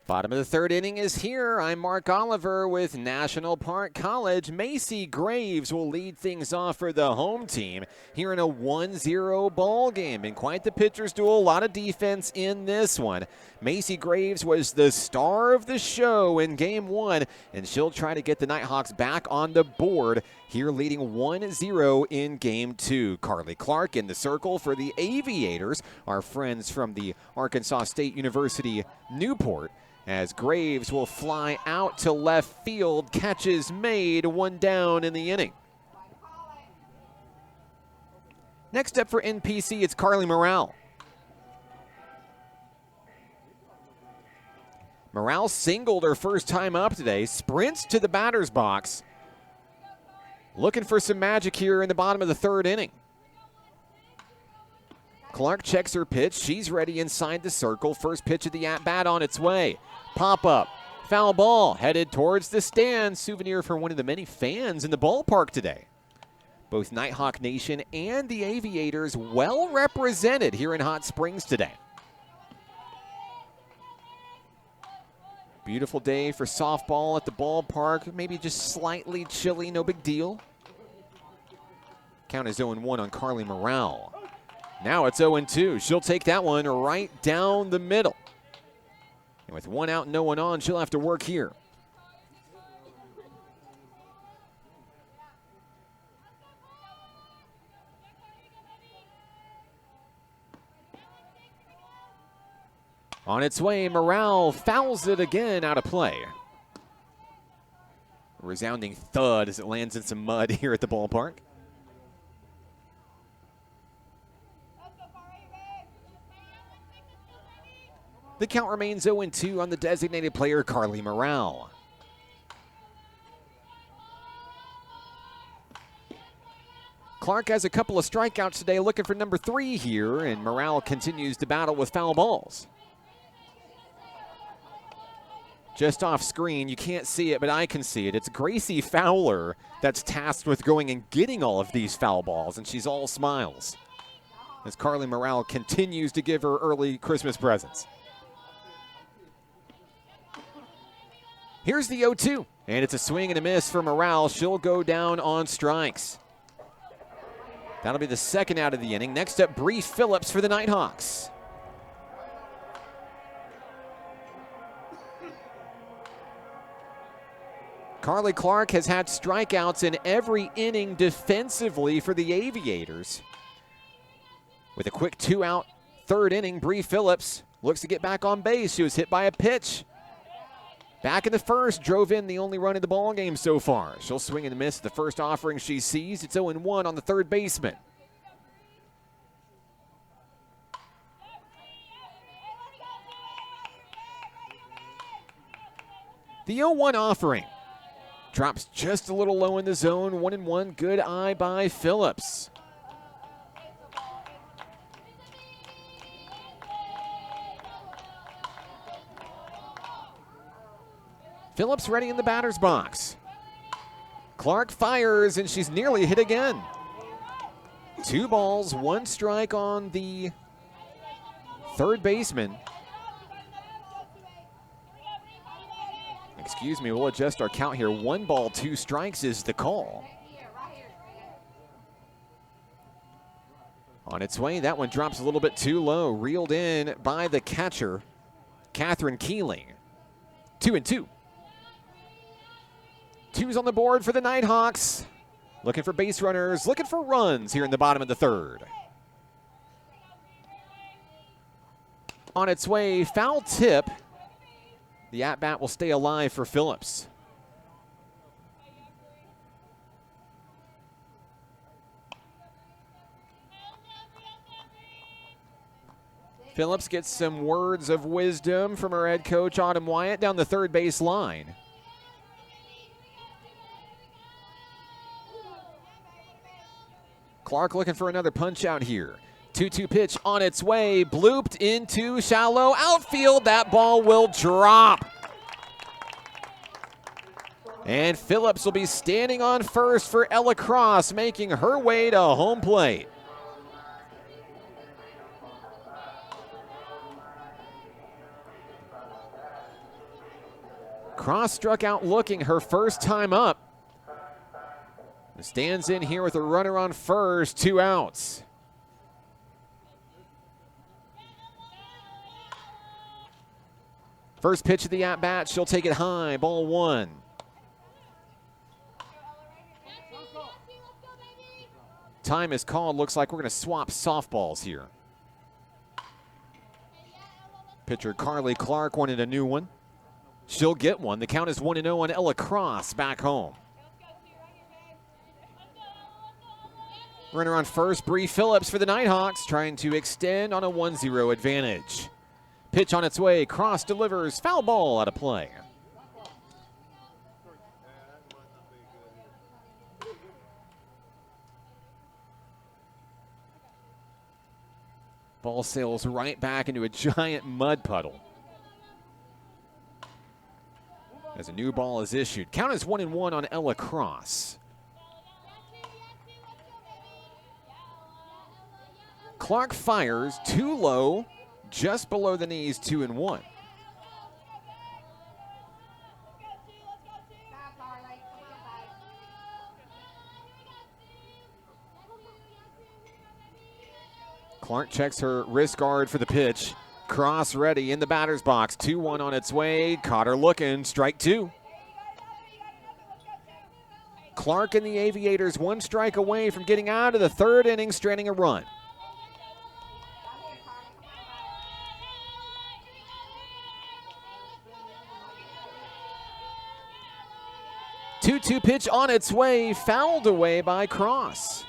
Bottom of the third inning is here. I'm Mark Oliver with National Park College. Macy Graves will lead things off for the home team here in a 1-0 ball game. And quite the pitchers do a lot of defense in this one. Macy Graves was the star of the show in game one, and she'll try to get the Nighthawks back on the board here leading 1-0 in game two. Carly Clark in the circle for the Aviators, our friends from the Arkansas State University Newport, as Graves will fly out to left field. Catches made, one down in the inning. Next up for NPC, it's Carly Morale. Morale singled her first time up today, sprints to the batter's box. Looking for some magic here in the bottom of the third inning. Clark checks her pitch. She's ready inside the circle. First pitch of the at-bat on its way. Pop up. Foul ball headed towards the stand. Souvenir for one of the many fans in the ballpark today. Both Nighthawk Nation and the Aviators well represented here in Hot Springs today. Beautiful day for softball at the ballpark. Maybe just slightly chilly, no big deal. Count is 0-1 on Carly Morale. Now it's 0-2. She'll take that one right down the middle. And with one out and no one on, she'll have to work here. On its way, Morale fouls it again out of play. A resounding thud as it lands in some mud here at the ballpark. The count remains 0-2 on the designated player, Carly Morale. Clark has a couple of strikeouts today, looking for number 3 here, and Morale continues to battle with foul balls. Just off screen, you can't see it, but I can see it. It's Gracie Fowler that's tasked with going and getting all of these foul balls, and she's all smiles as Carly Morale continues to give her early Christmas presents. Here's the 0-2, and it's a swing and a miss for Morale. She'll go down on strikes. That'll be the second out of the inning. Next up, Bree Phillips for the Nighthawks. Carly Clark has had strikeouts in every inning defensively for the Aviators. With a quick 2-out third inning, Bree Phillips looks to get back on base. She was hit by a pitch. Back in the first, drove in the only run of the ball game so far. She'll swing and miss the first offering she sees. It's 0-1 on the third baseman. The 0-1 offering drops just a little low in the zone. 1-1, good eye by Phillips. Phillips ready in the batter's box. Clark fires, and she's nearly hit again. 2 balls, 1 strike on the third baseman. Excuse me, we'll adjust our count here. 1 ball, 2 strikes is the call. On its way, that one drops a little bit too low. Reeled in by the catcher, Catherine Keeling. 2-2. 2's on the board for the Nighthawks. Looking for base runners, looking for runs here in the bottom of the third. On its way, foul tip. The at-bat will stay alive for Phillips. Phillips gets some words of wisdom from her head coach, Autumn Wyatt, down the third base line. Clark looking for another punch out here. 2-2 pitch on its way, blooped into shallow outfield. That ball will drop. And Phillips will be standing on first for Ella Cross, making her way to home plate. Cross struck out looking her first time up. Stands in here with a runner on first, 2 outs. First pitch of the at-bat, she'll take it high, ball 1. Time is called. Looks like we're going to swap softballs here. Pitcher Carly Clark wanted a new one. She'll get one. The count is 1-0 on Ella Cross back home. Runner on first, Bree Phillips for the Nighthawks, trying to extend on a 1-0 advantage. Pitch on its way. Cross delivers. Foul ball out of play. Ball sails right back into a giant mud puddle. As a new ball is issued. Count is 1-1 on Ella Cross. Clark fires too low, just below the knees, 2-1. Clark checks her wrist guard for the pitch. Cross ready in the batter's box. 2-1 on its way. Caught her looking. Strike 2. Clark and the Aviators 1 strike away from getting out of the 3rd inning, stranding a run. Two pitch on its way, fouled away by Cross.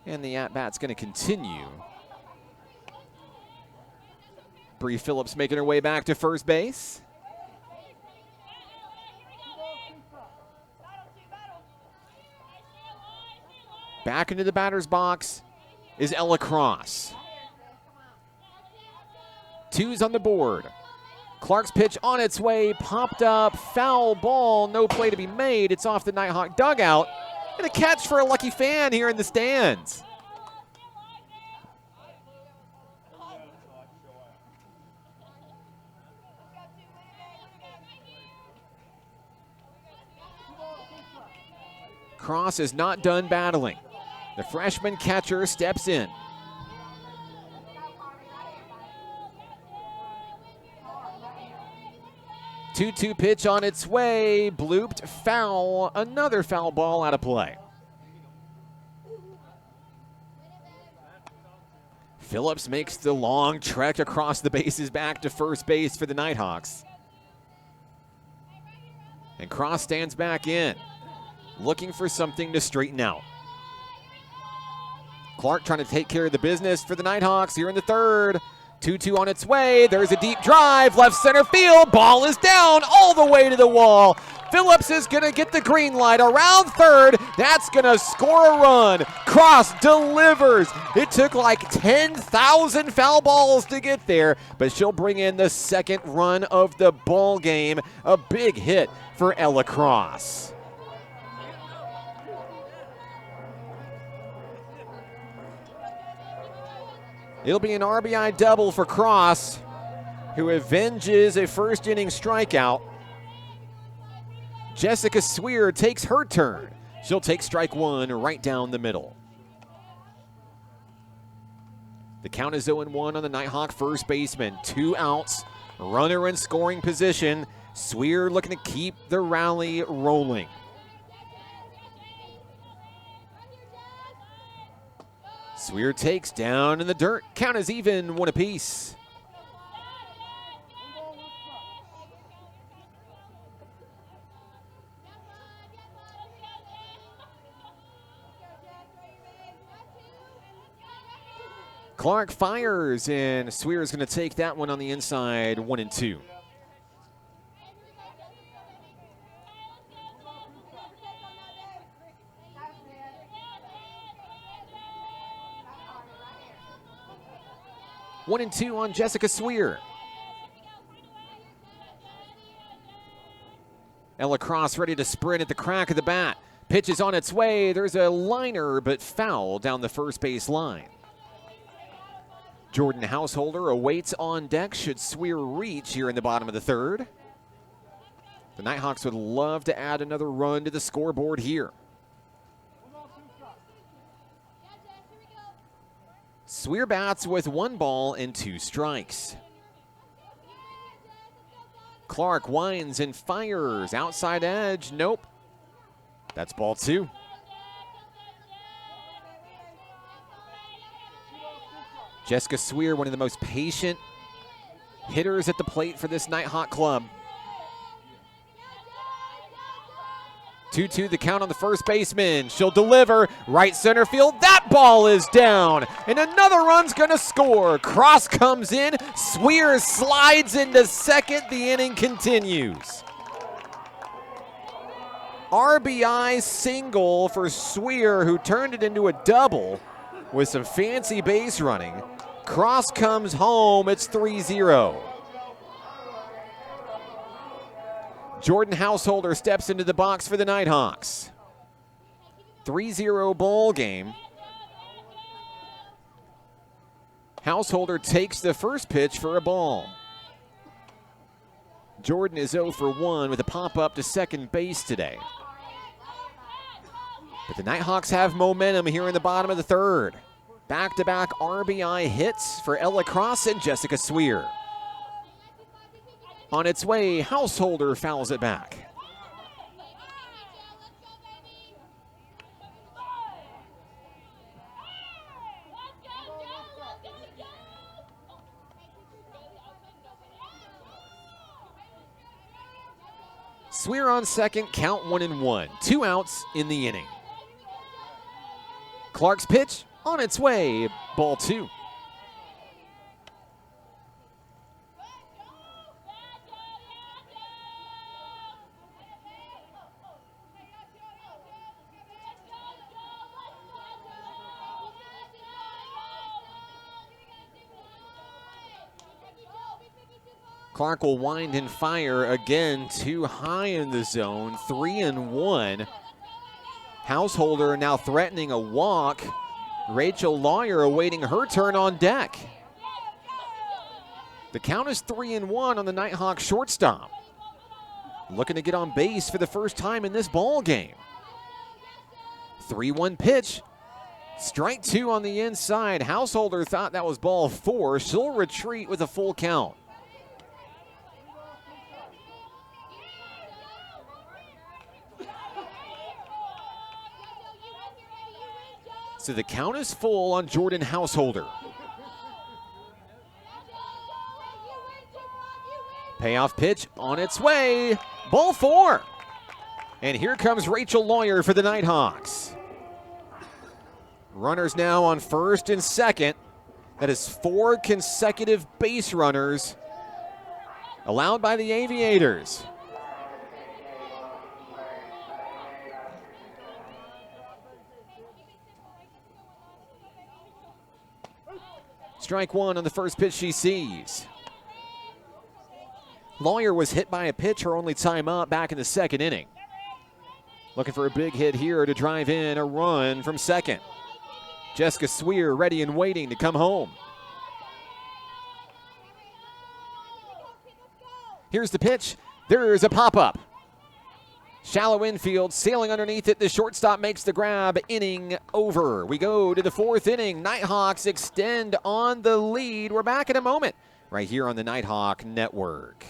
And the at-bat's going to continue. Bree Phillips making her way back to first base. Back into the batter's box is Ella Cross. 2's on the board. Clark's pitch on its way, popped up, foul ball, no play to be made. It's off the Nighthawk dugout. And a catch for a lucky fan here in the stands. Cross is not done battling. The freshman catcher steps in. Two pitch on its way, blooped, foul, another foul ball out of play. Phillips makes the long trek across the bases back to first base for the Nighthawks. And Cross stands back in, looking for something to straighten out. Clark trying to take care of the business for the Nighthawks here in the 3rd. 2-2 on its way. There's a deep drive, left center field. Ball is down all the way to the wall. Phillips is going to get the green light around 3rd. That's going to score a run. Cross delivers. It took like 10,000 foul balls to get there, but she'll bring in the 2nd run of the ball game. A big hit for Ella Cross. It'll be an RBI double for Cross, who avenges a first inning strikeout. Jessica Sweer takes her turn. She'll take strike 1 right down the middle. The count is 0-1 on the Nighthawk first baseman. 2 outs, runner in scoring position. Sweer looking to keep the rally rolling. Sweer takes down in the dirt. Count is even, 1 apiece. Clark fires, and Sweer is going to take that one on the inside, 1-2. 1-2 on Jessica Sweer. Ella Cross ready to sprint at the crack of the bat. Pitch is on its way. There's a liner, but foul down the first base line. Jordan Householder awaits on deck should Sweer reach here in the bottom of the third. The Nighthawks would love to add another run to the scoreboard here. Sweer bats with 1 ball and 2 strikes. Clark winds and fires. Outside edge. Nope. That's ball 2. Jessica Sweer, one of the most patient hitters at the plate for this Nighthawk club. 2-2 the count on the first baseman. She'll deliver. Right center field. That ball is down. And another run's going to score. Cross comes in. Sweer slides into second. The inning continues. RBI single for Sweer, who turned it into a double with some fancy base running. Cross comes home. It's 3-0. Jordan Householder steps into the box for the Nighthawks. 3-0 ball game. Householder takes the first pitch for a ball. Jordan is 0 for 1 with a pop-up to second base today. But the Nighthawks have momentum here in the bottom of the third. Back-to-back RBI hits for Ella Cross and Jessica Sweer. On its way, Householder fouls it back. Sweer on second, count 1-1. 2 outs in the inning. Clark's pitch on its way, ball 2. Clark will wind and fire again, too high in the zone, 3-1. Householder now threatening a walk. Rachel Lawyer awaiting her turn on deck. The count is 3-1 on the Nighthawk shortstop. Looking to get on base for the first time in this ball game. 3-1 pitch. Strike 2 on the inside. Householder thought that was ball 4. She'll retreat with a full count. So the count is full on Jordan Householder. Payoff pitch on its way. Ball 4. And here comes Rachel Lawyer for the Nighthawks. Runners now on first and second. That is 4 consecutive base runners allowed by the Aviators. Strike 1 on the first pitch she sees. Lawyer was hit by a pitch, her only time up back in the second inning. Looking for a big hit here to drive in a run from second. Jessica Sweer ready and waiting to come home. Here's the pitch. There's a pop-up. Shallow infield, sailing underneath it. The shortstop makes the grab. Inning over. We go to the 4th inning. Nighthawks extend on the lead. We're back in a moment right here on the Nighthawk Network.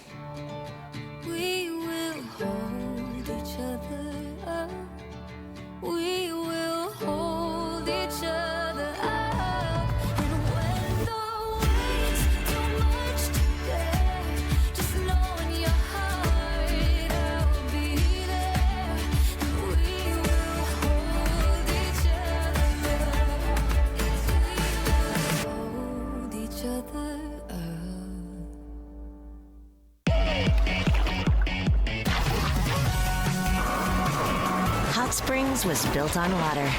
We will hold each other up. We will hold each other up. And when the weight's too much to bear, just know in your heart I'll be there. And we will hold each other up. We will hold each other up. Hot Springs was built on water.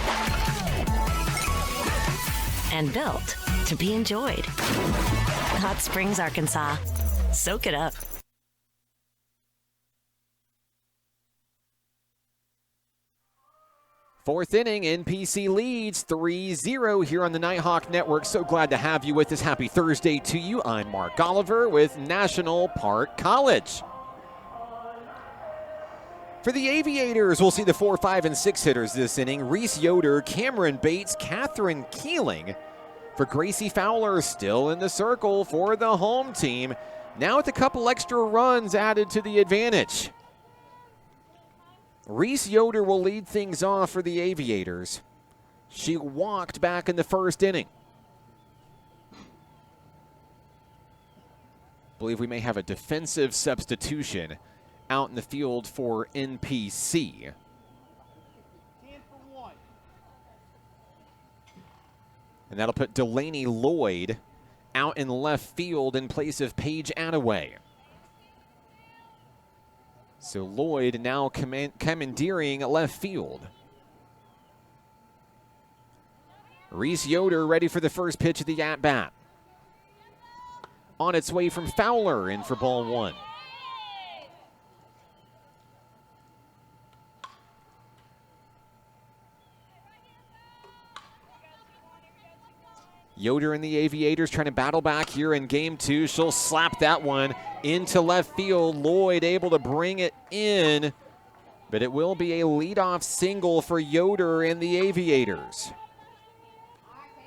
and built to be enjoyed. Hot Springs, Arkansas. Soak it up. Fourth inning, NPC leads 3-0 here on the Nighthawk Network. So glad to have you with us. Happy Thursday to you. I'm Mark Oliver with National Park College. For the Aviators, we'll see the 4, 5, and 6 hitters this inning. Reese Yoder, Cameron Bates, Catherine Keeling. For Gracie Fowler, still in the circle for the home team. Now with a couple extra runs added to the advantage. Reese Yoder will lead things off for the Aviators. She walked back in the first inning. Believe we may have a defensive substitution out in the field for NPC. And that'll put Delaney Lloyd out in left field in place of Paige Attaway. So Lloyd now commandeering left field. Reese Yoder ready for the first pitch of the at-bat. On its way from Fowler in for ball 1. Yoder and the Aviators trying to battle back here in game 2. She'll slap that one into left field. Lloyd able to bring it in, but it will be a leadoff single for Yoder and the Aviators.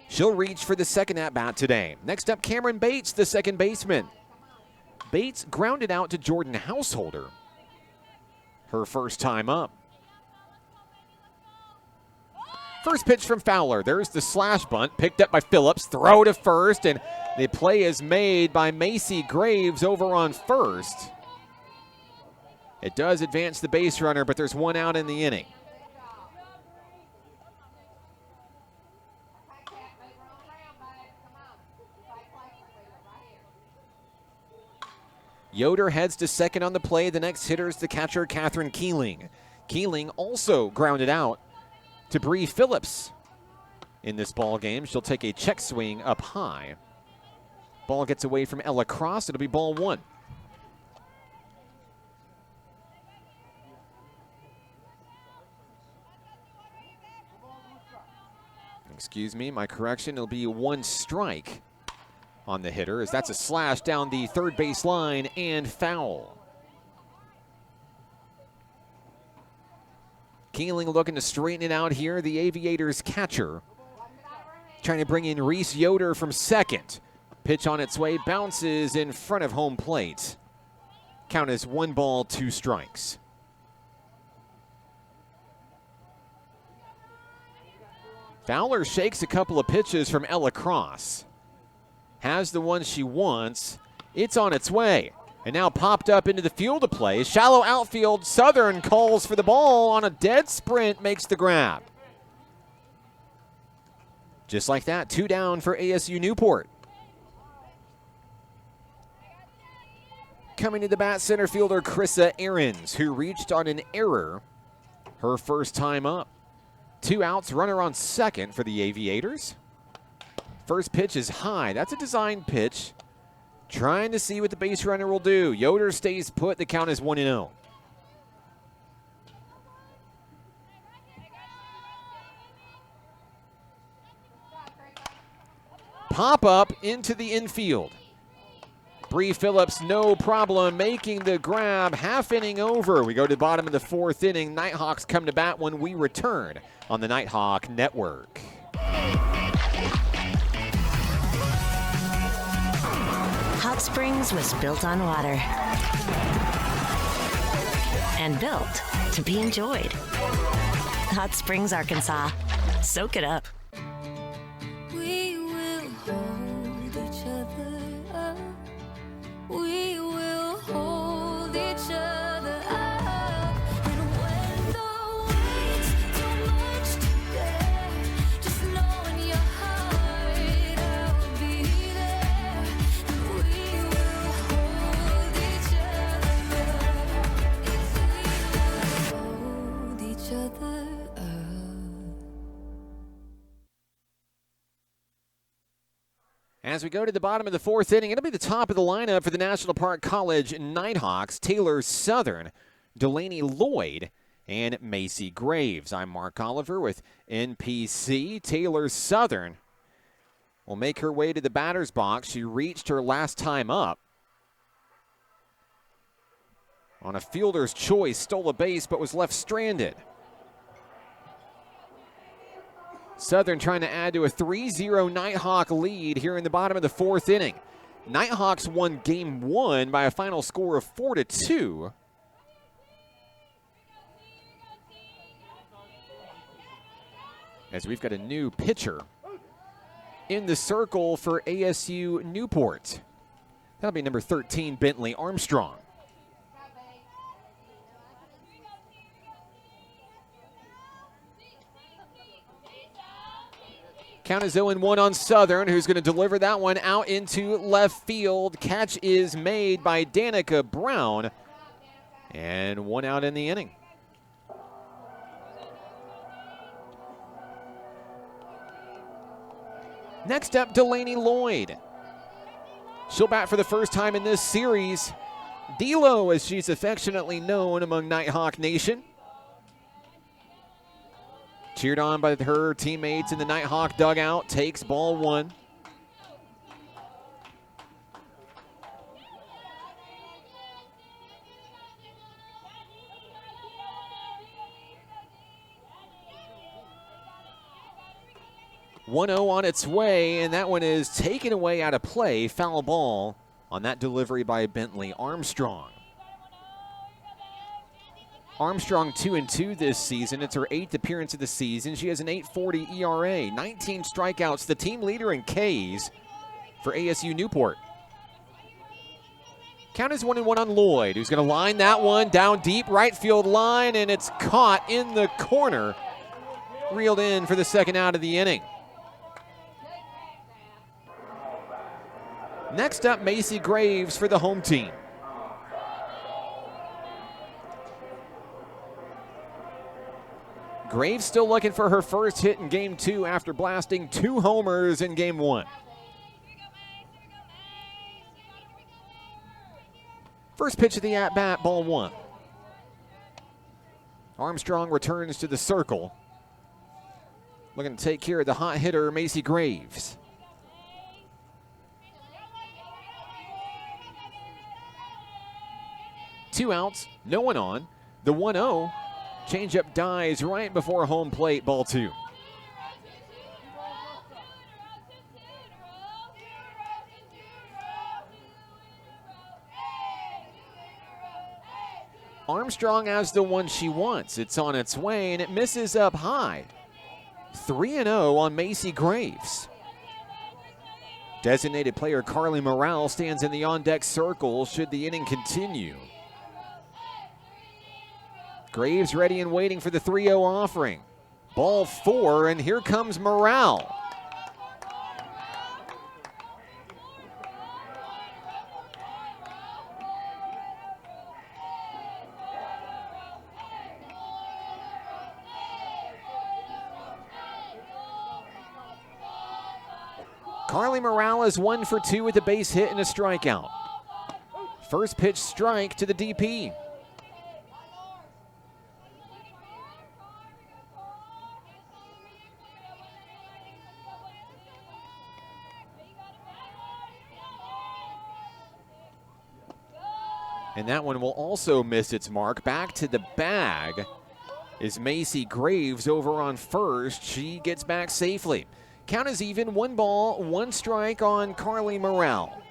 She'll reach for the second at-bat today. Next up, Cameron Bates, the second baseman. Bates grounded out to Jordan Householder. Her first time up. First pitch from Fowler. There's the slash bunt, picked up by Phillips. Throw to first, and the play is made by Macy Graves over on first. It does advance the base runner, but there's one out in the inning. Yoder heads to second on the play. The next hitter is the catcher, Catherine Keeling. Keeling also grounded out to Bree Phillips in this ball game. She'll take a check swing up high. Ball gets away from Ella Cross. It'll be ball 1. Excuse me, my correction. It'll be 1 strike on the hitter, as that's a slash down the third base line and foul. Keeling looking to straighten it out here. The Aviators catcher trying to bring in Reese Yoder from second. Pitch on its way, bounces in front of home plate. Count is 1 ball, 2 strikes. Fowler shakes a couple of pitches from Ella Cross. Has the one she wants. It's on its way. And now popped up into the field of play. Shallow outfield. Southern calls for the ball on a dead sprint, makes the grab. Just like that, 2 down for ASU-Newport. Coming to the bat, center fielder Krissa Ahrens, who reached on an error her first time up. 2 outs, runner on second for the Aviators. First pitch is high. That's a design pitch. Trying to see what the base runner will do. Yoder stays put. The count is 1-0. Pop up into the infield. Bree Phillips, no problem, making the grab. Half inning over. We go to the bottom of the 4th inning. Nighthawks come to bat when we return on the Nighthawk Network. Hot Springs was built on water and built to be enjoyed. Hot Springs, Arkansas. Soak it up. We will hold each other up. We will hold each other up. And when the weight's too much to bear, just know in your heart I'll be there. And we will hold each other up. We will hold each other up. As we go to the bottom of the fourth inning, it'll be the top of the lineup for the National Park College Nighthawks. Taylor Southern, Delaney Lloyd, and Macy Graves. I'm Mark Oliver with NPC. Taylor Southern will make her way to the batter's box. She reached her last time up. On a fielder's choice, stole a base but was left stranded. Southern trying to add to a 3-0 Nighthawk lead here in the bottom of the fourth inning. Nighthawks won game one by a final score of 4-2. As we've got a new pitcher in the circle for ASU-Newport. That'll be number 13, Bentley Armstrong. Count is 0-1 on Southern, who's going to deliver that one out into left field. Catch is made by Danica Brown, and one out in the inning. Next up, Delaney Lloyd. She'll bat for the first time in this series. D-Lo, as she's affectionately known among Nighthawk Nation. Cheered on by her teammates in the Nighthawk dugout, takes ball one. .1-0 on its way, and that one is taken away out of play. Foul ball on that delivery by Bentley Armstrong. Armstrong 2-2 this season. It's her 8th appearance of the season. She has an 8.40 ERA, 19 strikeouts, the team leader in Ks for ASU-Newport. Count is 1-1 on Lloyd, who's going to line that one down deep right field line, and it's caught in the corner. Reeled in for the second out of the inning. Next up, Macy Graves for the home team. Graves still looking for her first hit in game two after blasting 2 homers in game one. First pitch of the at-bat, ball one. Armstrong returns to the circle. Looking to take care of the hot hitter, Macy Graves. Two outs, no one on. The 1-0. Changeup dies right before home plate, ball two. Armstrong has the one she wants. It's on its way, and it misses up high. 3-0 on Macy Graves. Designated player Carly Morrell stands in the on-deck circle should the inning continue. Graves ready and waiting for the 3-0 offering. Ball 4, and here comes Morrell. Carly Morrell is 1 for 2 with a base hit and a strikeout. First pitch strike to the DP. And that one will also miss its mark. Back to the bag is Macy Graves over on first. She gets back safely. Count is even, 1 ball, 1 strike on Carly Morrell.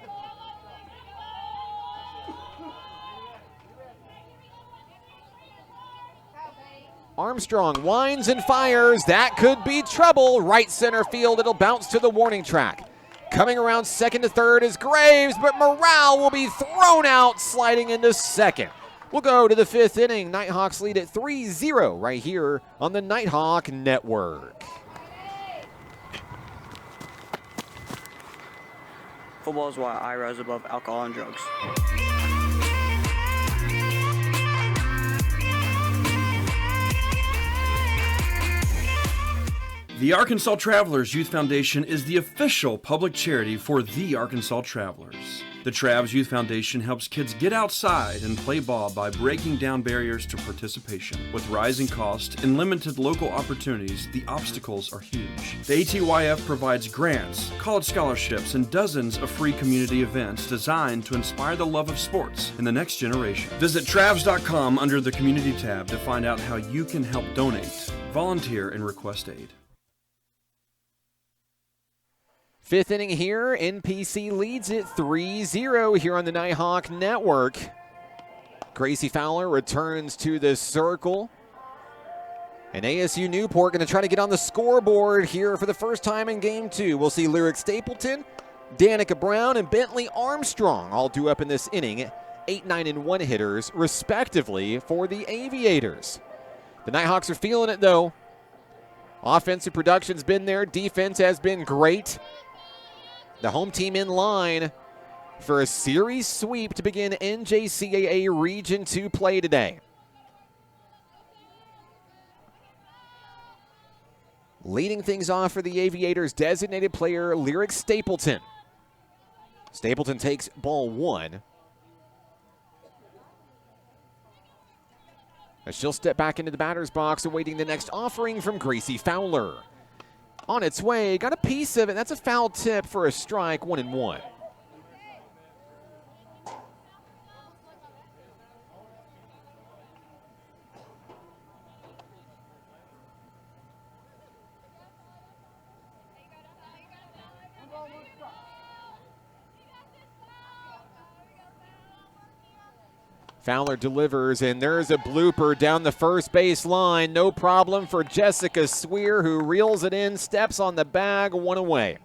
Armstrong winds and fires. That could be trouble. Right center field. It'll bounce to the warning track. Coming around second to third is Graves, but Morrell will be thrown out, sliding into second. We'll go to the 5th inning. Nighthawks lead at 3-0 right here on the Nighthawk Network. Football is why I rise above alcohol and drugs. The Arkansas Travelers Youth Foundation is the official public charity for the Arkansas Travelers. The Travs Youth Foundation helps kids get outside and play ball by breaking down barriers to participation. With rising costs and limited local opportunities, the obstacles are huge. The ATYF provides grants, college scholarships, and dozens of free community events designed to inspire the love of sports in the next generation. Visit Travs.com under the Community tab to find out how you can help donate, volunteer, and request aid. Fifth inning here, NPC leads it 3-0 here on the Nighthawk Network. Gracie Fowler returns to the circle. And ASU-Newport going to try to get on the scoreboard here for the first time in Game 2. We'll see Lyric Stapleton, Danica Brown, and Bentley Armstrong all due up in this inning. 8, 9, and 1 hitters, respectively, for the Aviators. The Nighthawks are feeling it, though. Offensive production's been there. Defense has been great. The home team in line for a series sweep to begin NJCAA Region 2 play today. Leading things off for the Aviators, designated player Lyric Stapleton. Stapleton takes ball 1. As she'll step back into the batter's box, awaiting the next offering from Gracie Fowler. On its way, got a piece of it. That's a foul tip for a strike, 1-1. Fowler delivers, and there's a blooper down the first base line. No problem for Jessica Swear, who reels it in, steps on the bag, 1 away.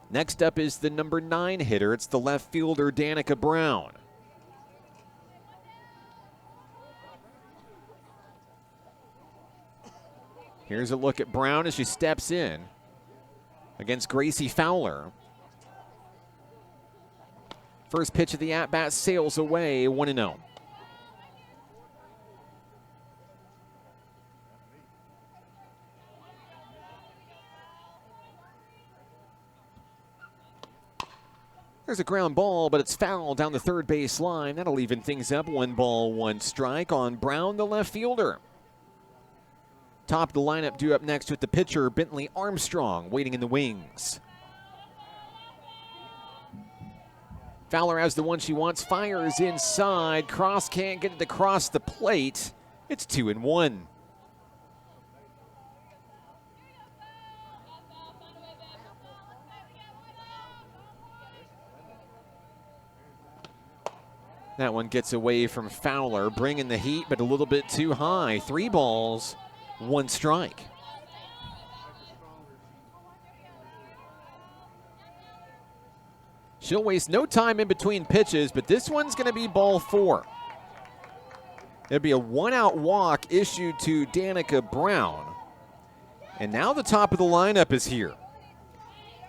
Next up is the number 9 hitter. It's the left fielder, Danica Brown. Here's a look at Brown as she steps in against Gracie Fowler. First pitch of the at-bat sails away, 1-0. There's a ground ball, but it's foul down the third base line. That'll even things up. 1 ball, 1 strike on Brown, the left fielder. Top of the lineup due up next with the pitcher, Bentley Armstrong, waiting in the wings. Fowler has the one she wants, fires inside. Cross can't get it across the plate. It's 2-1. That one gets away from Fowler, bringing the heat, but a little bit too high. 3 balls, 1 strike. She'll waste no time in between pitches, but this one's going to be ball 4. There'll be a 1-out walk issued to Danica Brown. And now the top of the lineup is here.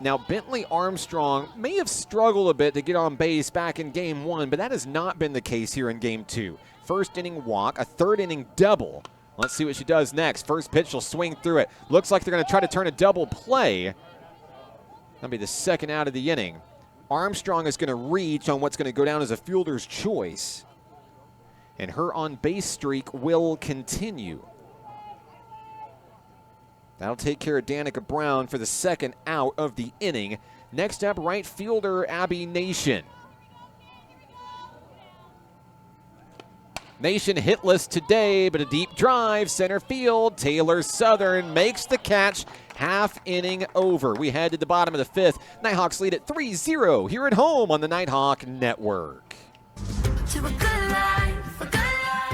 Now, Bentley Armstrong may have struggled a bit to get on base back in Game 1, but that has not been the case here in Game 2. First inning walk, a third inning double. Let's see what she does next. First pitch, she'll swing through it. Looks like they're going to try to turn a double play. That'll be the second out of the inning. Armstrong is going to reach on what's going to go down as a fielder's choice. And her on-base streak will continue. That'll take care of Danica Brown for the second out of the inning. Next up, right fielder Abby Nation. Nation hitless today, but a deep drive, center field. Taylor Southern makes the catch. Half inning over. We head to the bottom of the 5th. Nighthawks lead at 3-0 here at home on the Nighthawk Network.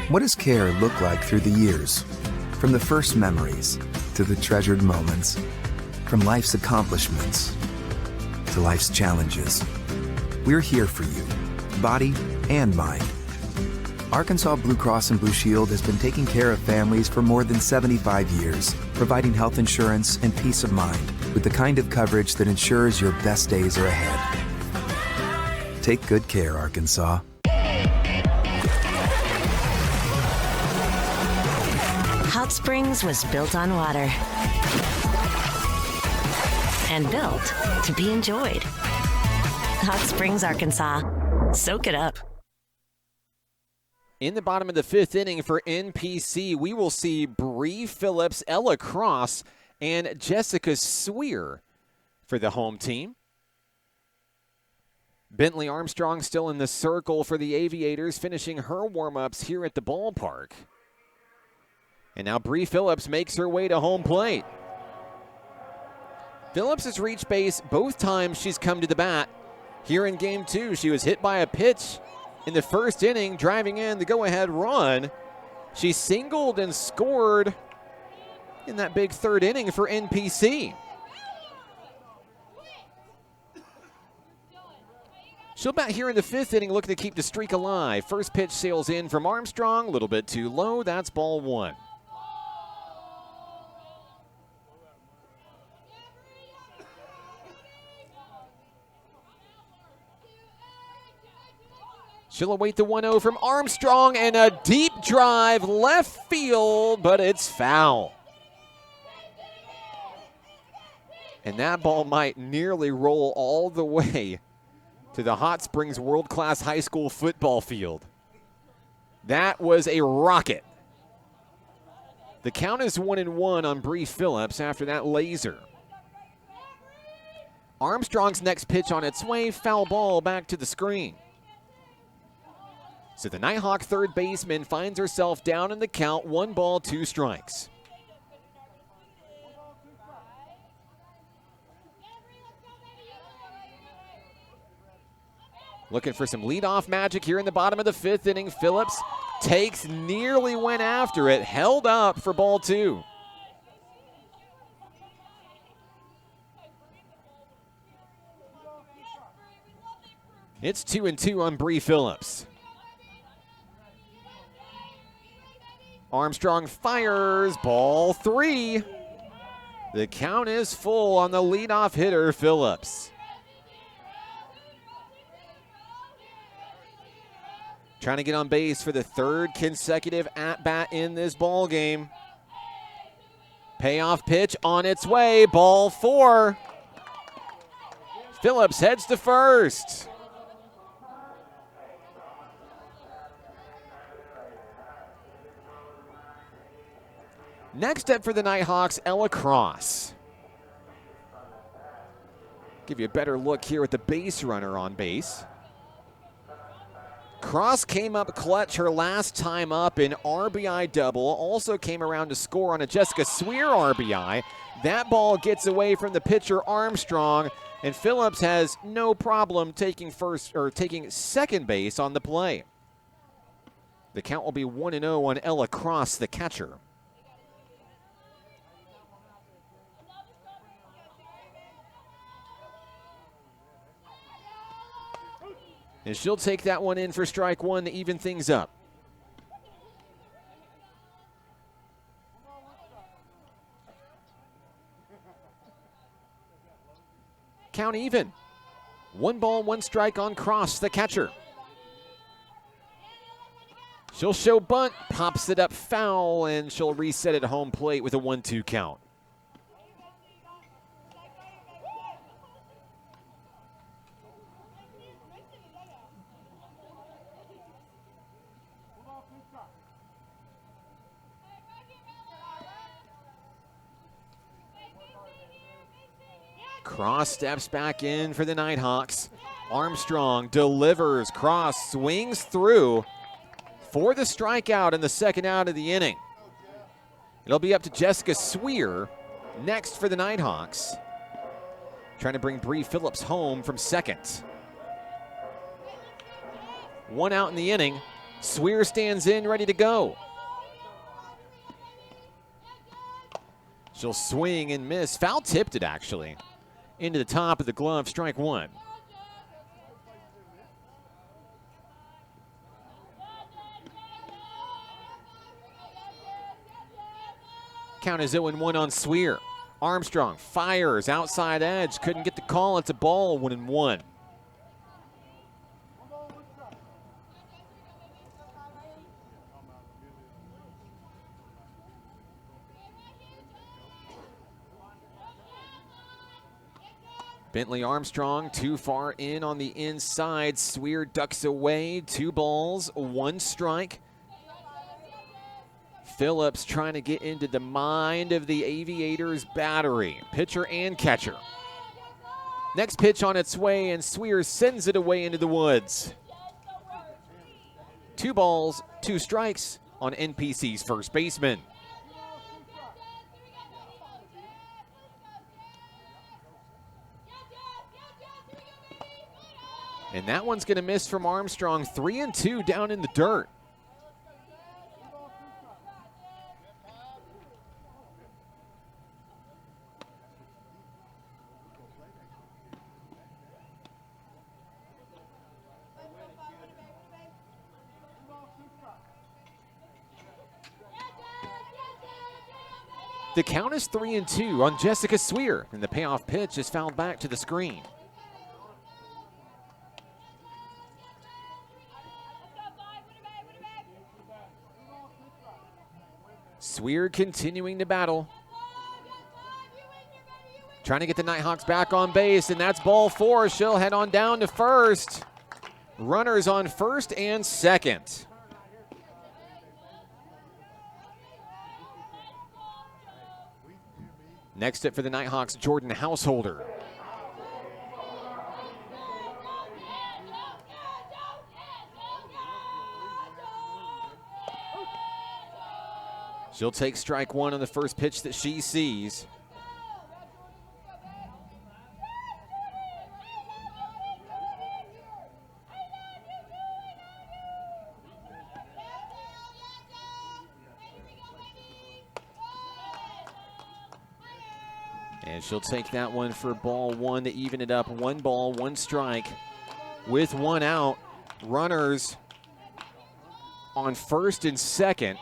What does care look like through the years? From the first memories to the treasured moments. From life's accomplishments to life's challenges. We're here for you, body and mind. Arkansas Blue Cross and Blue Shield has been taking care of families for more than 75 years, providing health insurance and peace of mind with the kind of coverage that ensures your best days are ahead. Take good care, Arkansas. Hot Springs was built on water and built to be enjoyed. Hot Springs, Arkansas. Soak it up. In the bottom of the 5th inning for NPC, we will see Bree Phillips, Ella Cross, and Jessica Sweer for the home team. Bentley Armstrong still in the circle for the Aviators, finishing her warm-ups here at the ballpark. And now Bree Phillips makes her way to home plate. Phillips has reached base both times she's come to the bat. Here in Game 2, she was hit by a pitch in the 1st inning, driving in the go-ahead run. She singled and scored in that big 3rd inning for NPC. She'll bat here in the 5th inning, looking to keep the streak alive. First pitch sails in from Armstrong, a little bit too low. That's ball 1. She'll await the 1-0 from Armstrong, and a deep drive left field, but it's foul. And that ball might nearly roll all the way to the Hot Springs World-Class High School football field. That was a rocket. The count is 1-1 on Bree Phillips after that laser. Armstrong's next pitch on its way, foul ball back to the screen. So the Nighthawk third baseman finds herself down in the count, 1 ball, 2 strikes. Looking for some leadoff magic here in the bottom of the 5th inning. Phillips takes, nearly went after it, held up for ball 2. It's 2-2 on Bree Phillips. Armstrong fires, ball 3. The count is full on the leadoff hitter, Phillips. Trying to get on base for the 3rd consecutive at-bat in this ball game. Payoff pitch on its way, ball 4. Phillips heads to first. Next up for the Nighthawks, Ella Cross. Give you a better look here at the base runner on base. Cross came up clutch her last time up in RBI double. Also came around to score on a Jessica Sweer RBI. That ball gets away from the pitcher Armstrong, and Phillips has no problem taking second base on the play. The count will be 1-0 on Ella Cross, the catcher. And she'll take that one in for strike 1 to even things up. Count even. 1 ball, 1 strike on Cross, the catcher. She'll show bunt, pops it up foul, and she'll reset at home plate with a 1-2 count. Cross steps back in for the Nighthawks. Armstrong delivers. Cross swings through for the strikeout in the 2nd out of the inning. It'll be up to Jessica Sweer next for the Nighthawks. Trying to bring Bree Phillips home from second. 1 out in the inning. Sweer stands in, ready to go. She'll swing and miss. Foul tipped it, actually. Into the top of the glove, strike 1. Count is 0-1 on Sweer. Armstrong fires, outside edge, couldn't get the call. It's a ball, 1-1. Bentley Armstrong too far in on the inside. Sweer ducks away. 2 balls, 1 strike. Phillips trying to get into the mind of the Aviators battery, pitcher and catcher. Next pitch on its way, and Sweer sends it away into the woods. 2 balls, 2 strikes on NPC's first baseman. And that one's going to miss from Armstrong. 3-2 down in the dirt. The count is 3-2 on Jessica Sweer, and the payoff pitch is fouled back to the screen. Sweer continuing to battle. Trying to get the Nighthawks back on base, and that's ball 4. She'll head on down to first. Runners on first and second. Next up for the Nighthawks, Jordan Householder. She'll take strike 1 on the first pitch that she sees. And she'll take that one for ball 1 to even it up. 1 ball, 1 strike with 1 out. Runners on first and second.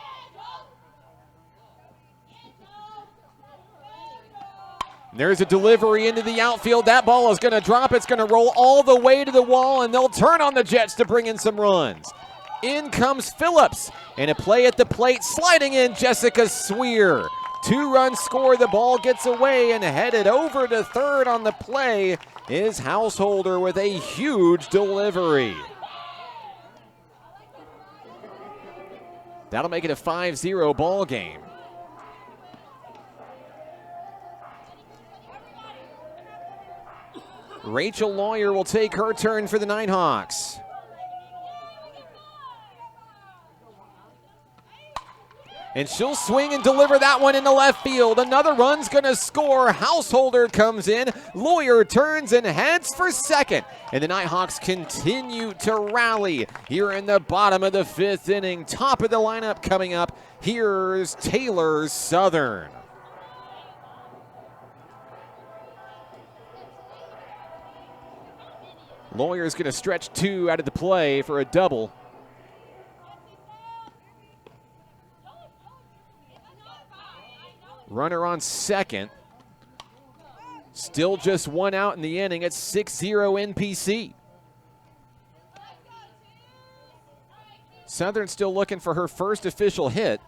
There's a delivery into the outfield. That ball is going to drop. It's going to roll all the way to the wall, and they'll turn on the Jets to bring in some runs. In comes Phillips, and a play at the plate. Sliding in Jessica Sweer. 2-run score. The ball gets away, and headed over to third on the play is Householder with a huge delivery. That'll make it a 5-0 ball game. Rachel Lawyer will take her turn for the Nighthawks. And she'll swing and deliver that one into left field. Another run's going to score. Householder comes in. Lawyer turns and heads for second. And the Nighthawks continue to rally here in the bottom of the 5th inning. Top of the lineup coming up. Here's Taylor Southern. Lawyer's going to stretch 2 out of the play for a double. Runner on second. Still just 1 out in the inning. It's 6-0 NPC. Southern still looking for her first official hit.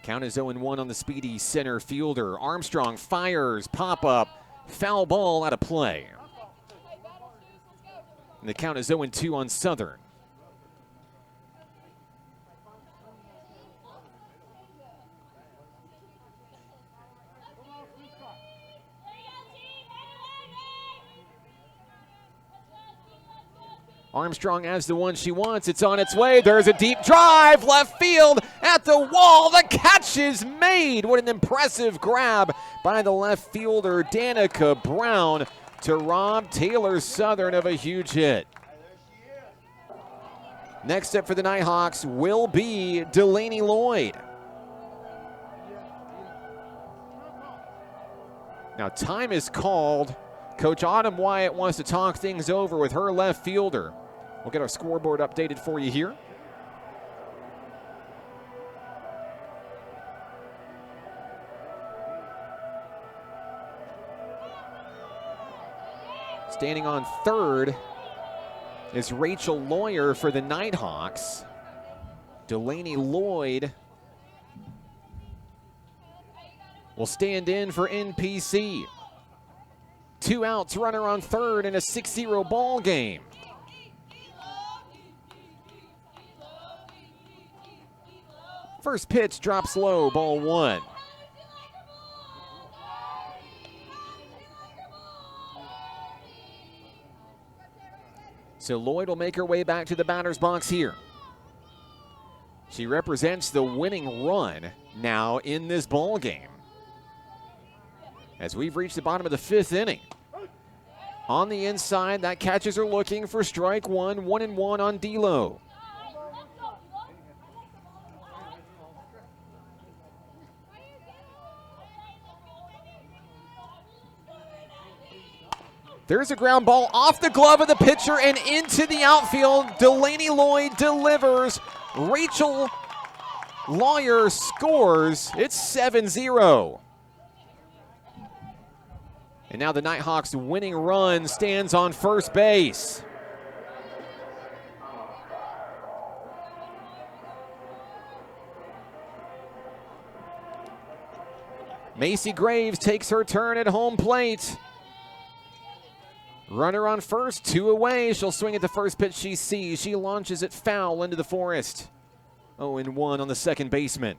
Count is 0-1 on the speedy center fielder. Armstrong fires, pop-up, foul ball out of play. And the count is 0-2 on Southern. Armstrong has the one she wants. It's on its way. There's a deep drive. Left field at the wall. The catch is made. What an impressive grab by the left fielder, Danica Brown, to rob Taylor Southern of a huge hit. Next up for the Nighthawks will be Delaney Lloyd. Now time is called. Coach Autumn Wyatt wants to talk things over with her left fielder. We'll get our scoreboard updated for you here. Standing on third is Rachel Lawyer for the Nighthawks. Delaney Lloyd will stand in for NPC. 2 outs, runner on third in a 6-0 ball game. First pitch drops low, ball 1. So Lloyd will make her way back to the batter's box here. She represents the winning run now in this ball game. As we've reached the bottom of the 5th inning. On the inside, that catchers are looking for strike 1, 1-1 on D'Lo. There's a ground ball off the glove of the pitcher and into the outfield. Delaney Lloyd delivers. Rachel Lawyer scores. It's 7-0. And now the Nighthawks' winning run stands on first base. Macy Graves takes her turn at home plate. Runner on first, 2 away. She'll swing at the first pitch she sees. She launches it foul into the forest. 0-1 on the second baseman.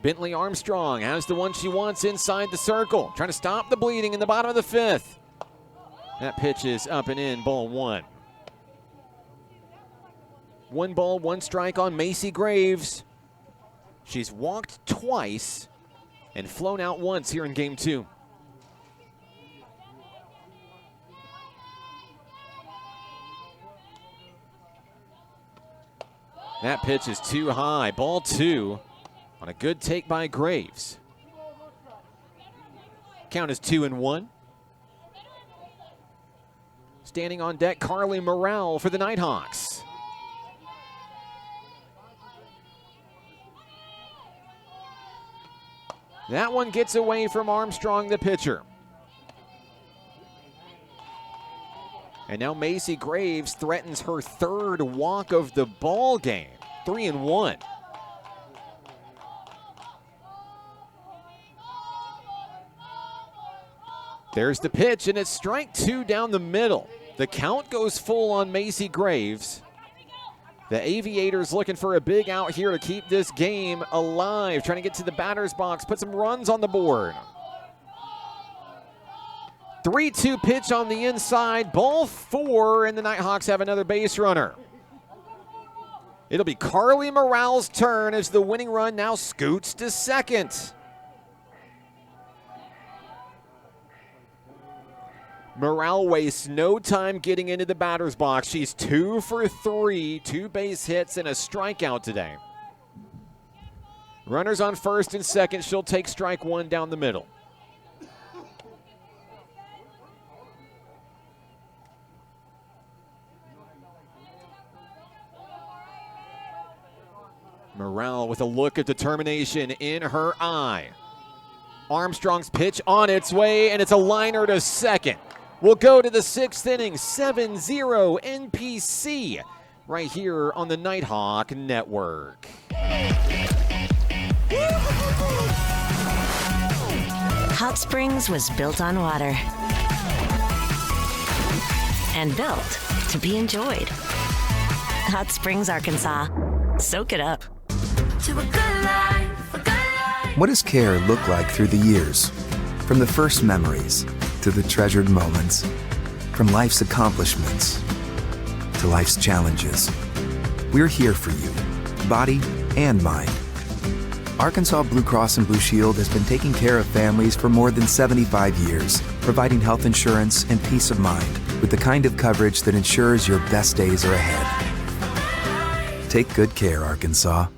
Bentley Armstrong has the one she wants inside the circle. Trying to stop the bleeding in the bottom of the 5th. That pitch is up and in, ball 1. 1 ball, 1 strike on Macy Graves. She's walked twice and flown out once here in game 2. That pitch is too high, ball 2 on a good take by Graves. Count is 2-1. Standing on deck, Carly Morrell for the Nighthawks. That one gets away from Armstrong, the pitcher. And now Macy Graves threatens her 3rd walk of the ball game. 3-1. There's the pitch, and it's strike 2 down the middle. The count goes full on Macy Graves. The Aviators looking for a big out here to keep this game alive, trying to get to the batter's box, put some runs on the board. 3-2 pitch on the inside, ball 4, and the Nighthawks have another base runner. It'll be Carly Morrell's turn as the winning run now scoots to second. Morrell wastes no time getting into the batter's box. She's 2 for 3, 2 base hits and a strikeout today. Runners on first and second. She'll take strike 1 down the middle. Morrell with a look of determination in her eye. Armstrong's pitch on its way, and it's a liner to second. We'll go to the 6th inning, 7-0 NPC, right here on the Nighthawk Network. Hot Springs was built on water and built to be enjoyed. Hot Springs, Arkansas. Soak it up. To a good life, a good life. What does care look like through the years? From the first memories to the treasured moments. From life's accomplishments to life's challenges. We're here for you, body and mind. Arkansas Blue Cross and Blue Shield has been taking care of families for more than 75 years, providing health insurance and peace of mind with the kind of coverage that ensures your best days are ahead. Take good care, Arkansas.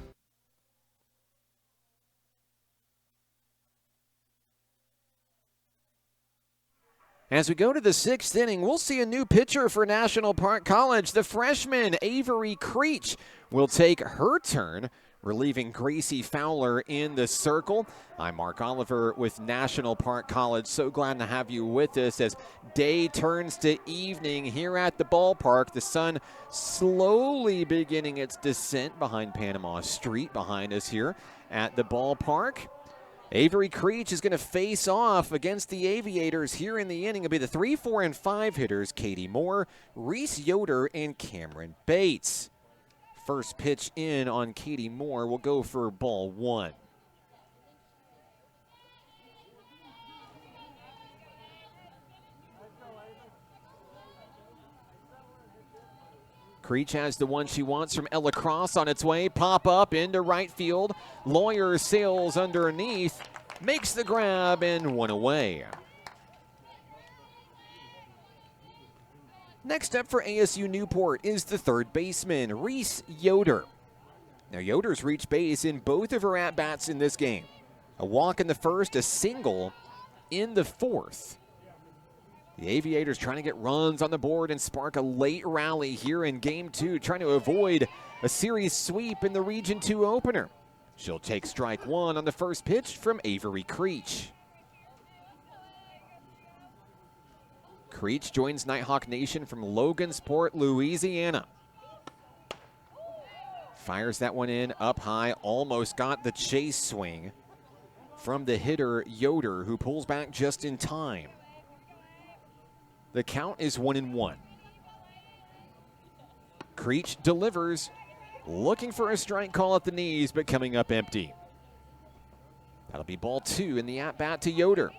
As we go to the 6th inning, we'll see a new pitcher for National Park College. The freshman, Avery Creech, will take her turn relieving Gracie Fowler in the circle. I'm Mark Oliver with National Park College. So glad to have you with us as day turns to evening here at the ballpark. The sun slowly beginning its descent behind Panama Street behind us here at the ballpark. Avery Creech is going to face off against the Aviators here in the inning. It'll be the 3, 4, and 5 hitters, Katie Moore, Reese Yoder, and Cameron Bates. First pitch in on Katie Moore will go for ball 1. Creech has the one she wants from Ella Cross on its way. Pop up into right field. Lawyer sails underneath, makes the grab, and one away. Next up for ASU-Newport is the third baseman, Reese Yoder. Now, Yoder's reached base in both of her at-bats in this game. A walk in the first, a single in the fourth. The Aviators trying to get runs on the board and spark a late rally here in Game 2, trying to avoid a series sweep in the Region 2 opener. She'll take strike 1 on the first pitch from Avery Creech. Creech joins Nighthawk Nation from Logansport, Louisiana. Fires that one in up high, almost got the chase swing from the hitter Yoder, who pulls back just in time. The count is 1-1. Creech delivers, looking for a strike call at the knees, but coming up empty. That'll be ball 2 in the at-bat to Yoder.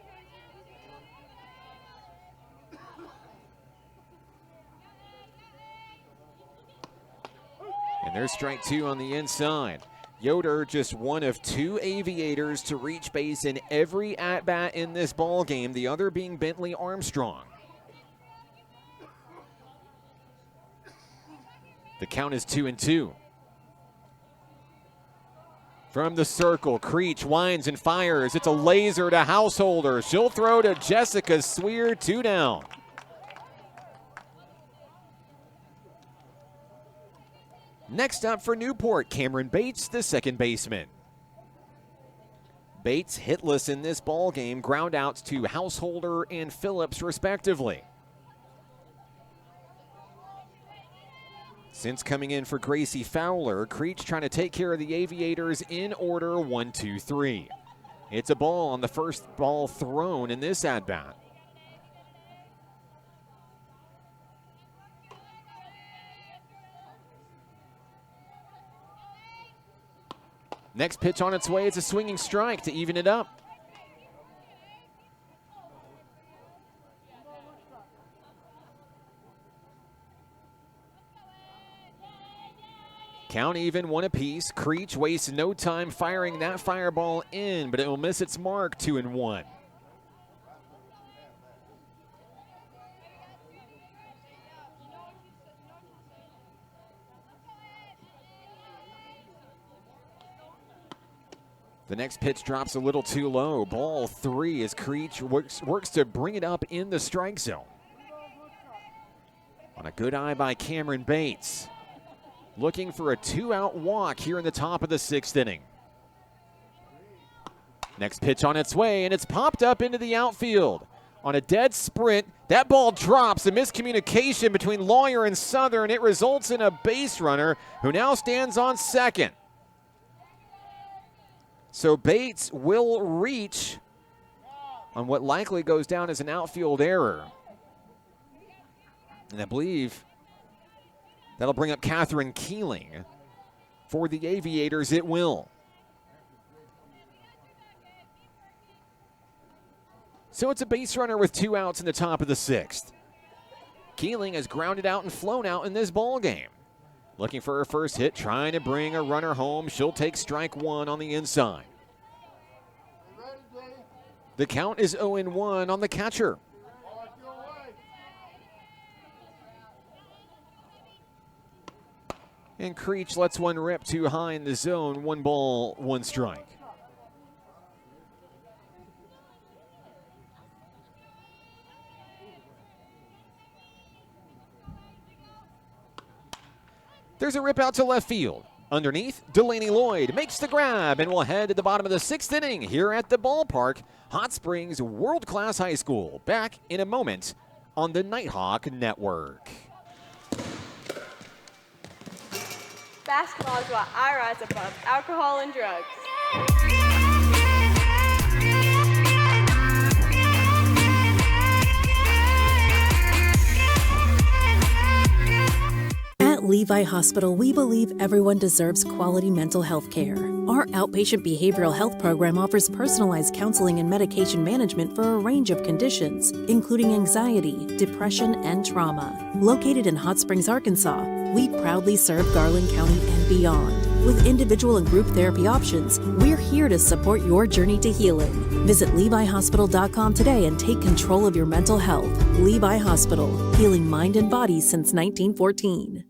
And there's strike 2 on the inside. Yoder just one of 2 Aviators to reach base in every at-bat in this ball game, the other being Bentley Armstrong. The count is 2-2. From the circle, Creech winds and fires. It's a laser to Householder. She'll throw to Jessica Sweer, 2 down. Next up for Newport, Cameron Bates, the second baseman. Bates hitless in this ball game, ground outs to Householder and Phillips respectively. Since coming in for Gracie Fowler, Creech trying to take care of the Aviators in order 1, 2, 3. It's a ball on the first ball thrown in this at-bat. Next pitch on its way. It's a swinging strike to even it up. Count even, 1 apiece. Creech wastes no time firing that fireball in, but it will miss its mark, 2-1. The next pitch drops a little too low. Ball 3 as Creech works to bring it up in the strike zone. On a good eye by Cameron Bates. Looking for a 2-out walk here in the top of the 6th inning. Next pitch on its way, and it's popped up into the outfield. On a dead sprint, that ball drops. A miscommunication between Lawyer and Southern. It results in a base runner who now stands on second. So Bates will reach on what likely goes down as an outfield error. And I believe that'll bring up Catherine Keeling. For the Aviators, it will. So it's a base runner with 2 outs in the top of the 6th. Keeling has grounded out and flown out in this ball game. Looking for her first hit, trying to bring a runner home. She'll take strike 1 on the inside. The count is 0-1 on the catcher. And Creech lets one rip too high in the zone. 1 ball, 1 strike. There's a rip out to left field. Underneath, Delaney Lloyd makes the grab and will head to the bottom of the 6th inning here at the ballpark. Hot Springs World Class High School. Back in a moment on the Nighthawk Network. Basketball is why I rise above alcohol and drugs. At Levi Hospital, we believe everyone deserves quality mental health care. Our outpatient behavioral health program offers personalized counseling and medication management for a range of conditions, including anxiety, depression, and trauma. Located in Hot Springs, Arkansas, we proudly serve Garland County and beyond. With individual and group therapy options, we're here to support your journey to healing. Visit LeviHospital.com today and take control of your mental health. Levi Hospital, healing mind and body since 1914.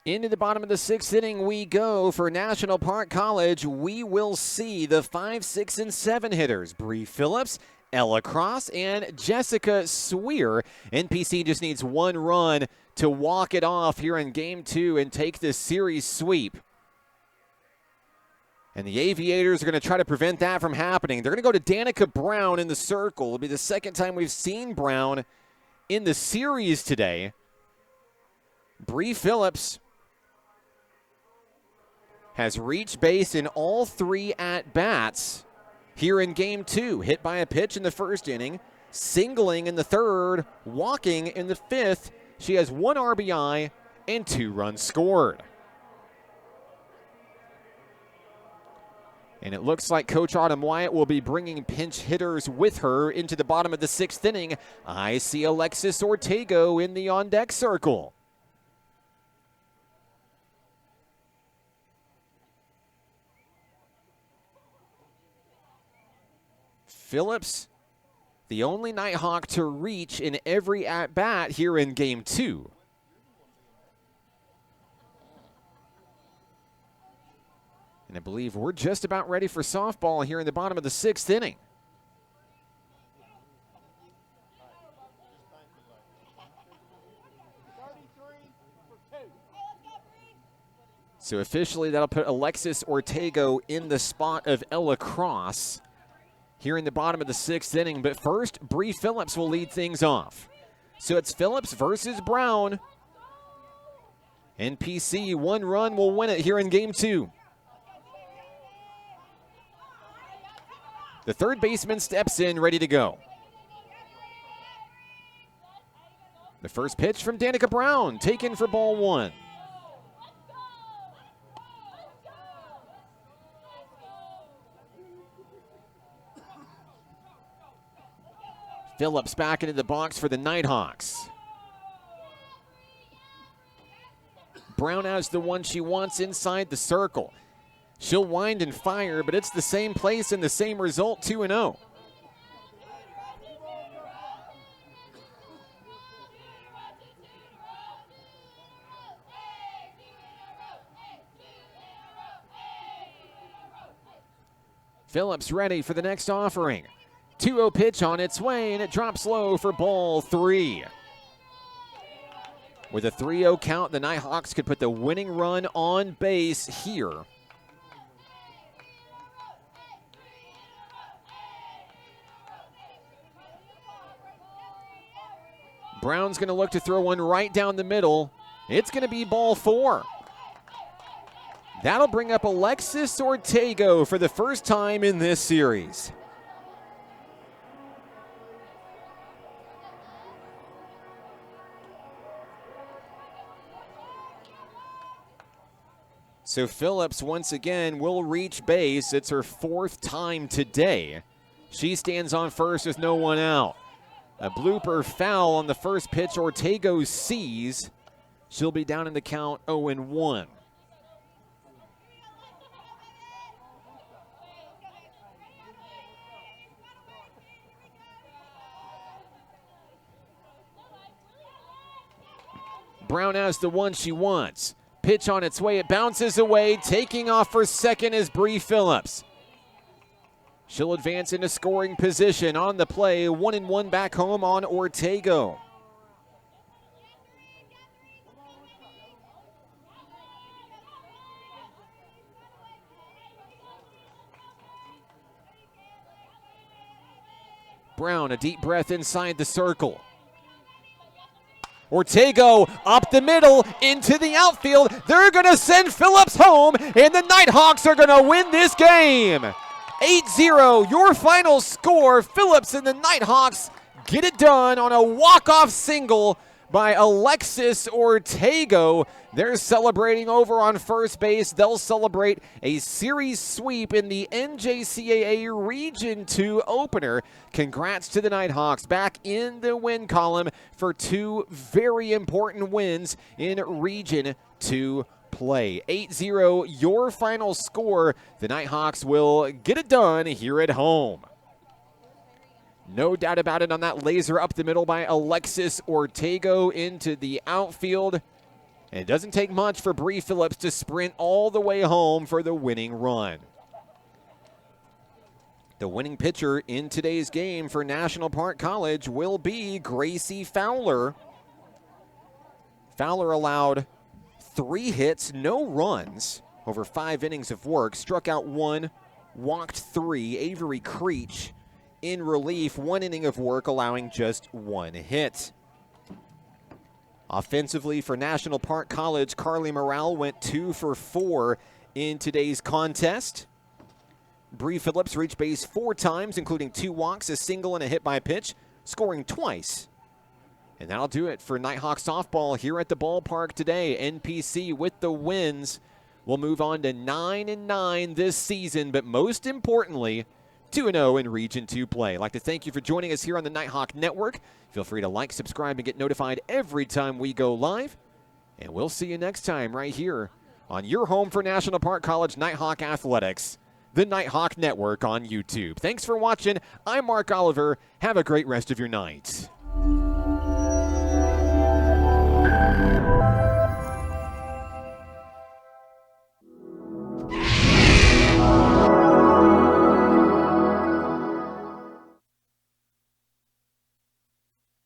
Into the bottom of the 6th inning we go for National Park College. We will see the 5, 6, and 7 hitters. Bree Phillips, Ella Cross, and Jessica Sweer. NPC just needs 1 run to walk it off here in Game 2 and take this series sweep. And the Aviators are going to try to prevent that from happening. They're going to go to Danica Brown in the circle. It'll be the second time we've seen Brown in the series today. Bree Phillips has reached base in all 3 at-bats here in Game 2. Hit by a pitch in the 1st inning, singling in the 3rd, walking in the 5th. She has 1 RBI and 2 runs scored. And it looks like Coach Autumn Wyatt will be bringing pinch hitters with her into the bottom of the 6th inning. I see Alexis Ortego in the on-deck circle. Phillips, the only Nighthawk to reach in every at-bat here in Game 2. And I believe we're just about ready for softball here in the bottom of the 6th inning. So officially that'll put Alexis Ortego in the spot of Ella Cross here in the bottom of the 6th inning. But first, Bree Phillips will lead things off. So it's Phillips versus Brown. NPC, 1 run will win it here in Game 2. The third baseman steps in, ready to go. The first pitch from Danica Brown, taken for ball 1. Phillips back into the box for the Nighthawks. Brown has the one she wants inside the circle. She'll wind and fire, but it's the same place and the same result, 2-0. Phillips ready for the next offering. 2-0 pitch on its way, and it drops low for ball 3. With a 3-0 count, the Nighthawks could put the winning run on base here. Brown's going to look to throw one right down the middle. It's going to be ball 4. That'll bring up Alexis Ortego for the first time in this series. So Phillips once again will reach base. It's her 4th time today. She stands on first with no one out. A blooper foul on the first pitch Ortego sees. She'll be down in the count 0-1. Brown has the one she wants. Pitch on its way, it bounces away. Taking off for second is Bree Phillips. She'll advance into scoring position on the play. 1-1 back home on Ortego. Brown, a deep breath inside the circle. Ortego up the middle into the outfield. They're going to send Phillips home, and the Nighthawks are going to win this game. 8-0, your final score. Phillips and the Nighthawks get it done on a walk-off single by Alexis Ortego. They're celebrating over on first base. They'll celebrate a series sweep in the NJCAA Region 2 opener. Congrats to the Nighthawks back in the win column for 2 very important wins in Region 2 play. 8-0, your final score. The Nighthawks will get it done here at home. No doubt about it on that laser up the middle by Alexis Ortego into the outfield. And it doesn't take much for Bree Phillips to sprint all the way home for the winning run. The winning pitcher in today's game for National Park College will be Gracie Fowler. Fowler allowed 3 hits, no runs over 5 innings of work. Struck out 1, walked 3. Avery Creech in relief, 1 inning of work, allowing just 1 hit. Offensively for National Park College, Carly Morale went 2 for 4 in today's contest. Bree Phillips reached base 4 times, including 2 walks, a single, and a hit by pitch, scoring twice. And that'll do it for Nighthawk softball here at the ballpark today. NPC with the wins will move on to 9-9 this season, but most importantly, 2-0 in Region 2 play. I'd like to thank you for joining us here on the Nighthawk Network. Feel free to like, subscribe, and get notified every time we go live. And we'll see you next time right here on your home for National Park College Nighthawk Athletics, the Nighthawk Network on YouTube. Thanks for watching. I'm Mark Oliver. Have a great rest of your night.